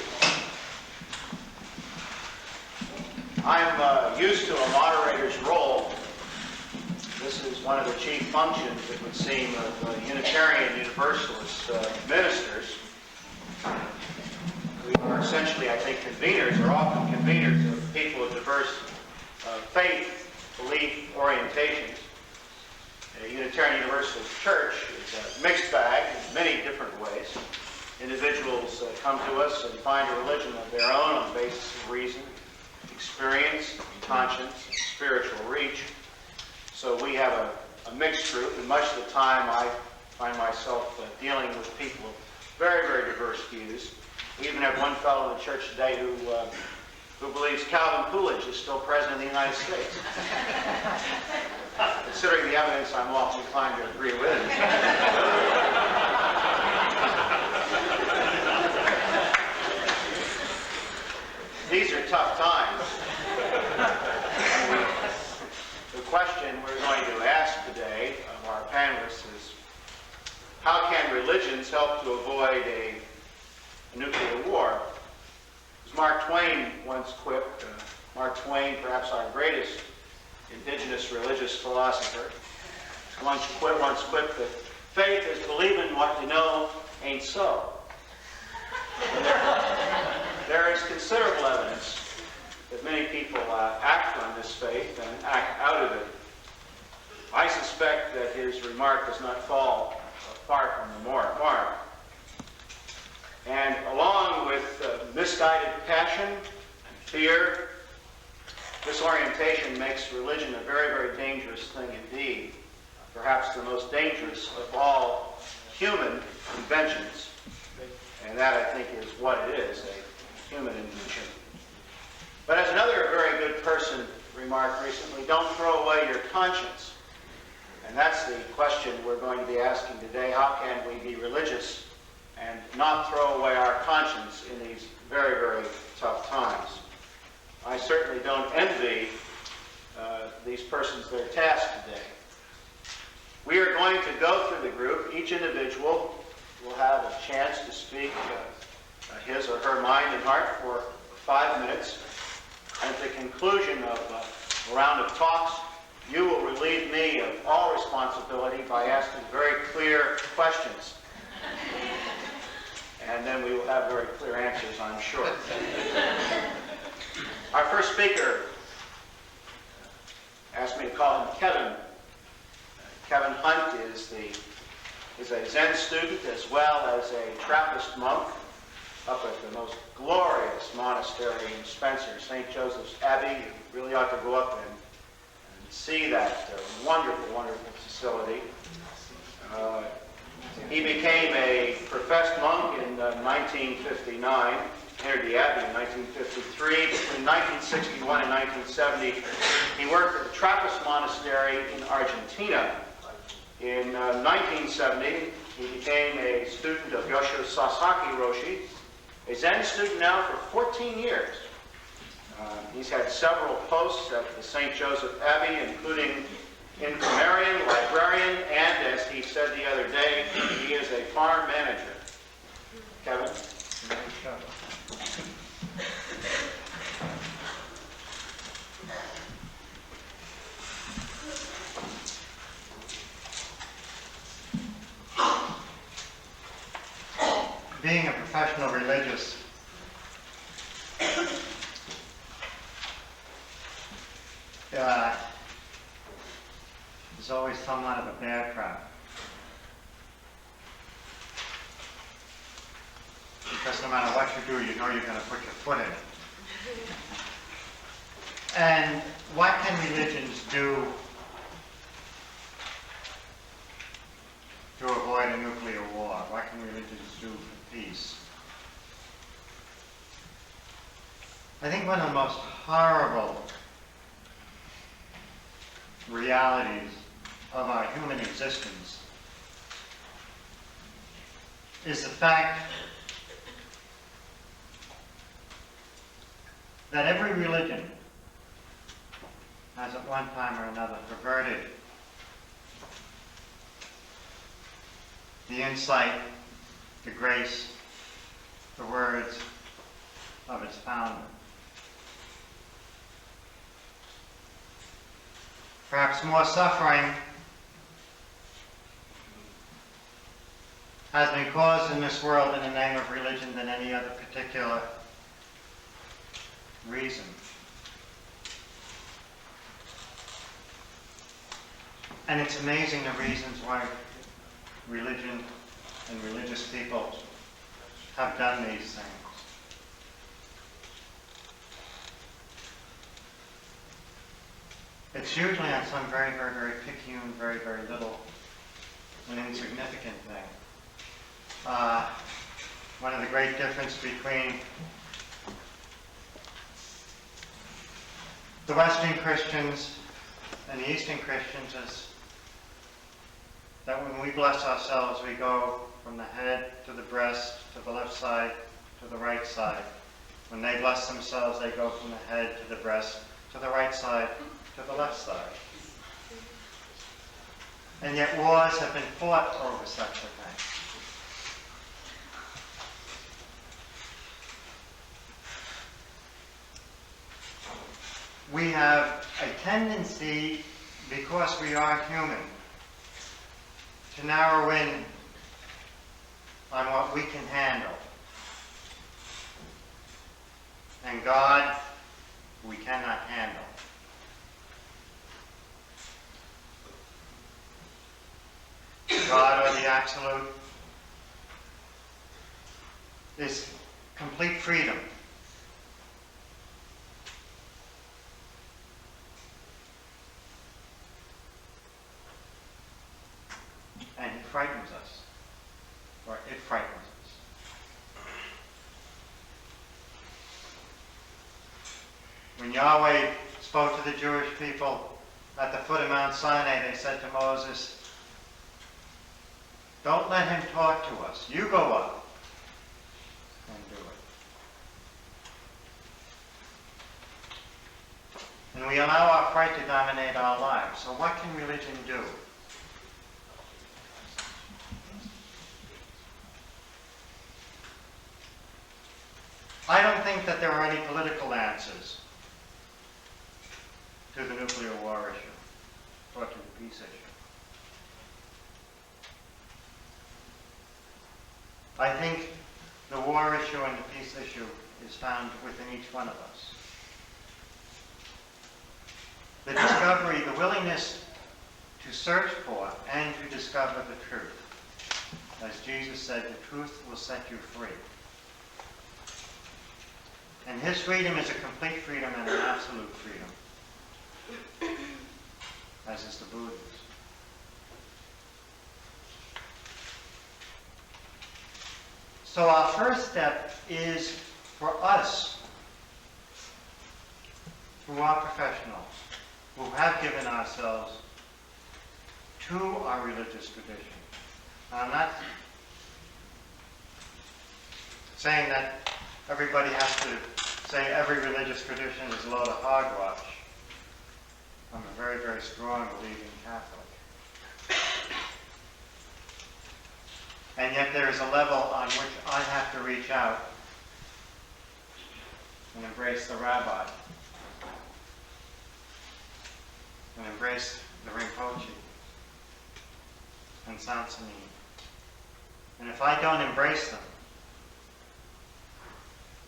I'm used to a moderator's role. This is one of the chief functions, it would seem, of Unitarian Universalist ministers. We are essentially, I think, conveners, or often conveners of people of diverse faith, belief, orientations. A Unitarian Universalist church is a mixed bag in many different ways. Individuals come to us and find a religion of their own on the basis of reason, experience, conscience, and spiritual reach. So we have a mixed group, and much of the time I find myself dealing with people of very, very diverse views. We even have one fellow in the church today who believes Calvin Coolidge is still president of the United States. Considering the evidence, I'm often inclined to agree with him. These are tough times. The question we're going to ask today of our panelists is, how can religions help to avoid a nuclear war? As Mark Twain once quipped, Mark Twain, perhaps our greatest indigenous religious philosopher, once quipped that faith is believing what you know ain't so. There is considerable evidence that many people act on this faith and act out of it. I suspect that his remark does not fall far from the mark. And along with misguided passion and fear, disorientation makes religion a very, very dangerous thing indeed. Perhaps the most dangerous of all human inventions. And that, I think, is what it is, a human invention. But as another very good person remarked recently, don't throw away your conscience. And that's the question we're going to be asking today. How can we be religious and not throw away our conscience in these very, very tough times? I certainly don't envy these persons their task today. We are going to go through the group. Each individual will have a chance to speak his or her mind and heart for 5 minutes. And at the conclusion of a round of talks, you will relieve me of all responsibility by asking very clear questions. And then we will have very clear answers, I'm sure. Our first speaker asked me to call him Kevin. Kevin Hunt is a Zen student as well as a Trappist monk up at the most glorious monastery in Spencer, St. Joseph's Abbey. You really ought to go up and see that wonderful, wonderful facility. He became a professed monk in 1959, entered the Abbey in 1953. Between 1961 and 1970, he worked at the Trappist monastery in Argentina. In 1970, he became a student of Yosho Sasaki Roshi, a Zen student now for 14 years. He's had several posts at the St. Joseph Abbey, including infirmarian, librarian, and, as he said the other day, he is a farm manager. Kevin? Being a professional religious is always somewhat of a bear trap. Because no matter what you do, you know you're going to put your foot in it. And what can religions do to avoid a nuclear war? What can religions do for peace? I think one of the most horrible realities of our human existence is the fact that every religion has at one time or another perverted the insight, the grace, the words of its founder. Perhaps more suffering has been caused in this world in the name of religion than any other particular reason. And it's amazing the reasons why religion and religious people have done these things. It's usually on some very, very, very picayune, very, very little and insignificant thing. One of the great differences between the Western Christians and the Eastern Christians is that when we bless ourselves, we go from the head to the breast, to the left side, to the right side. When they bless themselves, they go from the head to the breast, to the right side, to the left side. And yet wars have been fought over such a thing. We have a tendency, because we are human, to narrow in on what we can handle. And God, we cannot handle. God, or the Absolute, is complete freedom. And He frightens us, or it frightens us. When Yahweh spoke to the Jewish people at the foot of Mount Sinai, they said to Moses, "Don't let him talk to us. You go up and do it." And we allow our fright to dominate our lives. So what can religion do? I don't think that there are any political answers to the nuclear war issue or to the peace issue. I think the war issue and the peace issue is found within each one of us. The discovery, the willingness to search for and to discover the truth. As Jesus said, the truth will set you free. And His freedom is a complete freedom and an absolute freedom, as is the Buddha's. So our first step is for us, who are professionals, who have given ourselves to our religious tradition. Now, I'm not saying that everybody has to say every religious tradition is a load of hogwash. I'm a very, very strong believing Catholic. And yet there is a level on which I have to reach out and embrace the rabbi, and embrace the Rinpoche and Sansanin. And if I don't embrace them,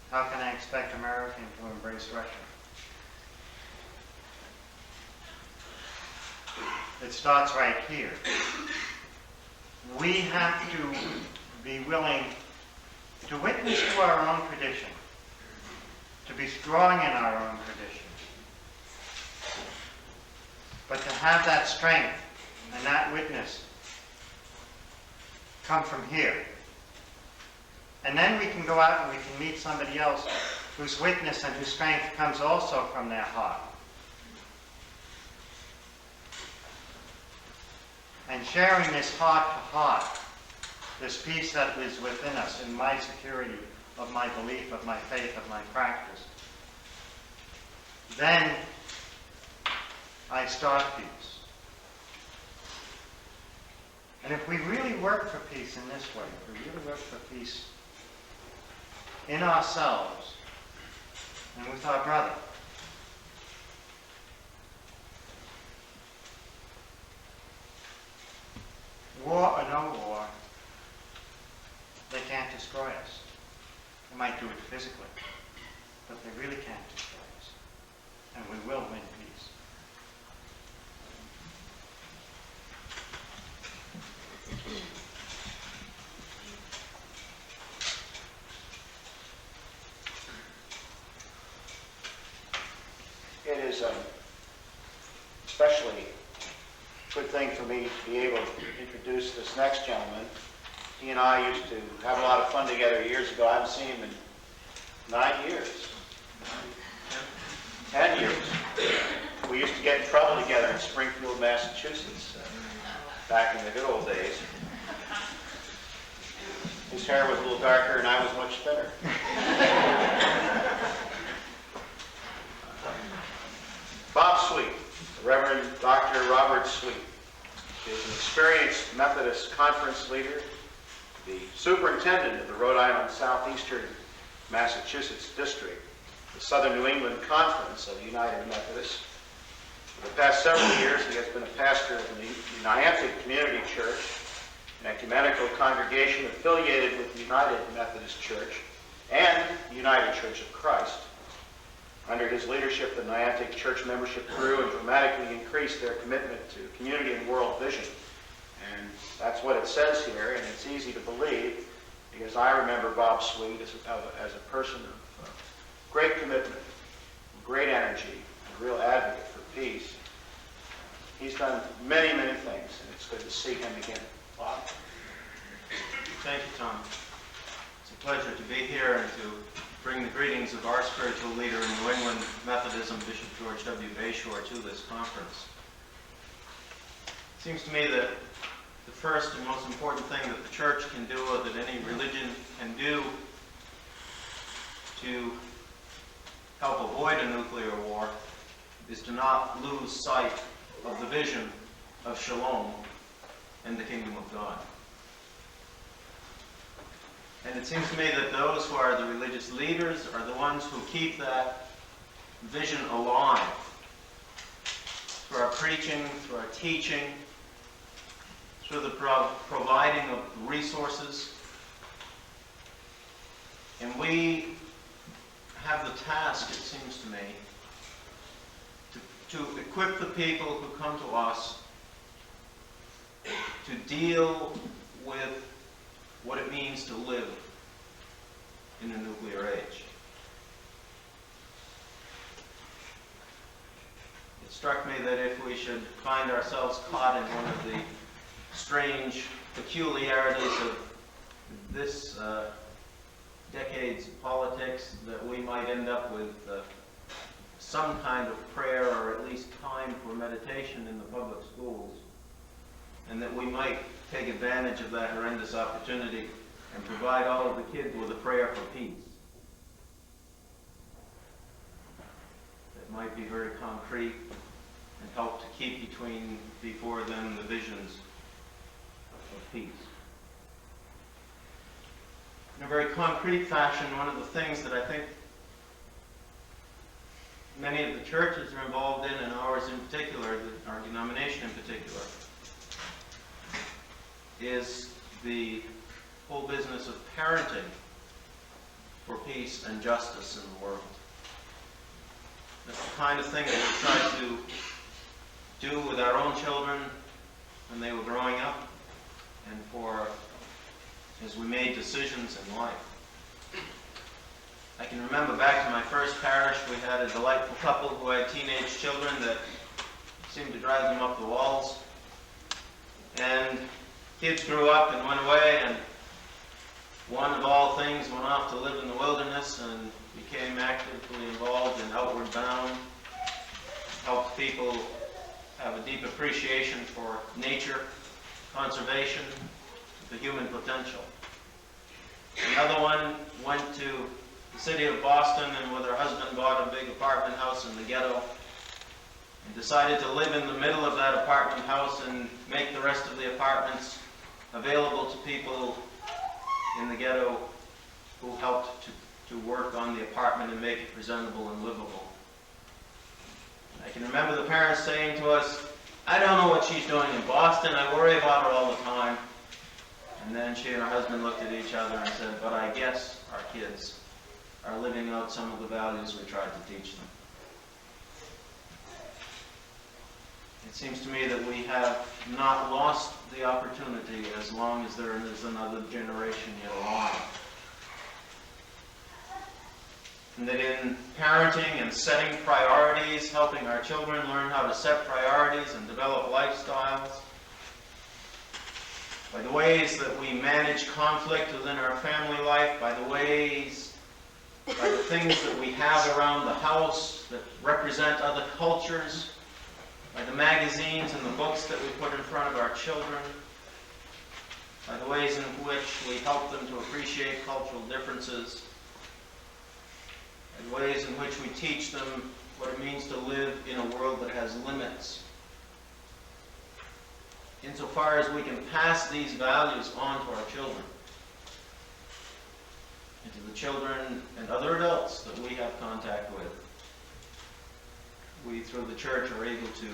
how can I expect American to embrace Russia? It starts right here. We have to be willing to witness to our own tradition, to be strong in our own tradition, but to have that strength and that witness come from here. And then we can go out and we can meet somebody else whose witness and whose strength comes also from their heart. and sharing this heart to heart, this peace that is within us in my security of my belief, of my faith, of my practice, then I start peace. And if we really work for peace in this way, if we really work for peace in ourselves and with our brother, war or no war, they can't destroy us. They might do it physically, but they really can't destroy us. And we will win peace. It is especially a good thing for me to be able to introduce this next gentleman. He and I used to have a lot of fun together years ago. I haven't seen him in 9 years. 10 years. We used to get in trouble together in Springfield, Massachusetts, back in the good old days. His hair was a little darker and I was much thinner. Bob Sweet, the Reverend Dr. Robert Sweet, is an experienced Methodist conference leader, the superintendent of the Rhode Island Southeastern Massachusetts District, the Southern New England Conference of the United Methodists. For the past several years, he has been a pastor of the Niantic Community Church, an ecumenical congregation affiliated with the United Methodist Church and the United Church of Christ. Under his leadership, the Niantic Church membership grew and dramatically increased their commitment to community and world vision. And that's what it says here, and it's easy to believe, because I remember Bob Sweet as a person of great commitment, great energy, a real advocate for peace. He's done many, many things, and it's good to see him again. Bob? Thank you, Tom. It's a pleasure to be here and to bring the greetings of our spiritual leader in New England Methodism, Bishop George W. Bayshore, to this conference. It seems to me that the first and most important thing that the church can do, or that any religion can do to help avoid a nuclear war, is to not lose sight of the vision of shalom and the kingdom of God. And it seems to me that those who are the religious leaders are the ones who keep that vision alive through our preaching, through our teaching, through the providing of resources. And we have the task, it seems to me, to equip the people who come to us to deal with what it means to live in a nuclear age. It struck me that if we should find ourselves caught in one of the strange peculiarities of this decade's politics, that we might end up with some kind of prayer, or at least time for meditation in the public schools, and that we might take advantage of that horrendous opportunity and provide all of the kids with a prayer for peace. That might be very concrete and help to keep before them the visions of peace. In a very concrete fashion, one of the things that I think many of the churches are involved in, and ours in particular, our denomination in particular, is the whole business of parenting for peace and justice in the world. That's the kind of thing that we try to do with our own children when they were growing up, and as we made decisions in life. I can remember back to my first parish, we had a delightful couple who had teenage children that seemed to drive them up the walls. And kids grew up and went away, and one of all things went off to live in the wilderness and became actively involved in Outward Bound, helped people have a deep appreciation for nature conservation of the human potential. Another one went to the city of Boston and with her husband bought a big apartment house in the ghetto and decided to live in the middle of that apartment house and make the rest of the apartments available to people in the ghetto who helped to work on the apartment and make it presentable and livable. I can remember the parents saying to us, "I don't know what she's doing in Boston. I worry about her all the time." And then she and her husband looked at each other and said, "But I guess our kids are living out some of the values we tried to teach them." It seems to me that we have not lost the opportunity as long as there is another generation yet alive. And that in parenting and setting priorities, helping our children learn how to set priorities and develop lifestyles, by the ways that we manage conflict within our family life, by the things that we have around the house that represent other cultures, by the magazines and the books that we put in front of our children, by the ways in which we help them to appreciate cultural differences, by the ways in which we teach them what it means to live in a world that has limits. Insofar as we can pass these values on to our children, and to the children and other adults that we have contact with, we, through the church, are able to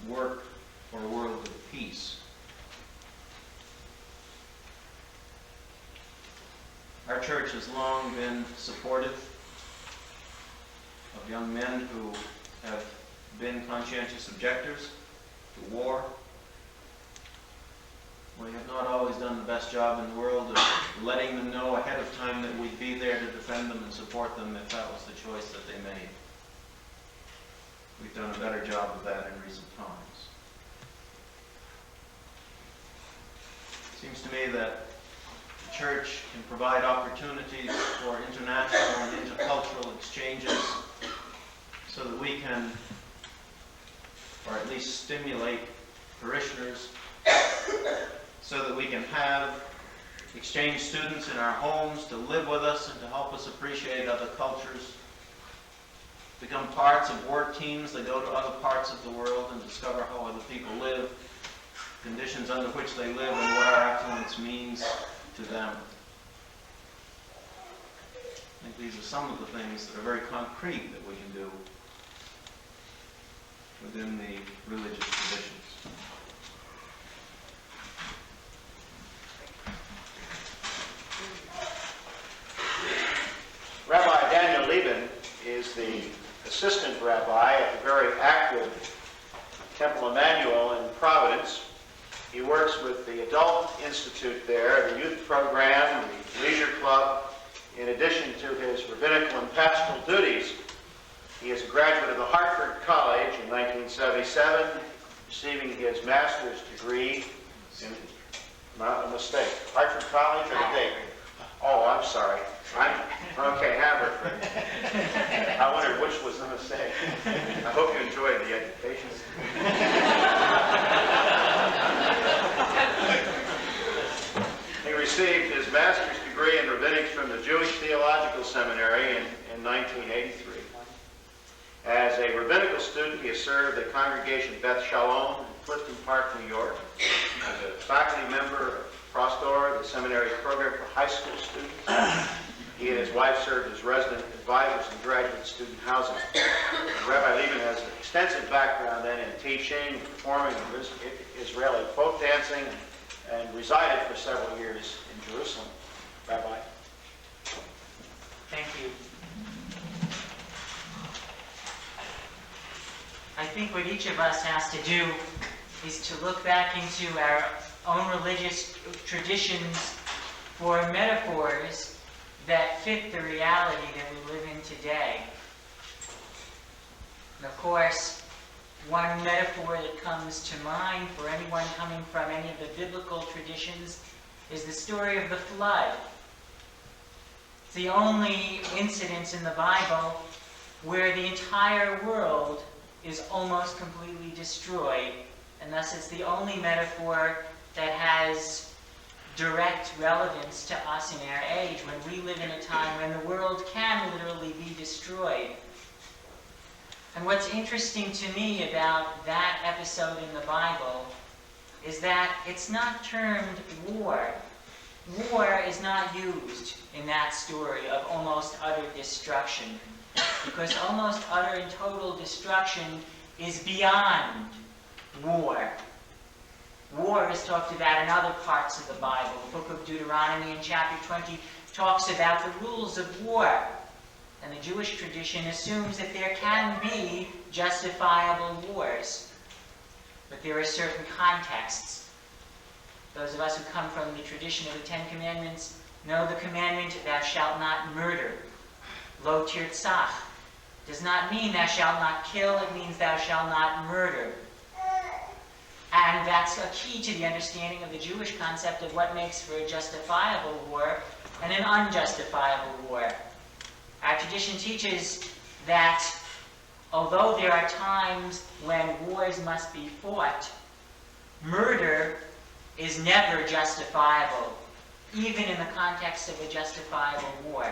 work for a world of peace. Our church has long been supportive of young men who have been conscientious objectors to war. We have not always done the best job in the world of letting them know ahead of time that we'd be there to defend them and support them if that was the choice that they made. We've done a better job of that in recent times. It seems to me that the church can provide opportunities for international and intercultural exchanges so that we can, or at least stimulate parishioners, so that we can have exchange students in our homes to live with us and to help us appreciate other cultures, become parts of work teams that go to other parts of the world and discover how other people live, conditions under which they live, and what our affluence means to them. I think these are some of the things that are very concrete that we can do within the religious traditions. Rabbi Daniel Lieben is the assistant rabbi at the very active Temple Emmanuel in Providence. He works with the Adult Institute there, the youth program, the leisure club, in addition to his rabbinical and pastoral duties. He is a graduate of the Hartford College in 1977, receiving his master's degree in, not a mistake, Hartford College or the date? Oh, I'm sorry. Okay, Haverford. I wondered which was the mistake. I hope you enjoyed the education. He received his master's degree in rabbinics from the Jewish Theological Seminary in 1983. As a rabbinical student, he has served the congregation Beth Shalom in Clifton Park, New York. As a faculty member of Prostor, the seminary program for high school students. He and his wife served as resident advisors in graduate student housing. Rabbi Lieben has an extensive background then in teaching, performing Israeli folk dancing, and resided for several years in Jerusalem. Rabbi. Thank you. I think what each of us has to do is to look back into our own religious traditions for metaphors that fit the reality that we live in today. And of course, one metaphor that comes to mind for anyone coming from any of the biblical traditions is the story of the flood. It's the only incident in the Bible where the entire world is almost completely destroyed and thus it's the only metaphor that has direct relevance to us in our age, when we live in a time when the world can literally be destroyed. And what's interesting to me about that episode in the Bible is that it's not termed war. War is not used in that story of almost utter destruction, because almost utter and total destruction is beyond war. War is talked about in other parts of the Bible. The book of Deuteronomy in chapter 20 talks about the rules of war. And the Jewish tradition assumes that there can be justifiable wars. But there are certain contexts. Those of us who come from the tradition of the Ten Commandments know the commandment, thou shalt not murder. Lo tirtzach does not mean thou shalt not kill, it means thou shalt not murder. And that's a key to the understanding of the Jewish concept of what makes for a justifiable war and an unjustifiable war. Our tradition teaches that although there are times when wars must be fought, murder is never justifiable, even in the context of a justifiable war.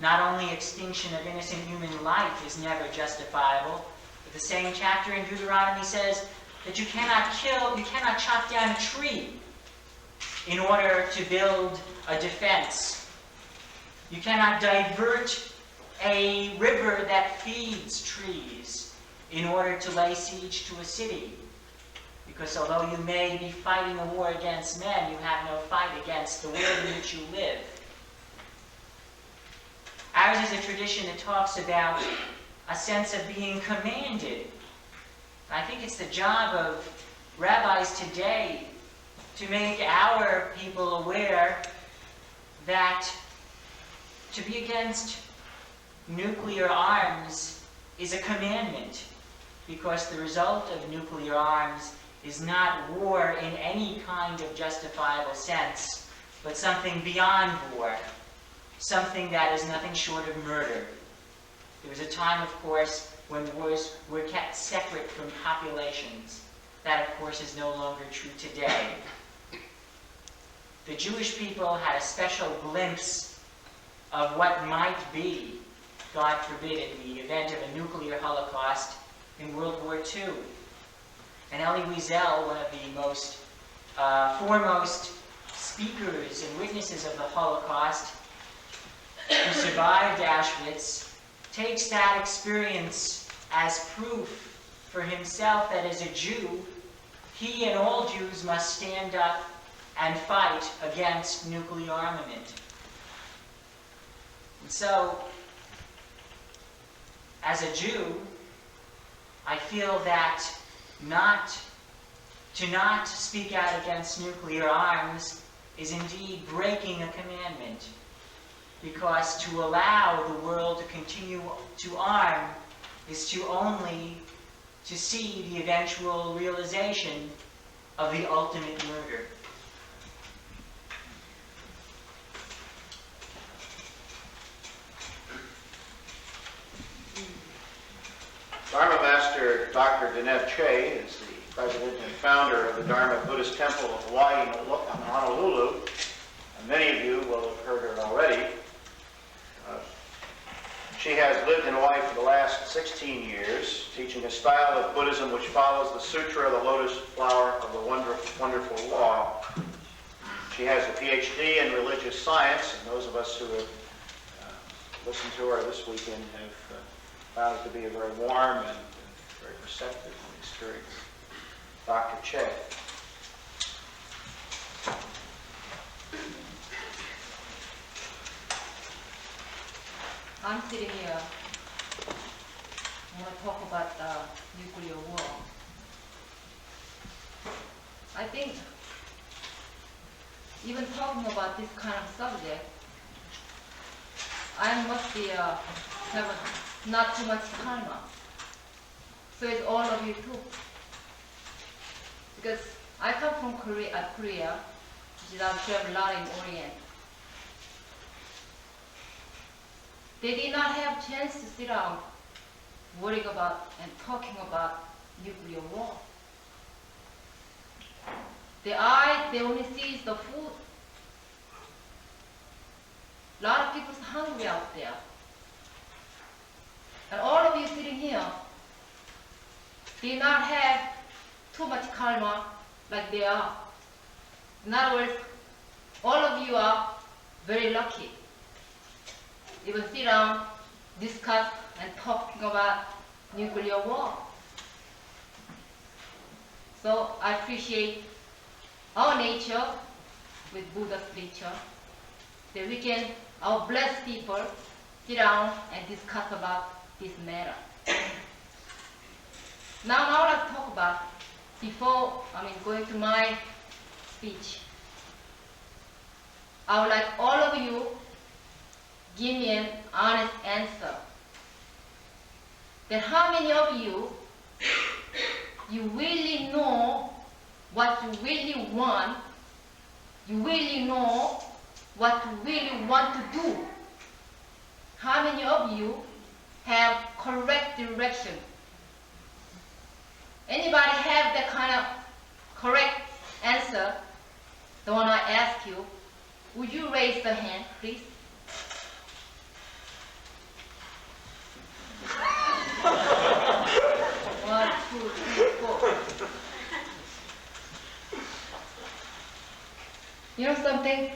Not only extinction of innocent human life is never justifiable, but the same chapter in Deuteronomy says that you cannot chop down a tree in order to build a defense. You cannot divert a river that feeds trees in order to lay siege to a city. Because although you may be fighting a war against men, you have no fight against the world in which you live. Ours is a tradition that talks about a sense of being commanded. I think it's the job of rabbis today to make our people aware that to be against nuclear arms is a commandment, because the result of nuclear arms is not war in any kind of justifiable sense, but something beyond war, something that is nothing short of murder. There was a time, of course, when wars were kept separate from populations. That, of course, is no longer true today. The Jewish people had a special glimpse of what might be, God forbid, in the event of a nuclear holocaust in World War II. And Elie Wiesel, one of the most foremost speakers and witnesses of the Holocaust, who survived Auschwitz, takes that experience as proof for himself that as a Jew, he and all Jews must stand up and fight against nuclear armament. And so, as a Jew, I feel that to not speak out against nuclear arms is indeed breaking a commandment. Because to allow the world to continue to arm is to only to see the eventual realization of the ultimate murder. Dharma Master Dr. Dinev Che is the president and founder of the Dharma Buddhist Temple of Hawaii in Honolulu. And many of you will have heard her already. She has lived in Hawaii for the last 16 years, teaching a style of Buddhism which follows the Sutra of the Lotus Flower of the Wonderful Law. She has a PhD in religious science, and those of us who have listened to her this weekend have found it to be a very warm and very receptive experience. Dr. Che. I'm sitting here, I want to talk about nuclear war. I think even talking about this kind of subject, I must be have not too much time on. So it's all of you too. Because I come from Korea, which is I'm sure a lot in Orient. They did not have a chance to sit down worrying about and talking about nuclear war. The eye, they only see the food. A lot of people's hungry out there. And all of you sitting here do not have too much karma like they are. In other words, all of you are very lucky. You will sit down, discuss, and talking about nuclear war. So I appreciate our nature with Buddha's nature, that we can, our blessed people, sit down and discuss about this matter. Now I want to talk about, before going to my speech, I would like all of you give me an honest answer. That how many of you really know what you really want, you really know what you really want to do? How many of you have correct direction? Anybody have that kind of correct answer, the one I asked you? Would you raise the hand, please? One, two, three, four. You know something?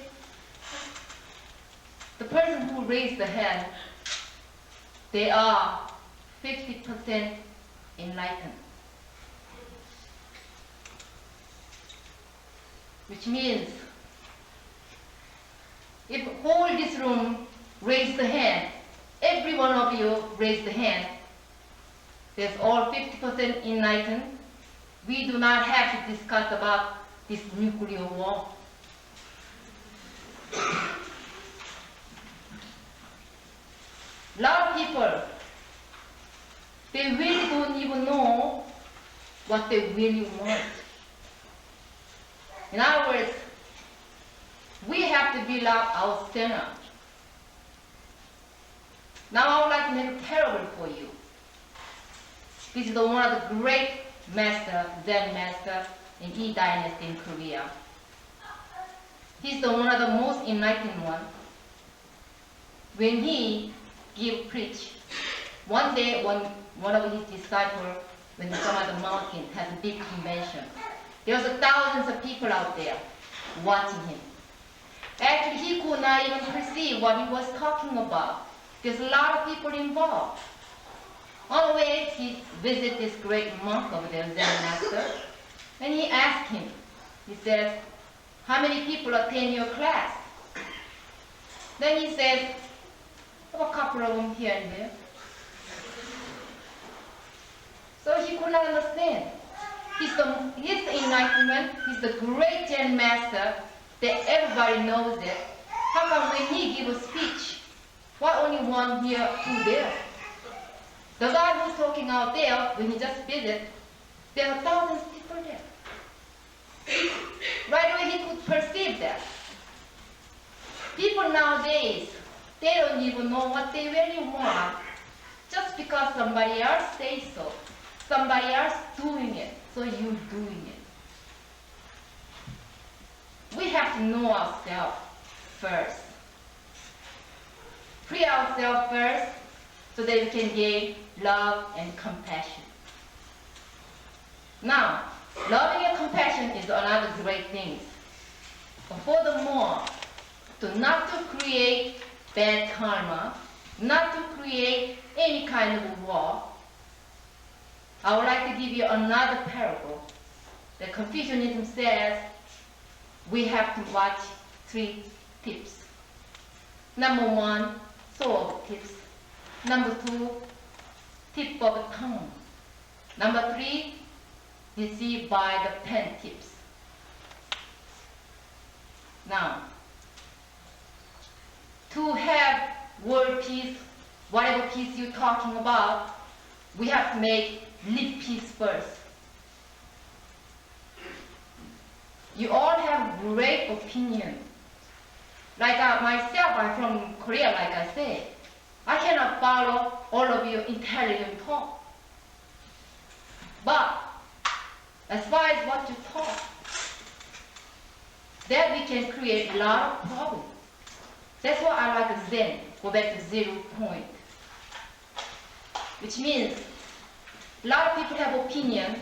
The person who raised the hand, they are 50% enlightened. Which means, if whole this room raise the hand, every one of you raise the hand, there's all 50% enlightened. We do not have to discuss about this nuclear war. A lot of people, they really don't even know what they really want. In other words, we have to build up our center. Now I would like to make a parable for you. This is one of the great master, Zen master in Yi Dynasty in Korea. He's one of the most enlightened one. When he preach, one day one of his disciples went to some other mountain, has a big convention. There was thousands of people out there watching him. Actually, he could not even perceive what he was talking about. There's a lot of people involved. On the way, he visited this great monk over there, Zen master, and he asked him, he says, how many people attend your class? Then he says, a couple of them here and there. So he could not understand. He's the enlightenment, he's the great Zen master that everybody knows it. How come when he gives a speech, why only one here, two there? The guy who's talking out there, when he just visit, there are thousands of people there. Right away he could perceive that. People nowadays, they don't even know what they really want, just because somebody else says so. Somebody else doing it, so you're doing it. We have to know ourselves first. Free ourselves first, so that we can gain love and compassion. Now, loving and compassion is another great thing. But furthermore, not to create bad karma, not to create any kind of war, I would like to give you another parable. The Confucianism says we have to watch 3 tips. Number 1, sword tips. Number 2, tip of the tongue. Number 3, deceive by the pen tips. Now, to have world peace, whatever peace you're talking about, we have to make lip peace first. You all have great opinion. Like myself, I'm from Korea, like I said. I cannot follow all of your intelligent talk. But as far as what you talk, then we can create a lot of problems. That's why I like Zen, go back to 0 point. Which means a lot of people have opinion.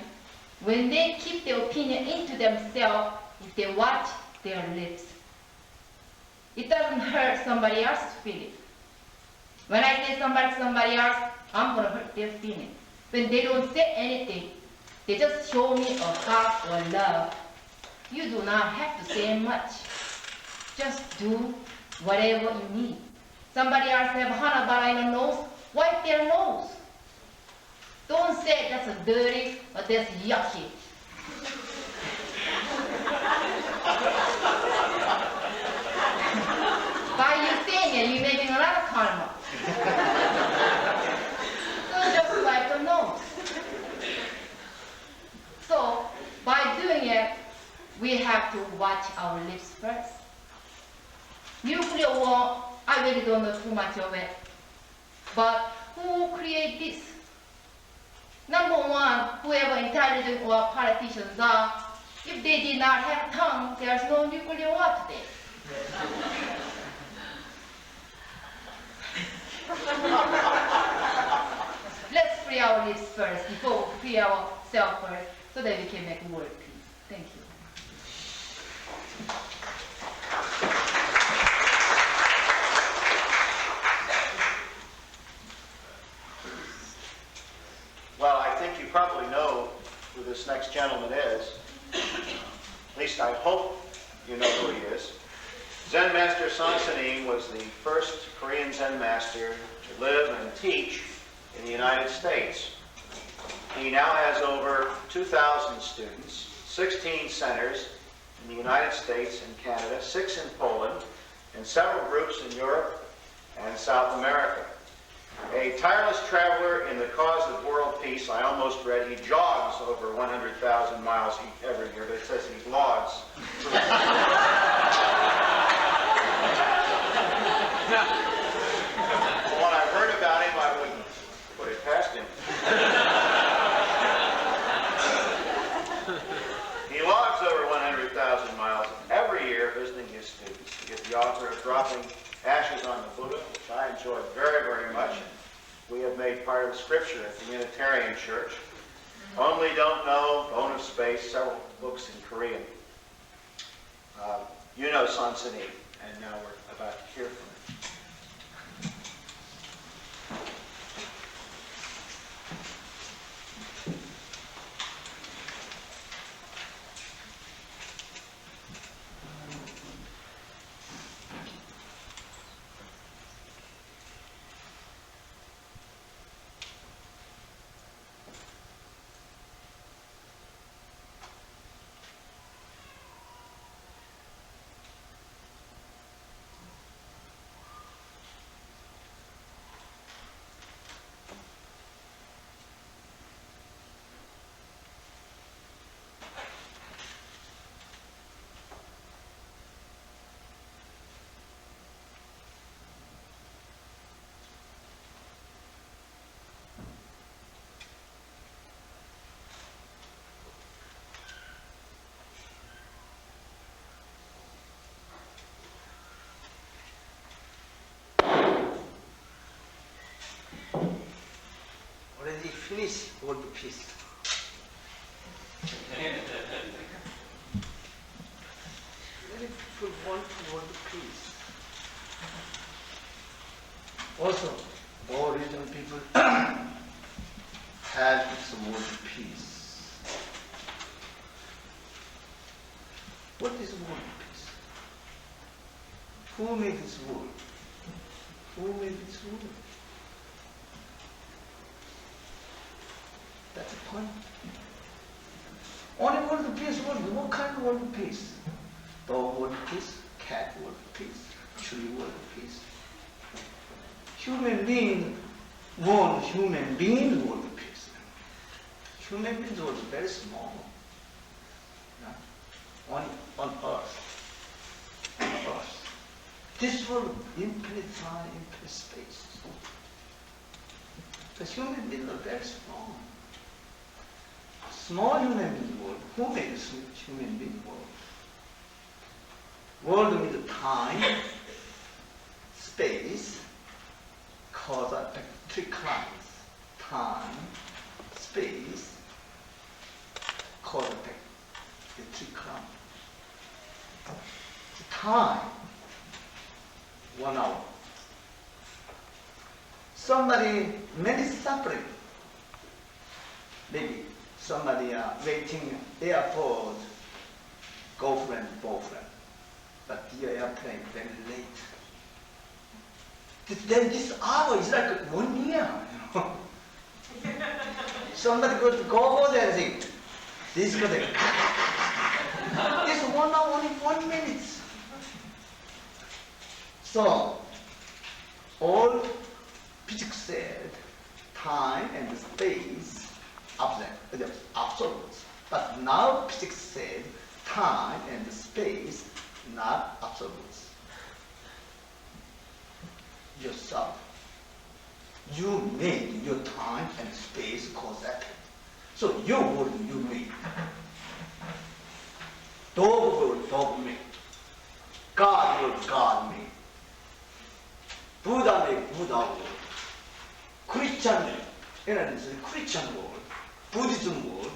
When they keep their opinion into themselves, if they watch their lips, it doesn't hurt somebody else's feeling. When I say somebody else, I'm going to hurt their feeling. When they don't say anything, they just show me a heart or love. You do not have to say much. Just do whatever you need. Somebody else have hanabara in the nose, wipe their nose. Don't say that's a dirty or that's yucky. By you saying it, you're making another karma. So just wipe the nose. So by doing it, we have to watch our lips first. Nuclear war, I really don't know too much of it. But who created this? Number one, whoever intelligent or politicians are, if they did not have tongue, there's no nuclear war today. Let's free our lips first before we free ourselves first, so that we can make world peace. Thank you. Well, I think you probably know who this next gentleman is. At least I hope you know who he is. Zen Master Sansanin was the first Korean Zen master to live and teach in the United States. He now has over 2,000 students, 16 centers in the United States and Canada, 6 in Poland, and several groups in Europe and South America. A tireless traveler in the cause of world peace. I almost read he jogs over 100,000 miles every year, but it says he blogs. When I heard about him, I wouldn't put it past him. He logs over 100,000 miles every year visiting his students. He is the author of Dropping Ashes on the Buddha, which I enjoyed very, very much. We have made part of the scripture at the Unitarian Church. Only Don't Know, Bone of Space, several books in Korean. You know Sansanin, and now we're about to hear from him. Already finished world peace. Many people want world peace. Also, all regional people have some world peace. What is world peace? Who made this world? Who made this world? That's the point. Only world peace, what kind of world peace? Dog world peace, cat world peace, tree world peace. Human being want human being world peace. Human beings are very small. On earth. On earth. This world, infinite time, infinite space. The human beings are very small. Small human being world. Who made this human being world? World means time, space, cause effect, three kinds. Time, space, cause effect, the three kinds. Time, 1 hour. Somebody, many suffering. Maybe somebody waiting airport, girlfriend, boyfriend, but the airplane very late. Then this hour is like 1 year. You know? Somebody go there and think, this go there. This 1 hour, only 1 minute. So, all physics said time and space absolute. But now physics said time and space not absolute. Yourself. You made your time and space cause effect. So your world you made. Dog world dog made. God world God made. Buddha made Buddha world. Christian made Christian world. Buddhism world.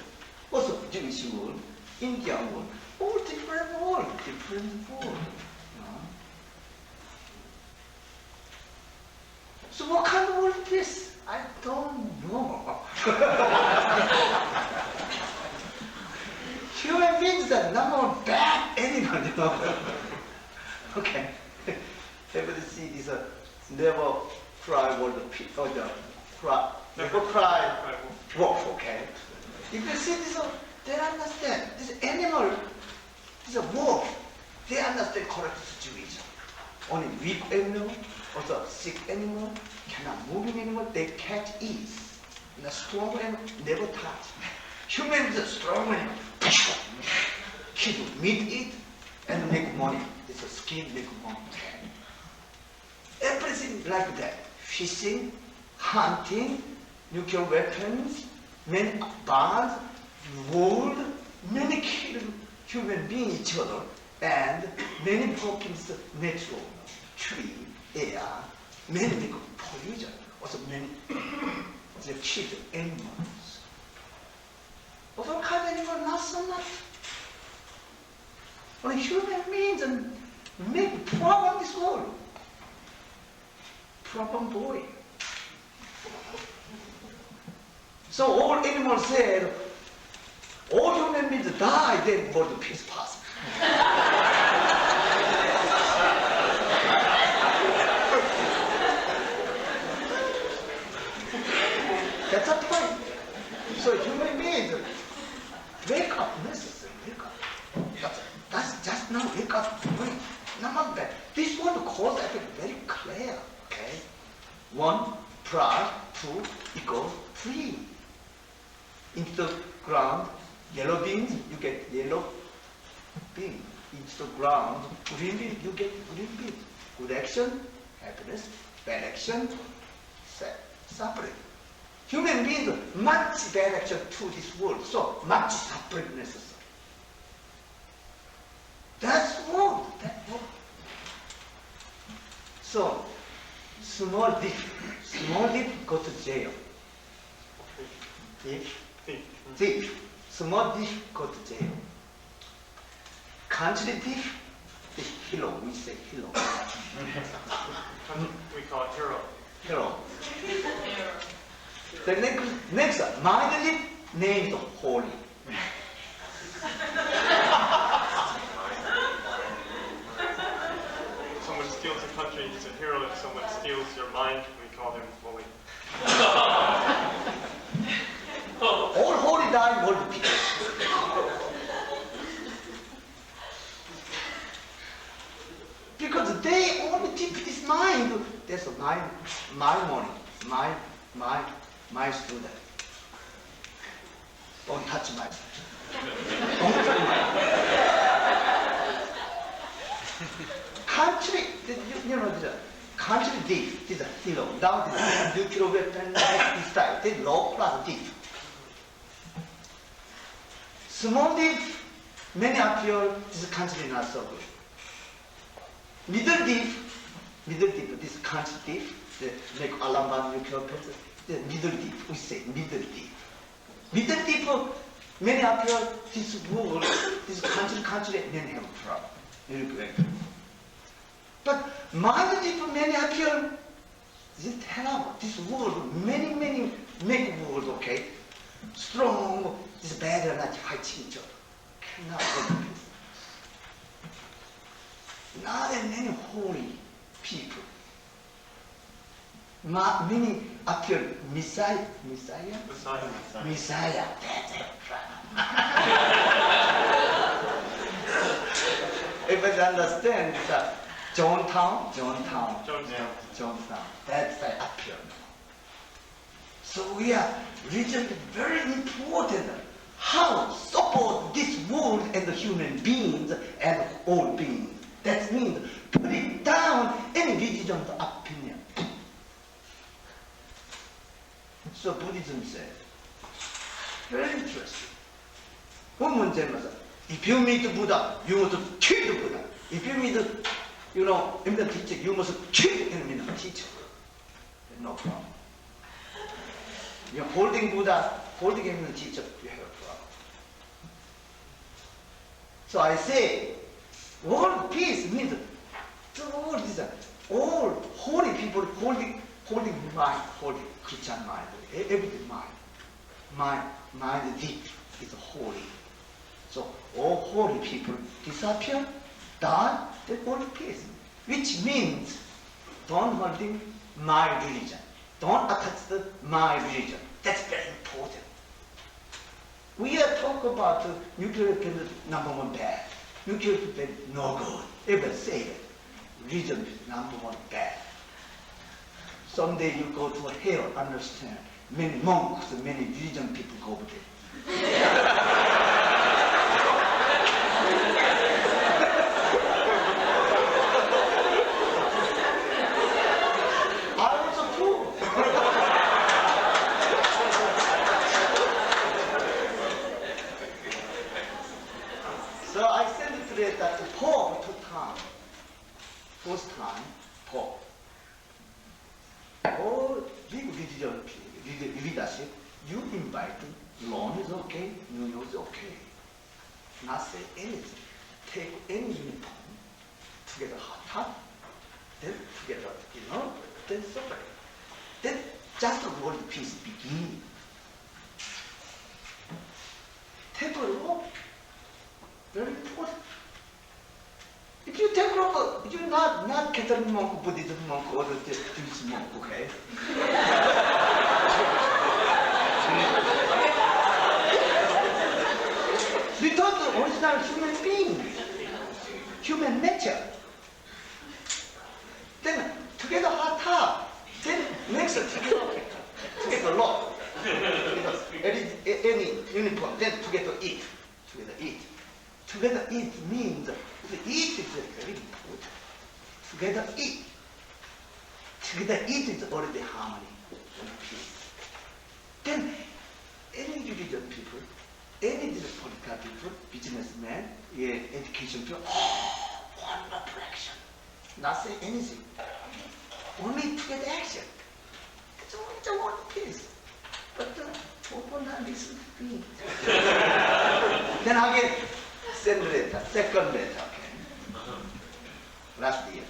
Also Jewish world. Indian world. All different world. Different world. So what kind of world is this? I don't know. Human beings are number one bad animal, you know. Okay. Everybody see this never cry world people, never cry wolf, okay? If you see this, they understand. This animal is a wolf. They understand correct situation. Only weak animal, also sick animal, cannot moving animal, they catch ease. And a strong animal never touch. Human is a strong animal. Kill meat eat and make money. It's a skin make money. Everything like that. Fishing, hunting, nuclear weapons, many birds, world, many kill human beings each other, and many problems natural, tree, air, many make pollution, also many they kill animals. But all kind of animals not so much. Only human beings make problem this world. Problem boy. So all animals said, all human beings die, then world peace possible. That's a point. So human beings wake up, necessary, wake up. That's just now wake up. Not bad. This one cause effect very clear. Okay, 1 plus 2 equals 3. Into the ground, yellow beans, you get yellow bean. Into the ground, green bean, you get green bean. Good action, happiness. Bad action, suffering. Human beings much bad action to this world, so much suffering necessary. That's world, that world. So, small thief go to jail. Thief. Small thief go to jail. Country thief is hero. We say hero. We call it hero. Hero. The next mind thief named holy. Someone steals a country, he's a hero. If someone steals your mind, we call him holy. All holy die, world peace. Because they only keep this mind. That's my money, my student. Don't touch my. Don't touch my. Country, you know, country thief is a hero. Now this nuclear weapon, this type, this low class thief. Small thief, many appear, this country is not so good. Middle Deep, this country deep, the like Alabama nuclear plant, the Middle Deep, we say Middle Deep. Middle Deep, many appear this world, this country, many have problem. But Middle Deep, many appear, this is terrible. This world, many make world, okay? Strong, this better not fighting each other. Cannot help it. Not that many holy people. Many appear Messiah. That's it. Everybody understand that Johnstown. That's the appear. So we are region very important. How support this world and the human beings and all beings. That means putting down any religion's opinion. So Buddhism said, very interesting. One 문제는 if you meet Buddha, you must kill the Buddha. If you meet, eminent teacher, you must kill eminent teacher. No problem. You're holding Buddha, holding eminent teacher, you have a problem. So I say, world peace means the world is all holy people holding mind, holding Christian mind, everything mind deep is holy. So all holy people disappear, die, they world peace, which means don't holding my religion, don't attach to my religion. That's very important. We are talking about nuclear weapons, number one bad. Nuclear weapons, no good. Everybody say it. Religion is number one bad. Someday you go to hell, understand. Many monks, many religion people go over there. So I sent it that the Pope two times. First time, Pope. All big religion leadership, you invite them. Loan is okay, New Year is okay. Not say anything. Take any uniform, together hot, then together, then separate. Then just the world peace begin. Take a look. Very important. If you take look, you're not Catholic monk, Buddhist monk, or the Jewish monk, okay? Because the original human being, human nature. Then together heart, then makes it together law. Any uniform, then together eat. Together eat means, eat is very important. Together eat. Together eat is already harmony and peace. Then any religion people, any political people, businessmen, education people, one direction. Not say anything. Only together action. It's only one peace. But people not listen to me. Then again, second letter, okay. Last year.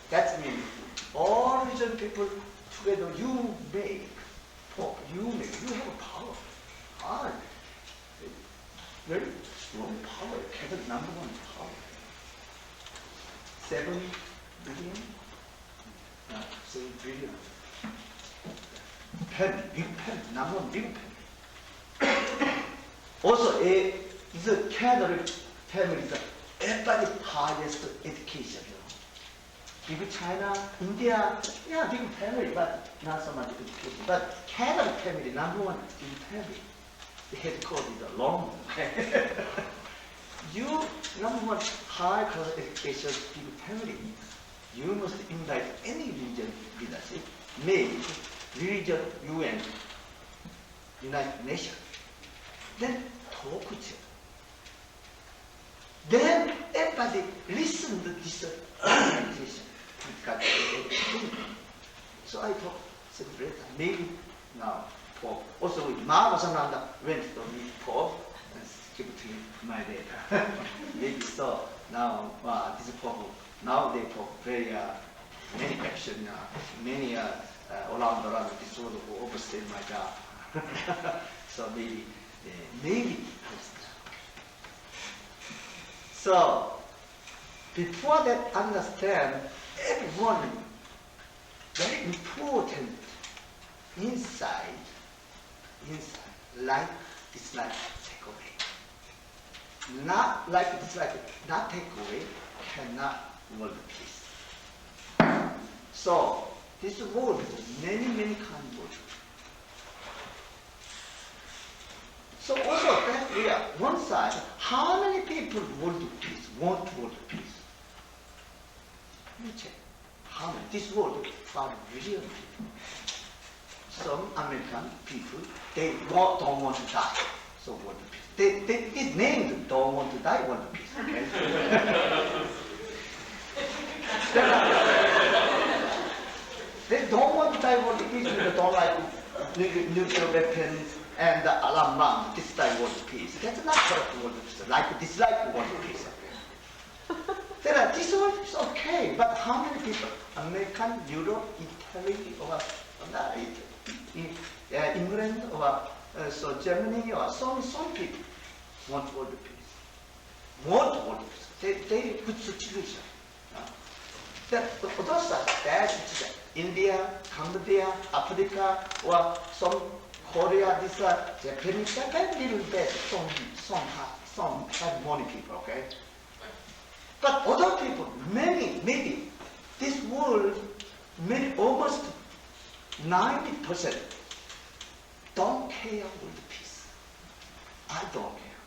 That means all religion people together, you make, you have power. Very strong power, Catholic number one power. 7 billion? 7 billion. Big pen, number one big pen. Also, is a Catholic family, everybody highest education. Big China, India, yeah, big family, but not so much education. But Catholic family, number one big family. The headquarters is long. You, number one, high class education, big family. You must invite any religion leadership, maybe religion, UN, United Nations. Then talk to them. Then everybody listen to this organization. So I thought, maybe now Pope. Also, Marcos Ananda went to meet Pope and give to him my data. Maybe so. Now this Pope, now they Pope very many action, many around this world who overstay my job. So maybe. So before that, understand everyone very important inside, like dislike, take away. Not like dislike, not take away, cannot world peace. So this world is many kinds of world. So also that we are one side, how many people want peace, want world peace? Let me check. How many? This world for billion people. Some American people, they don't want to die, so world peace. It's named don't want to die, world peace. Okay? They don't want to die, world peace. They don't like nuclear weapons and alarm bomb. This type world peace. That's not correct world peace. Like dislike world peace. This world is okay, but how many people? American, Europe, Italy, or England, or so Germany, or some people want world peace. Want world peace. They good situation. The other side, that's India, Cambodia, Africa, or some Korea, this Japanese, little bit, some have money people, okay? But other people, maybe this world, almost 90% don't care world peace. I don't care.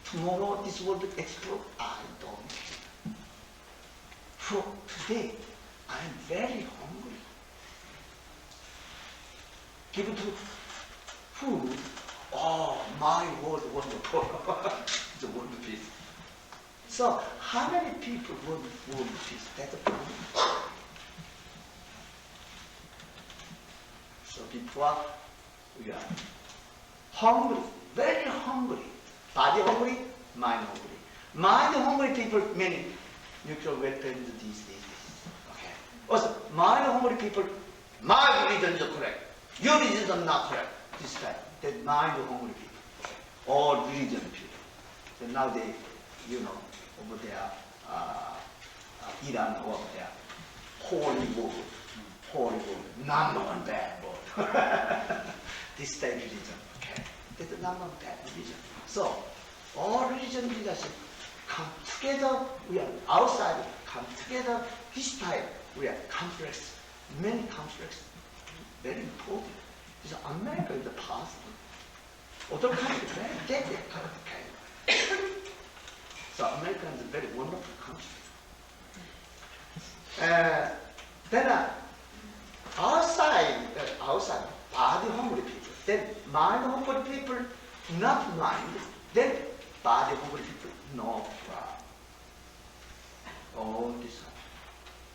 Tomorrow this world will explode. I don't care. For today, I'm very hungry. Give it to food. Oh, my world wonderful. The world peace. So, how many people want world peace? That's a problem. So, before we are hungry, very hungry. Body hungry, mind hungry. Mind hungry people, many nuclear weapons, these. Okay. Also, mind hungry people, my religion is correct. Your religion is not correct. This type. That mind hungry people. All religion people. So now they, over there, Iran over there, holy world, number one bad world. This type of religion, okay? That's the number one bad religion. So, all religion leadership come together, we are outside, come together, this type, we are complex, many complex, very important. This America is the past. Other countries, they kind of. So America is a very wonderful country. Then outside, body hungry people. Then mind hungry people, not mind. Then body hungry people, no problem. All this.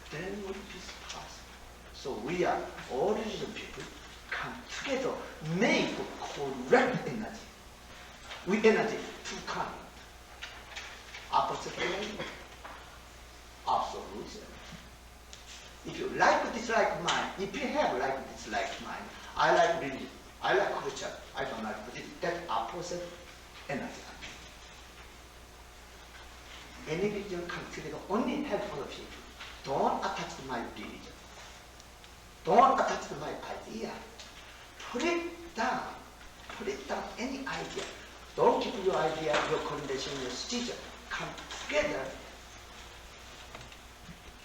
Then what is possible? So we are all religion people come together, make correct energy. With energy, two kinds. Opposite energy, absolute energy. If you like dislike mind, if you have like dislike mind, I like religion, I like culture, I don't like religion, that's opposite energy. Any religion comes together, only help other people. Don't attach to my religion. Don't attach to my idea. Put it down any idea. Don't keep your idea, your condition, your situation. Come together.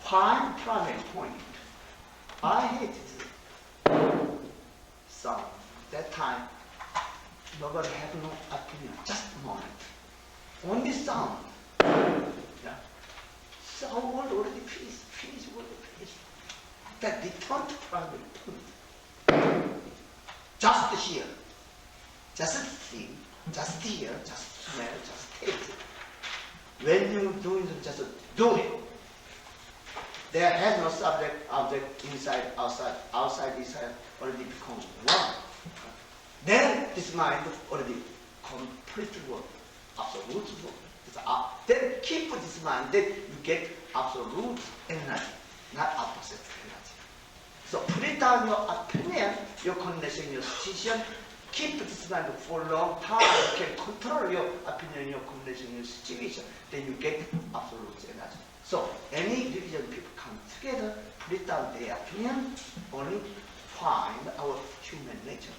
Find primary point. I hate it. So, that time, nobody had no opinion, just a moment. Only sound. Yeah. So our world already peace, world peace. That return to primary point. Just here, just see, just hear, just smell, just taste. When you do it, just do it. There has no subject, object, inside, outside, inside, already become one. Then this mind already completely work, absolute work. Then keep this mind, then you get absolute energy, not opposite energy. So put it down your opinion, your condition, your situation, keep this mind for a long time, you can control your opinion, your condition, your situation, then you get absolute energy. So any religion people come together, put it down their opinion, only find our human nature.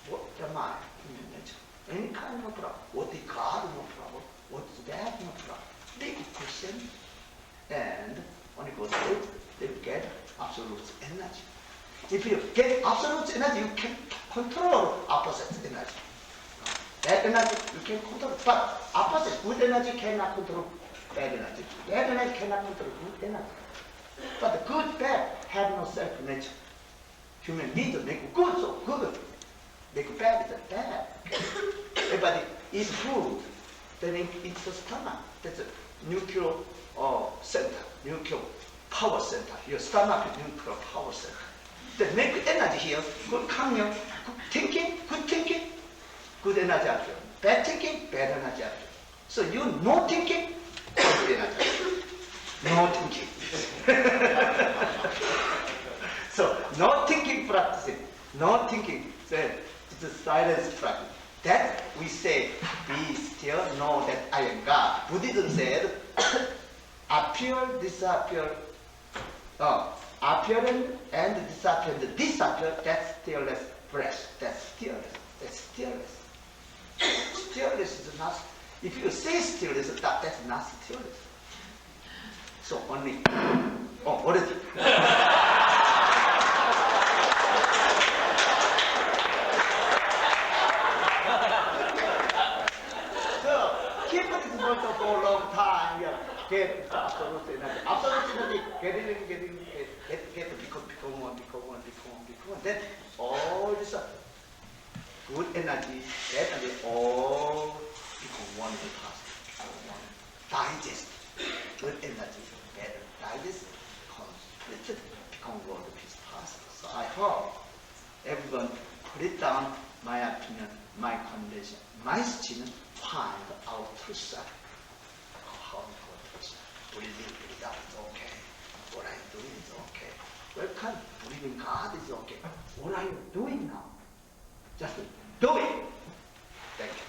What am I? Human nature. Any kind of problem. What is God? No problem. What is that? No problem. They question and when it goes out, they get absolute energy. If you get absolute energy, you can control opposite energy. Bad energy you can control, but opposite good energy cannot control bad energy. Bad energy cannot control good energy. But the good, bad have no self-nature. Human beings make good, so good. Make bad, it's bad. Everybody eats food, then it eats the stomach. That's a nuclear center, nuclear power center. Your stomach is nuclear power center. They make energy here, good coming, good thinking, good energy out here. Bad thinking, bad energy out here. So you no thinking, good energy. No thinking. So no thinking practicing, no thinking, then it's a silence practice. That we say, be still, know that I am God. Buddhism said, appear, disappear, appearing and disappear, that's stillness, breath, that's stillness. Stillness is not, if you say stillness, that's not stillness. So only, already. So keep this motto for a long time, get absolute energy. Absolute energy, become one. Then all this good energy, bad energy, all become one in the past. Digest. Good energy, bad digest, completed, become world peace past. So I hope everyone put it down, my opinion, my condition, my situation, find our true self. How we call it. Breathing without is okay. What I'm doing is okay. Welcome. Believing God is okay. What are you doing now? Just do it. Thank you.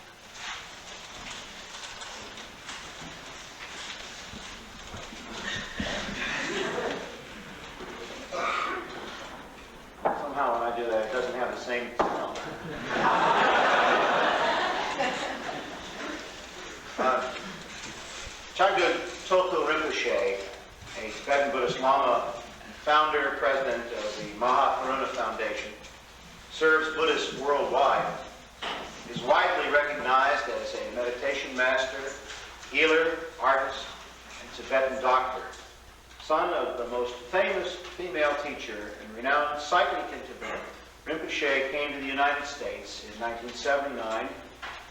Somehow when I do that, it doesn't have the same sound. Chagdud Tolku Rinpoche, a Tibetan Buddhist Lama, founder, president of the Mahakaruna Foundation, serves Buddhists worldwide, is widely recognized as a meditation master, healer, artist, and Tibetan doctor. Son of the most famous female teacher and renowned psychic in Tibet, Rinpoche came to the United States in 1979,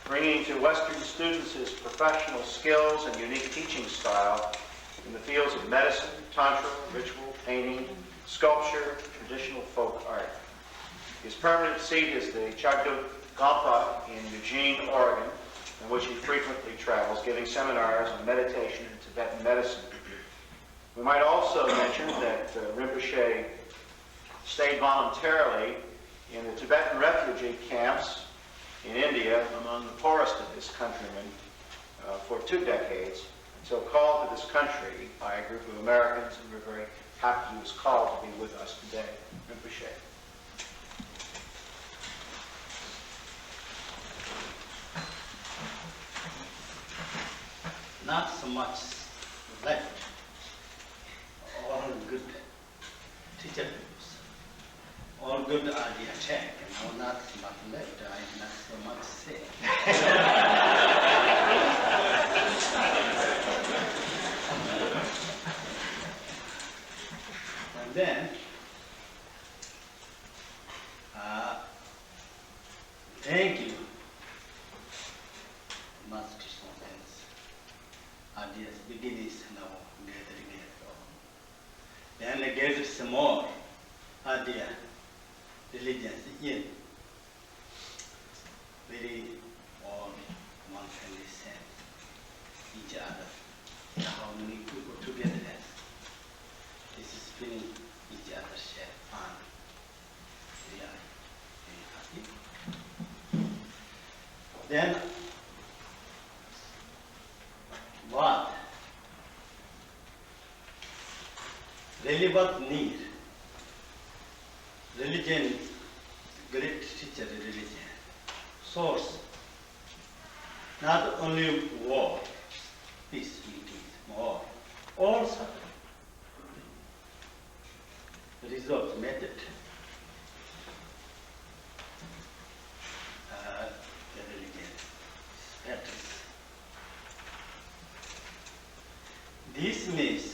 bringing to Western students his professional skills and unique teaching style in the fields of medicine, tantra, ritual, painting, sculpture, traditional folk art. His permanent seat is the Chagdud Gampa in Eugene, Oregon, in which he frequently travels, giving seminars on meditation and Tibetan medicine. We might also mention that Rinpoche stayed voluntarily in the Tibetan refugee camps in India among the poorest of his countrymen for 2 decades, until called to this country by a group of Americans, and we're very happy he was called to be with us today. Rinpoche. Not so much left. All good teachers, all good idea check, and now not so much left, I not so much say. And then, thank you, Master Son's ideas, beginnings now gathering it on. then get some more idea, religions in. Very all one family sense each other. How many people together this is feeling each other share fun. We are very happy. Then what relevant need? Religion, great teacher religion. Source, not only war, peace meetings, more, all suffering. Result, method. The religion, status. This means,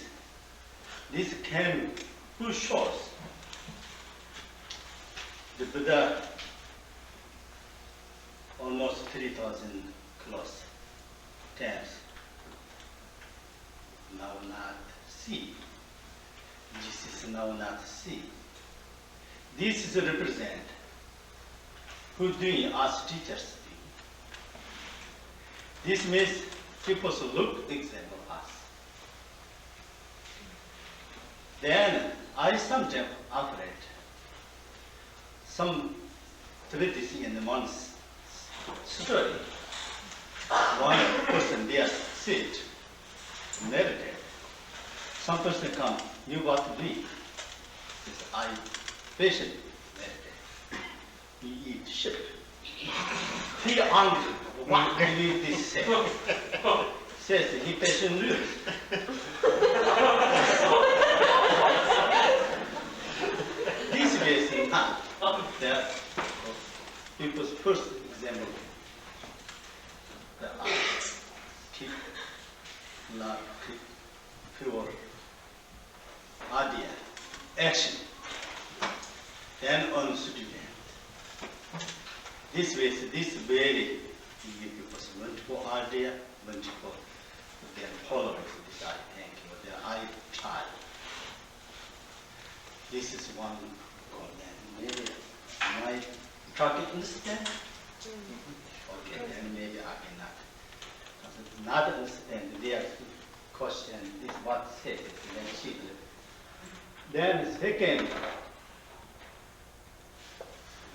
this can, who shows the Buddha almost 3,000 close times. Now not see. This is now not see. This is represent who doing as teachers do. This means people look example us. Then I sometimes operate some tradition in the months story. One person there sit, meditate. Some person come, you what to do? Says, I patient meditate. You eat shit. He angry. What do you this say? Says he patient lose. This way is not. There people's first example. The keep not keep pure idea, action, then on student. This way, this very people's multiple idea, multiple their followers this I think, or their I try. This is one comment. Maybe my try to understand? Okay, then maybe I cannot. Not understand their question is what said, then she will. Then second,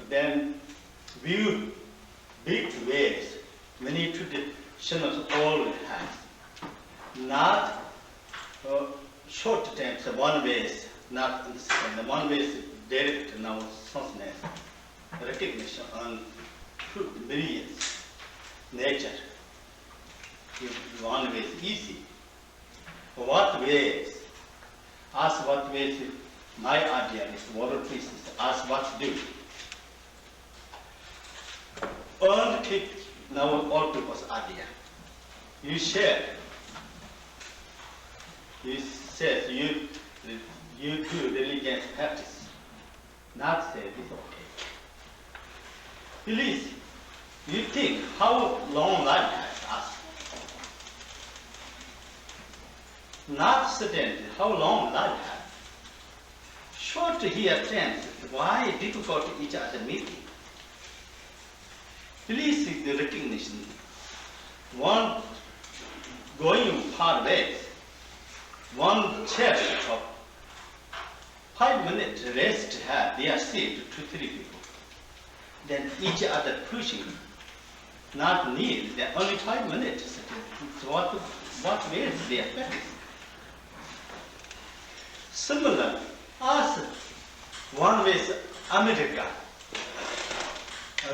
then view big ways, many traditions all have. Not short terms, one way is not understand. One way is direct now consciousness, recognition on brilliance, nature. One way is easy. What ways? Ask what ways my idea is, world peace is, ask what to do. All keep now all people's idea. You share. You say you do religious practice. Not say it's okay. Please, you think how long life has us. Not certain how long life has. Short here tense, why difficult each other meeting? Please seek the recognition. One going far ways. One church of 5 minutes rest have they are saved 2-3 people. Then each other pushing, not need, then only 5 minutes. So what ways they are practicing? Similar, as one way is America,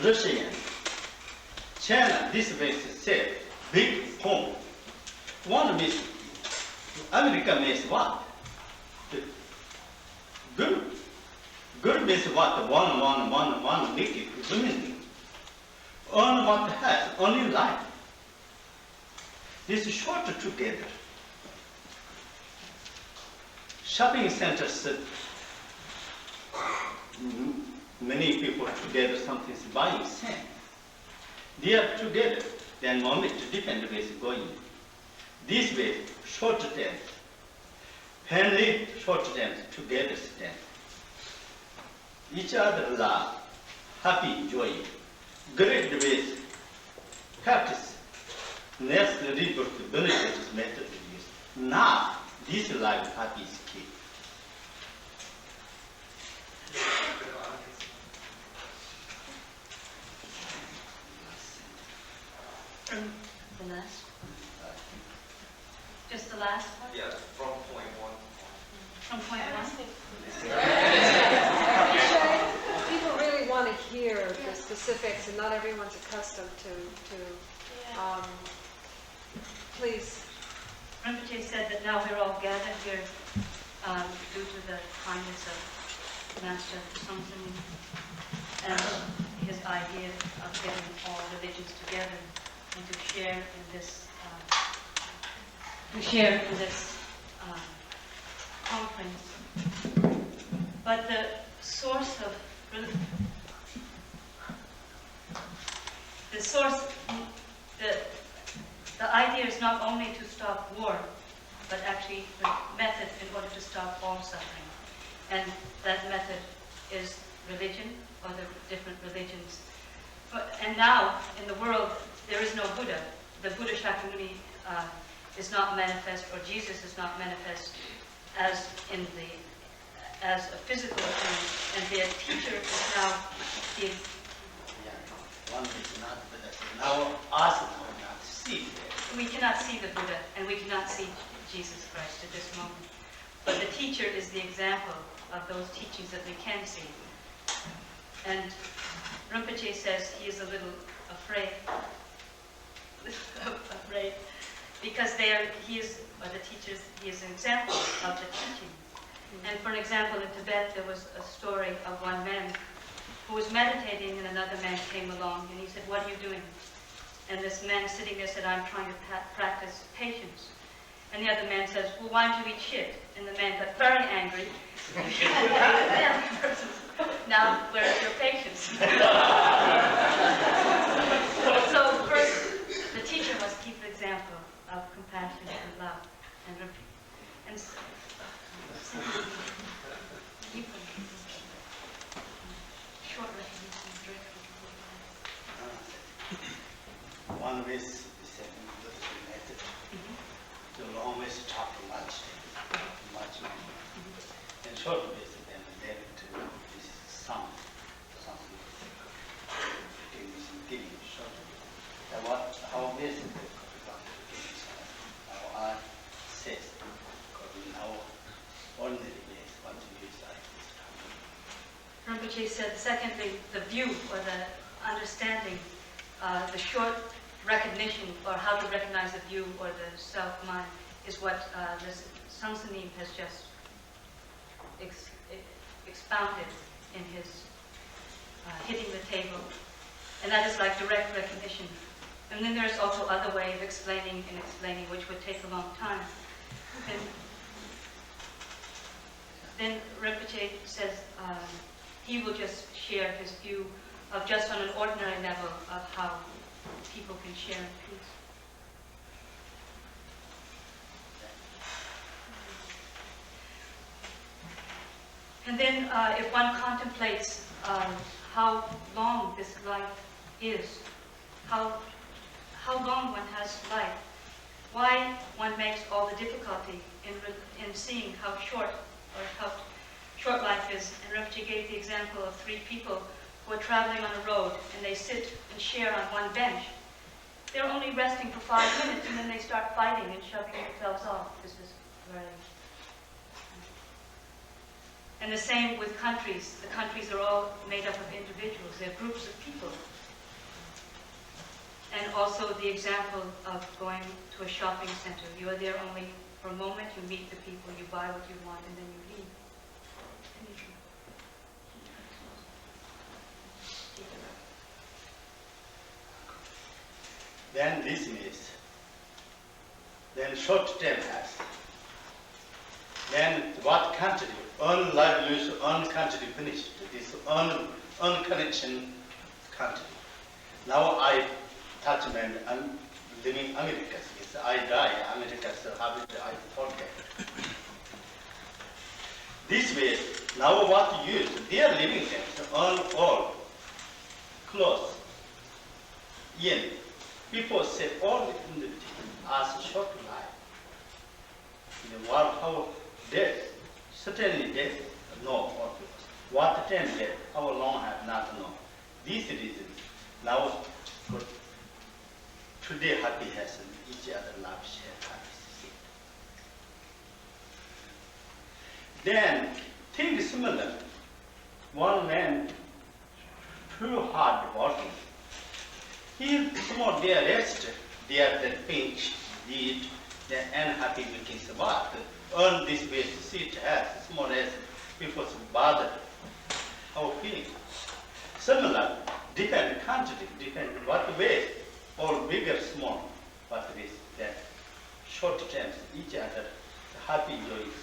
Russia, China, this way is safe, big home. One way is America means what? Good. Good means what? One, make it human being. Earn what has, only life. This is short together. Shopping centers, many people together, something is buying same. They are together, then moment different ways going. This way, short term. family short them together stand. Each other love, happy, joy, great ways, practice. Next rebirth benefits method is now this life happy is key. The last one. Just the last one? Yeah, from point one. From point one? People really want to hear the specifics, and not everyone's accustomed to please. Rinpoche said that now we're all gathered here due to the kindness of Master Songtsen and his idea of getting all religions together and to share in this conference. But the source of the idea is not only to stop war, but actually the method in order to stop all suffering. And that method is religion, or the different religions. And now, in the world, there is no Buddha. The Buddha Shakyamuni is not manifest, or Jesus is not manifest as a physical thing, and their teacher is now the... One is not Buddha. Now us now not see. We cannot see the Buddha, and we cannot see Jesus Christ at this moment. But the teacher is the example of those teachings that we can see. And Rinpoche says he is a little afraid, because he is an example of the teaching. And for an example, in Tibet, there was a story of one man who was meditating, and another man came along, and he said, "What are you doing?" And this man sitting there said, "I'm trying to practice patience." And the other man says, "Well, why don't you eat shit?" And the man got very angry. Now, where is your patience? So first, the teacher must keep the example of compassion and love. And short recognition. One way is method. The long way is talk much longer. And short way is then direct this sound, something giving short. And how is it? Now I say, now ordinary ways, what to use like this. Rinpoche said, secondly, the view or the understanding, the short recognition, or how to recognize the view or the self-mind, is what this Songtsen has just expounded in his hitting the table. And that is like direct recognition. And then there's also other way of explaining, which would take a long time. And then Rinpoche says he will just share his view of just on an ordinary level of how people can share in peace. And then if one contemplates how long this life is, how long one has life, why one makes all the difficulty in seeing how short life is. And Rinpoche gave the example of 3 people who are traveling on a road, and they sit and share on one bench. They're only resting for 5 minutes, and then they start fighting and shoving themselves off. This is very... And the same with countries. The countries are all made up of individuals. They're groups of people. And also the example of going to a shopping center. You are there only for a moment, you meet the people, you buy what you want, and then you leave. Then this means, then short term has. Then what country, own livelihood, own country finished, this own connection country. Now I touch man, I'm living America. I die, America, so how did I forget? This way, now what use their living things on all close in. People say all the individuals as short life. The one how death, certainly death, no, all people. What time death, how long have not known. These reasons now for today happy has each other love share happy to see. Then think similar. One man too hard working. He small their rest, their the pinch, deed, the unhappy looking what earn this way to see it has small as people's bother. How feeling. Similar, depend country, depend what way, or bigger, small, what ways that short terms each other happy joys.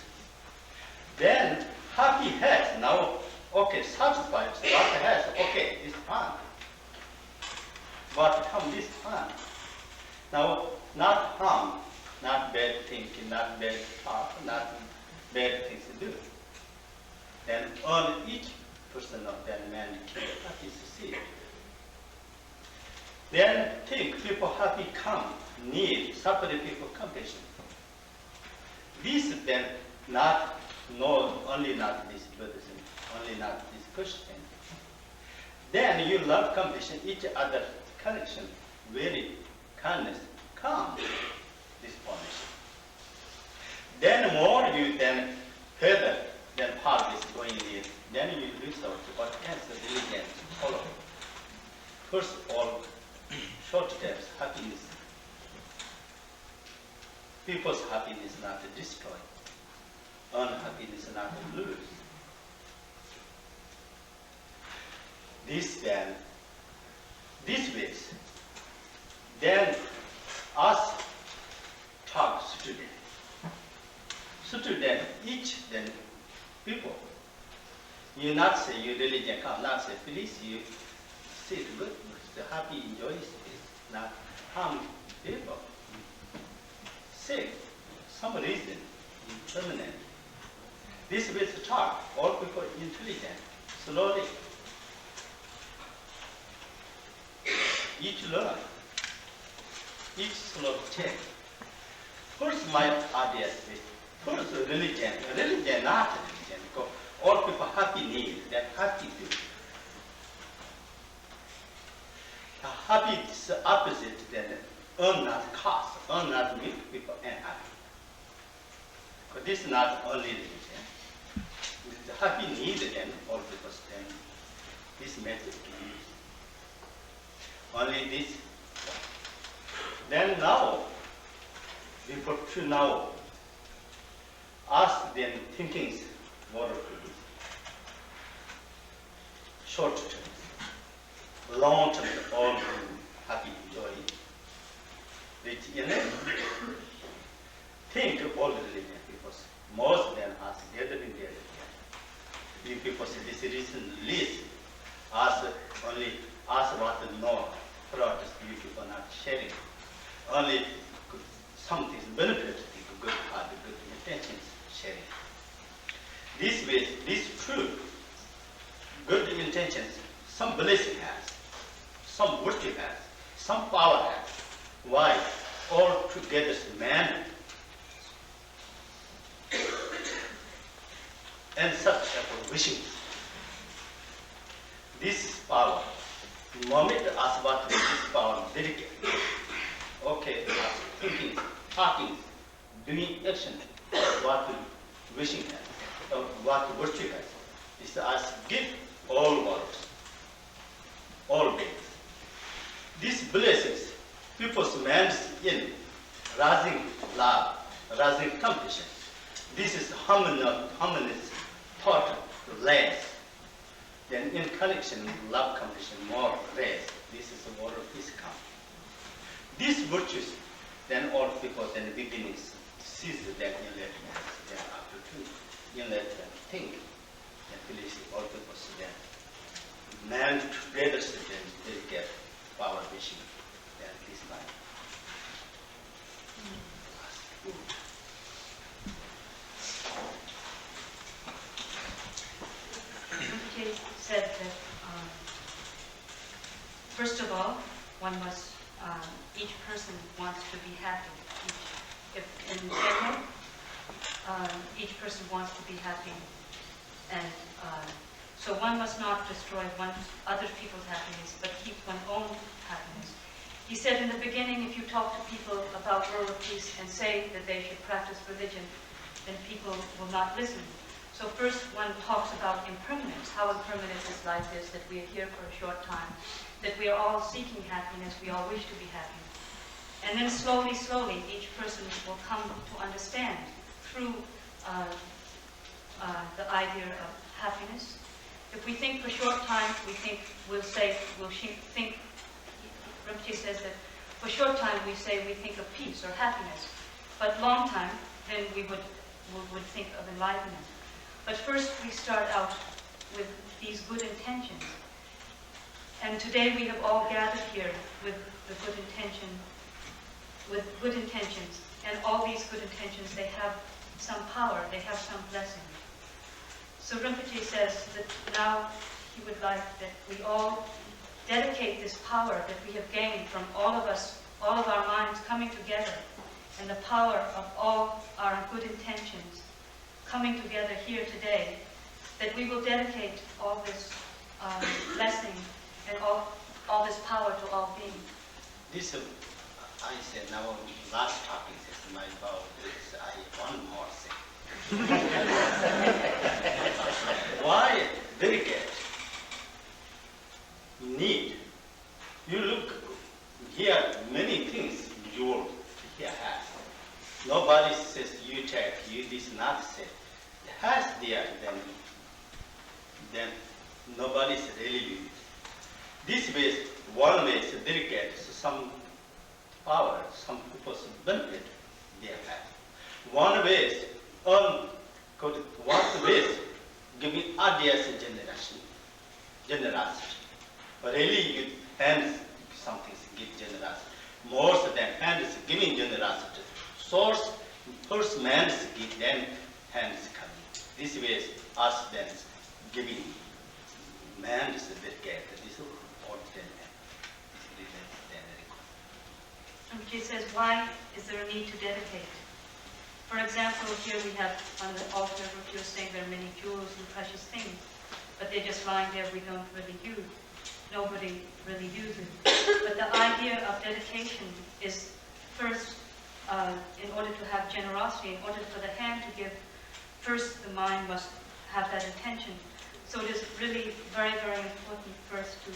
Then happy has now okay satisfied what has okay is fun. But come this fun. Now not harm, not bad thinking, not bad talk, not bad things to do. Then on each person of that man care happy to see it. Then think people happy come, need, suffering people compassion. This then not no only not this Buddhism, only not this Christian. Then you love compassion, each other connection, very kindness, come this formation. Then more you then further than path is going in, then you resort to what answer diligence follow. First of all, short terms happiness. People's happiness not to destroy, unhappiness not to lose. This then, this ways, then us talk student. Student each then people. You not say you religion come, not say please you sit good, the happy enjoy space, not harm people. Sick, some reason, impermanent. This way to talk, all people intelligent, slowly. Each learn, each slow check. First my idea is first religion, religion not religion, because all people happy need, that happy do. The happy is the opposite than earn not cost, earn not make people unhappy. But this is not only religion. The happy need then all people stand. This method can use. Only this. Then now, before to now, ask them thinkings, what are this? Short term, long term, all happy, joy, rich in it. Think all the religion people, most than us, gathering there. You people say this reason least, ask only ask what to know, products you people not sharing. Only something benefit people, good heart, good intentions sharing. This way, this true, good intentions, some blessing has, some virtue has, some power has. Why? All together man and such a wishing. This is power. The moment ask what this power dedicate. Okay, thinking, talking, doing action, what wishing has, or what virtue has. Is as give all works, all beings. These blessings, people's man's in, rising love, rising compassion. This is harmonious thought less. Then in connection, love, compassion, more less. This is the word of peace come. These virtues, then all people, then the beginnings, seize that enlightenment, then after two, enlightenment, think, and felish all people, then man together, then they get power vision, then this life. each person wants to be happy. And so one must not destroy other people's happiness, but keep one's own happiness. He said in the beginning, if you talk to people about world peace and say that they should practice religion, then people will not listen. So first one talks about impermanence, how impermanent is life is, that we are here for a short time, that we are all seeking happiness, we all wish to be happy. And then slowly, slowly, each person will come to understand through the idea of happiness. If we think for a short time, think, Rinpoche says that for a short time we think of peace or happiness, but long time, then we would think of enlightenment. But first we start out with these good intentions. And today we have all gathered here with the good intentions, and all these good intentions, they have some power, they have some blessing. So Rinpoche says that now he would like that we all dedicate this power that we have gained from all of us, all of our minds coming together, and the power of all our good intentions coming together here today, that we will dedicate all this blessing and all this power to all beings. This, I said, now last topic is my about this. One more thing. Why delegate? Need. You look here, many things you here has. Nobody says you check, you this not say. It has there, then nobody's really use. This way, one way is delegate some power, some people's benefit they have. One way is one way is giving ideas and generosity. But really, you hands something give generosity. More than hands giving generosity. Source first man's give, then hands come. This way is us then giving man's dedicate. This is important. And he says, why is there a need to dedicate? For example, here we have on the altar, which you're saying there are many jewels and precious things, but they're just lying there we don't really use. Nobody really uses. But the idea of dedication is first, in order to have generosity, in order for the hand to give, first the mind must have that intention. So it is really very, very important first to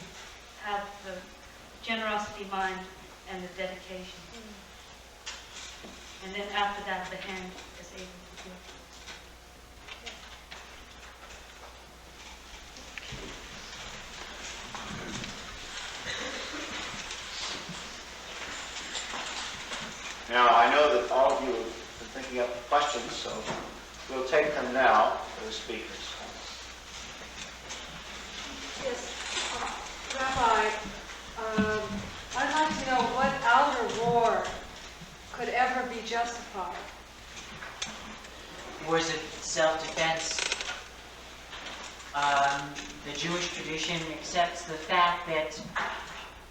have the generosity mind and the dedication. And then after that, the hand is able to give. Now, I know that all of you have been thinking up questions, so we'll take them now for the speakers. Yes, Rabbi, I'd like to know what outer war could ever be justified. Wars of self-defense. The Jewish tradition accepts the fact that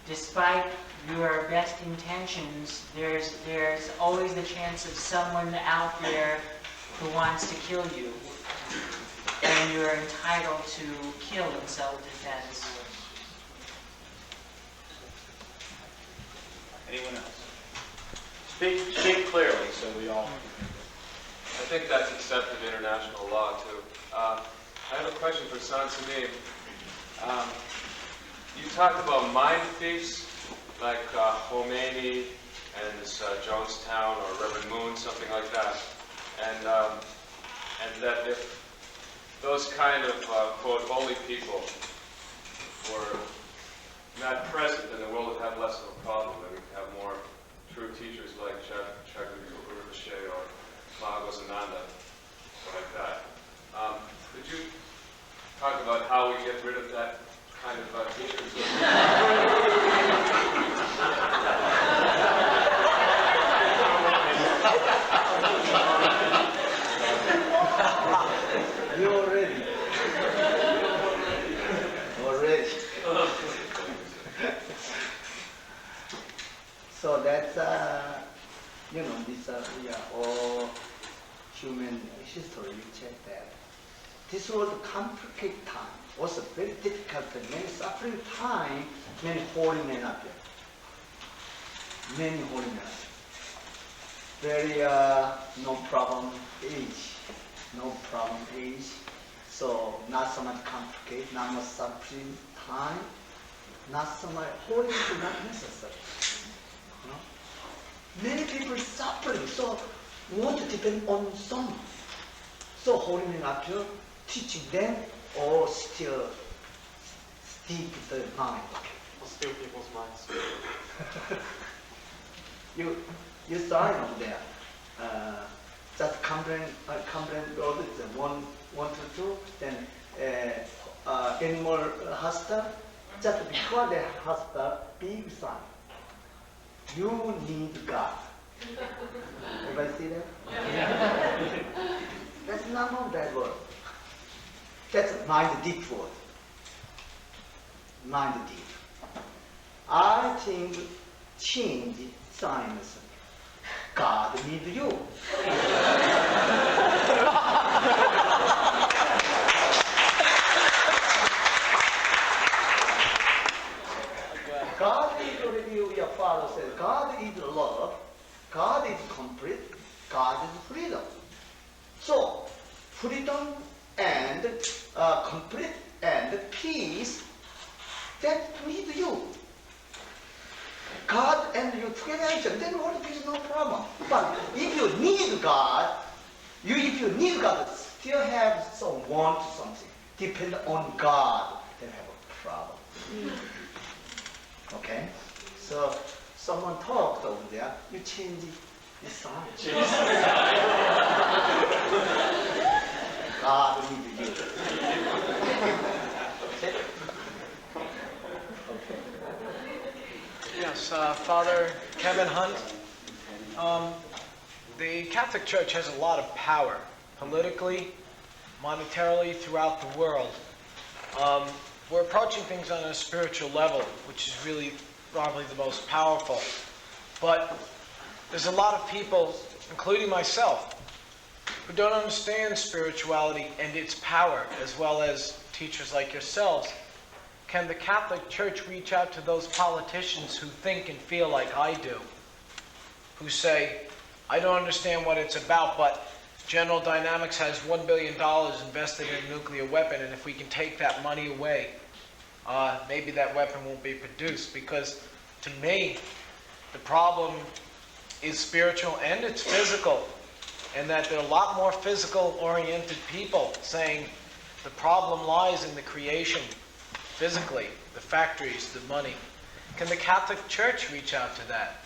despite your best intentions, there's always the chance of someone out there who wants to kill you, and you're entitled to kill in self-defense. Anyone else? Speak clearly so we all... I think that's accepted international law, too. I have a question for San Samim. You talked about mind thieves, like Khomeini and this Jonestown or Reverend Moon, something like that. And that if those kind of, quote, holy people were not present, then the world would have less of a problem, and we could have more true teachers like Rinpoche or Mahagos Ananda, like that. Could you talk about how we get rid of that kind of teachers? You're ready. Already. So that's, this, we are all human history, you check that. This was a complicated time. Was a very difficult and many suffering time, many holy men appeared. Many holy men. Very no problem age. No problem age. So not so much complicated, not much suffering time, not so much holy is not necessary. You know? Many people suffering, so want to depend on someone. So holy men appear, teaching them, or still steep the mind. Or steal people's minds. You saw it over there. Just Cumberland Road is 1 to 2. Then animal hospital. Just before the hospital, big sign. You need God. Everybody see that? Yeah. That's not bad word. That's mind deep word. Mind deep. I think change science. God needs you. God is already, your Father says, God is love, God is complete, God is freedom. So, freedom and complete and peace, that need you. God and you together, then what is no problem. But if you need God, if you need God, still have some want something, depend on God, then have a problem. Okay? So someone talked over there, you change the sign. God needs you. Yes, Father Kevin Hunt. The Catholic Church has a lot of power, politically, monetarily, throughout the world. We're approaching things on a spiritual level, which is really probably the most powerful. But there's a lot of people, including myself, who don't understand spirituality and its power, as well as teachers like yourselves. Can the Catholic Church reach out to those politicians who think and feel like I do, who say, I don't understand what it's about, but General Dynamics has $1 billion invested in a nuclear weapon, and if we can take that money away, maybe that weapon won't be produced. Because to me, the problem is spiritual and it's physical, and that there are a lot more physical-oriented people saying the problem lies in the creation, physically, the factories, the money. Can the Catholic Church reach out to that?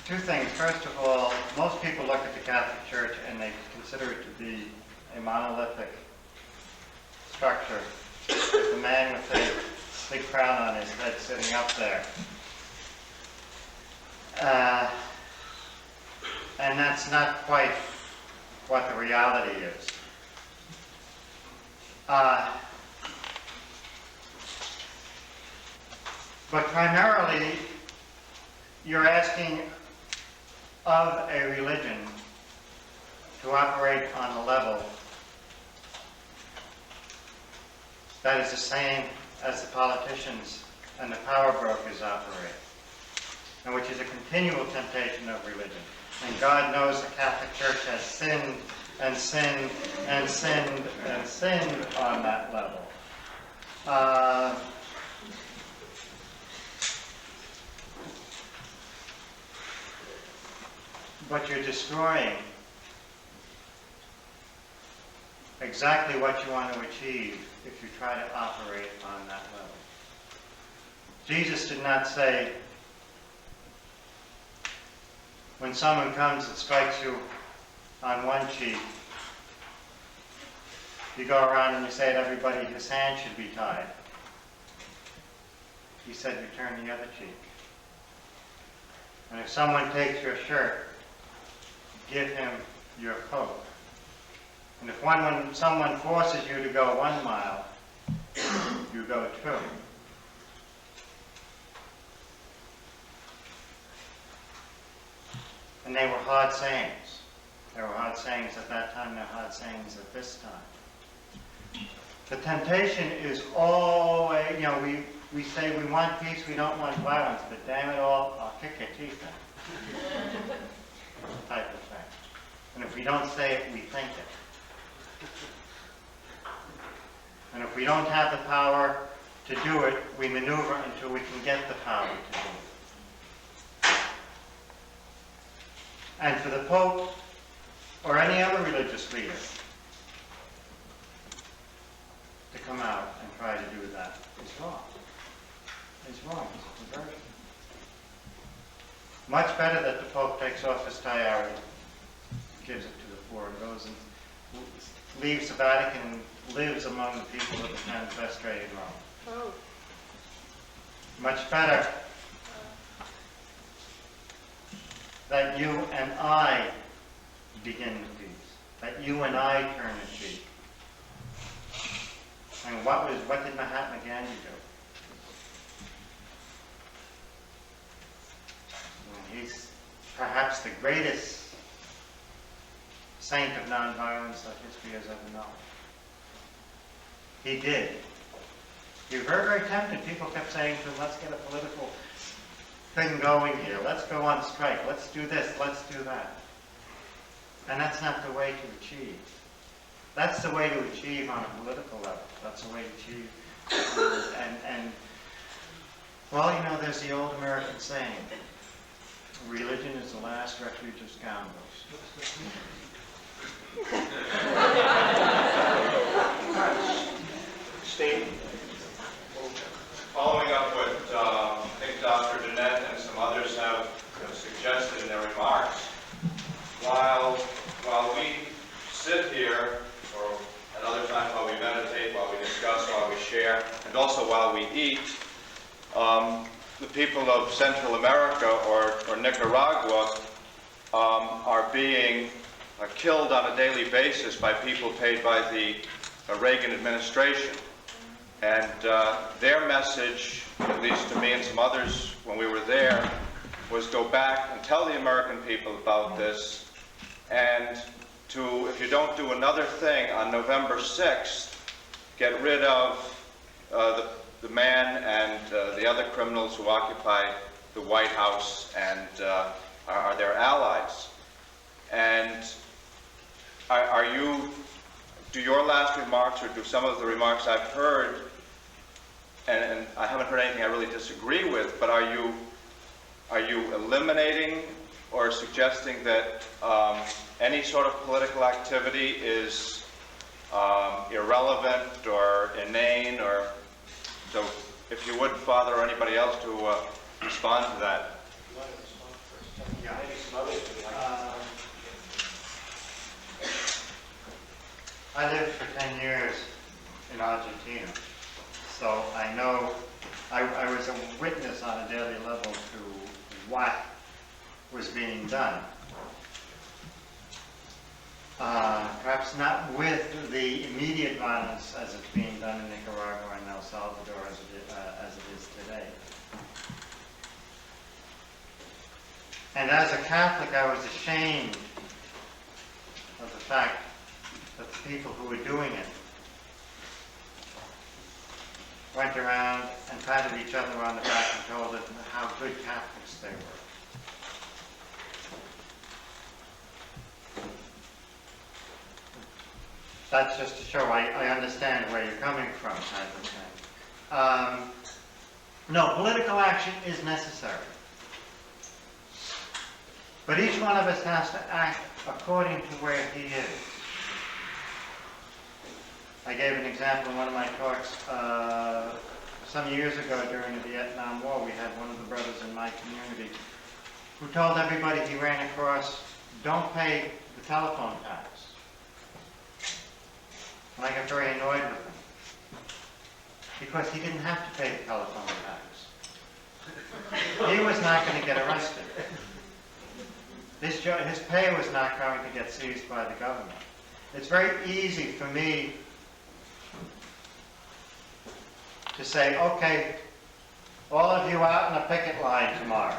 Two things. First of all, most people look at the Catholic Church and they consider it to be a monolithic structure. The man with a big crown on his head sitting up there. And that's not quite what the reality is. But primarily, you're asking of a religion to operate on a level that is the same as the politicians and the power brokers operate, and which is a continual temptation of religion. And God knows the Catholic Church has sinned and sinned and sinned and sinned on that level. But you're destroying exactly what you want to achieve if you try to operate on that level. Jesus did not say, when someone comes and strikes you on one cheek, you go around and you say to everybody, his hand should be tied. He said, you turn the other cheek. And if someone takes your shirt, give him your coat. And if someone forces you to go 1 mile, you go 2. And they were hard sayings. They were hard sayings at that time, they're hard sayings at this time. The temptation is always, we say we want peace, we don't want violence, but damn it all, I'll kick your teeth in. Type of thing. And if we don't say it, we think it. And if we don't have the power to do it, we maneuver until we can get the power to do it. And for the Pope, or any other religious leader, to come out and try to do that is wrong. It's wrong. It's a perversion. Much better that the Pope takes off his tiara, gives it to the poor, and goes and leaves the Vatican and lives among the people of the Confestre in Rome. Oh. Much better that you and I begin the peace, that you and I turn the cheek. And what did Mahatma Gandhi do? He's perhaps the greatest saint of nonviolence that history has ever known. He did. He was very, very tempted. People kept saying to him, let's get a political thing going here. Let's go on strike. Let's do this. Let's do that. And that's not the way to achieve. That's the way to achieve on a political level. That's the way to achieve. Well, there's the old American saying, religion is the last refuge of scoundrels. Steve? Following up what I think Dr. Danette and some others have suggested in their remarks, while we sit here, or at other times while we meditate, while we discuss, while we share, and also while we eat, the people of Central America or Nicaragua are being killed on a daily basis by people paid by the Reagan administration. And their message, at least to me and some others when we were there, was go back and tell the American people about this, and to, if you don't do another thing, on November 6th, get rid of the man and the other criminals who occupy the White House and are their allies. And do your last remarks, or do some of the remarks I've heard, and I haven't heard anything I really disagree with, but are you eliminating or suggesting that any sort of political activity is irrelevant or inane? Or so, if you would, Father, or anybody else, to respond to that. I lived for 10 years in Argentina, so I know I was a witness on a daily level to what was being done. Perhaps not with the immediate violence as it's being done in Nicaragua and El Salvador as it is today. And as a Catholic, I was ashamed of the fact that the people who were doing it went around and patted each other on the back and told them how good Catholics they were. That's just to show I understand where you're coming from, type of thing. No, political action is necessary. But each one of us has to act according to where he is. I gave an example in one of my talks some years ago during the Vietnam War. We had one of the brothers in my community who told everybody he ran across, don't pay the telephone tax. And I got very annoyed with him because he didn't have to pay the telephone tax. He was not going to get arrested. His pay was not going to get seized by the government. It's very easy for me to say, okay, all of you out in a picket line tomorrow.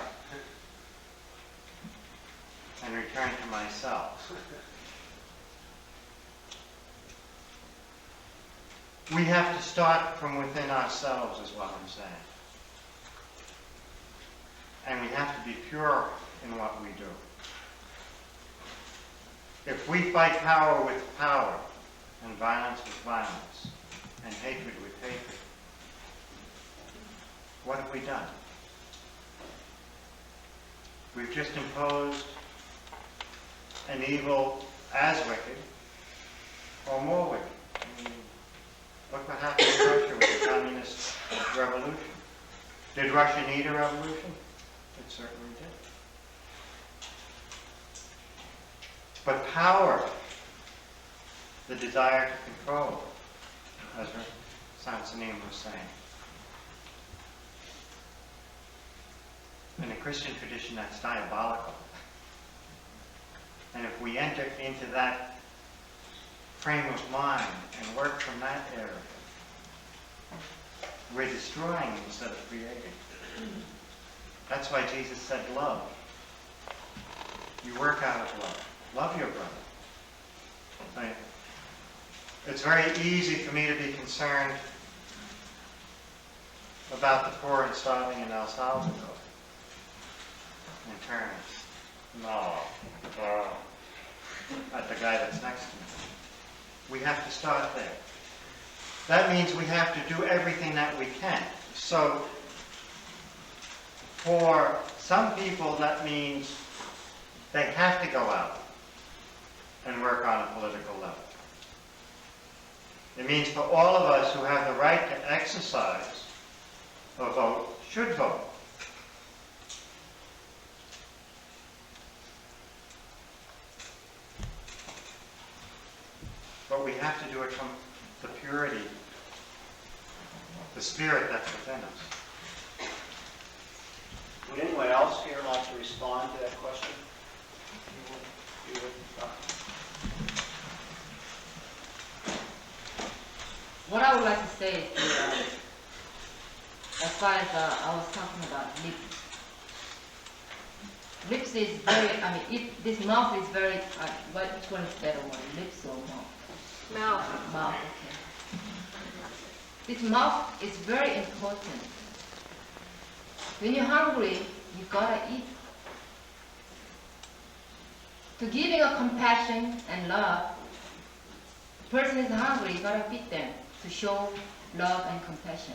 and return to myself. We have to start from within ourselves, is what I'm saying. And we have to be pure in what we do. If we fight power with power, and violence with violence, and hatred with hatred, what have we done? We've just imposed an evil as wicked, or more wicked. I mean, look what happened in Russia with the communist revolution. Did Russia need a revolution? It certainly did. But power, the desire to control, as Sansanim was saying. In the Christian tradition, that's diabolical. And if we enter into that frame of mind and work from that area, we're destroying instead of creating. That's why Jesus said love. You work out of love. Love your brother. Right? It's very easy for me to be concerned about the poor and starving in El Salvador. In terms, no, at the guy that's next to me. We have to start there. That means we have to do everything that we can. So, for some people, that means they have to go out and work on a political level. It means for all of us who have the right to exercise a vote should vote. But we have to do it from the purity, the spirit that's within us. Would anyone else here like to respond to that question? You would, What I would like to say is, as far as I was talking about lips. Lips is very, this mouth is very, which one is better one, lips or mouth? Mouth. Mouth, okay. This mouth is very important. When you're hungry, you gotta eat. To giving a compassion and love, the person is hungry, you gotta feed them to show love and compassion.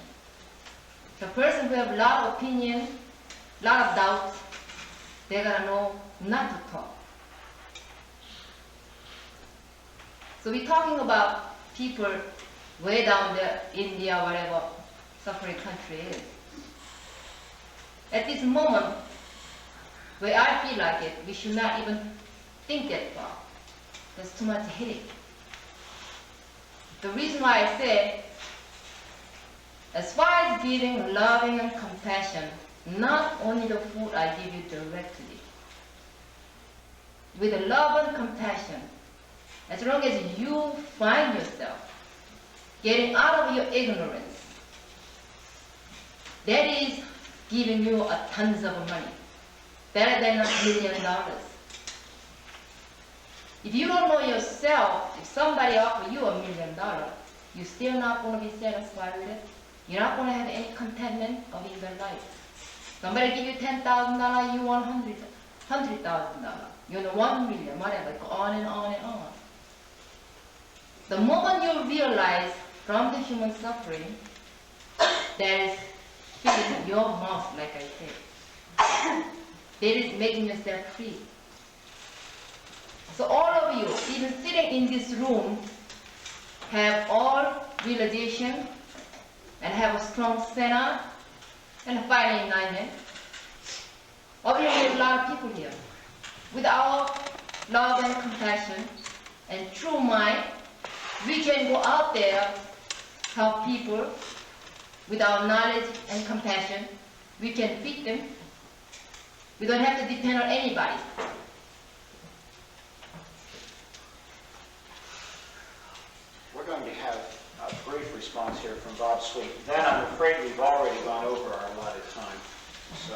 The person who have a lot of opinion, lot of doubts, they gotta know not to talk. So we're talking about people way down there, India, whatever suffering country is. At this moment, where I feel like it, we should not even think that far. There's too much headache. The reason why I say, as far as giving, loving, and compassion, not only the food I give you directly. With the love and compassion, as long as you find yourself getting out of your ignorance, that is giving you a tons of money, better than $1 million. If you don't know yourself, if somebody offers you $1 million, you're still not going to be satisfied with it. You're not going to have any contentment of your life. Somebody give you $10,000, you want $100,000. You know, 1 million, whatever, go on and on and on. The moment you realize from the human suffering, there is filling your mouth, like I said. That is making yourself free. So all of you, even sitting in this room, have all realization and have a strong center and a fire enlightenment. Obviously, there's a lot of people here. With our love and compassion and true mind, we can go out there, help people. With our knowledge and compassion, we can feed them. We don't have to depend on anybody. we're going to have a brief response here from Bob Sweet. Then I'm afraid we've already gone over our allotted time. So,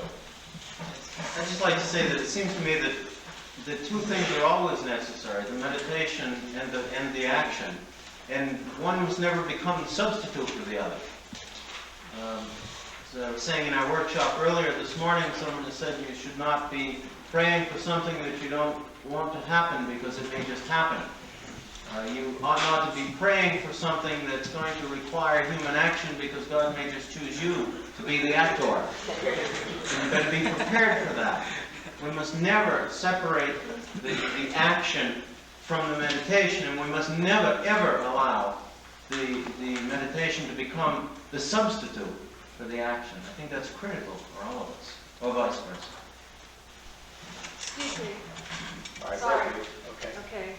I'd just like to say that it seems to me that the two things are always necessary, the meditation and the action. And one must never become the substitute for the other. As I was saying in our workshop earlier this morning, someone has said you should not be praying for something that you don't want to happen because it may just happen. You ought not to be praying for something that's going to require human action because God may just choose you to be the actor. And you better be prepared for that. We must never separate the action from the meditation, and we must never, ever allow the meditation to become the substitute for the action. I think that's critical for all of us, or vice versa. Excuse me. All right, Sorry. thank you. Okay. Okay.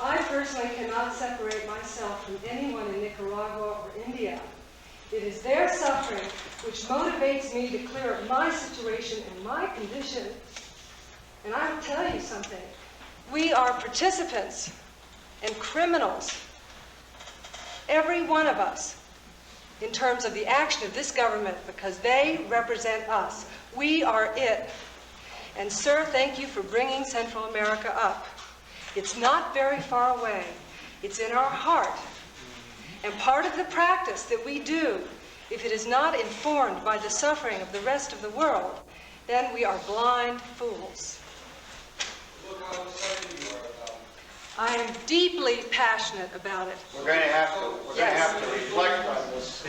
I personally cannot separate myself from anyone in Nicaragua or India. It is their suffering which motivates me to clear up my situation and my condition. And I will tell you something. We are participants and criminals, every one of us, in terms of the action of this government, because they represent us. We are it. And sir, thank you for bringing Central America up. It's not very far away. It's in our heart. And part of the practice that we do, if it is not informed by the suffering of the rest of the world, then we are blind fools. Look how excited you are about it. I am deeply passionate about it. We're going to have to reflect on this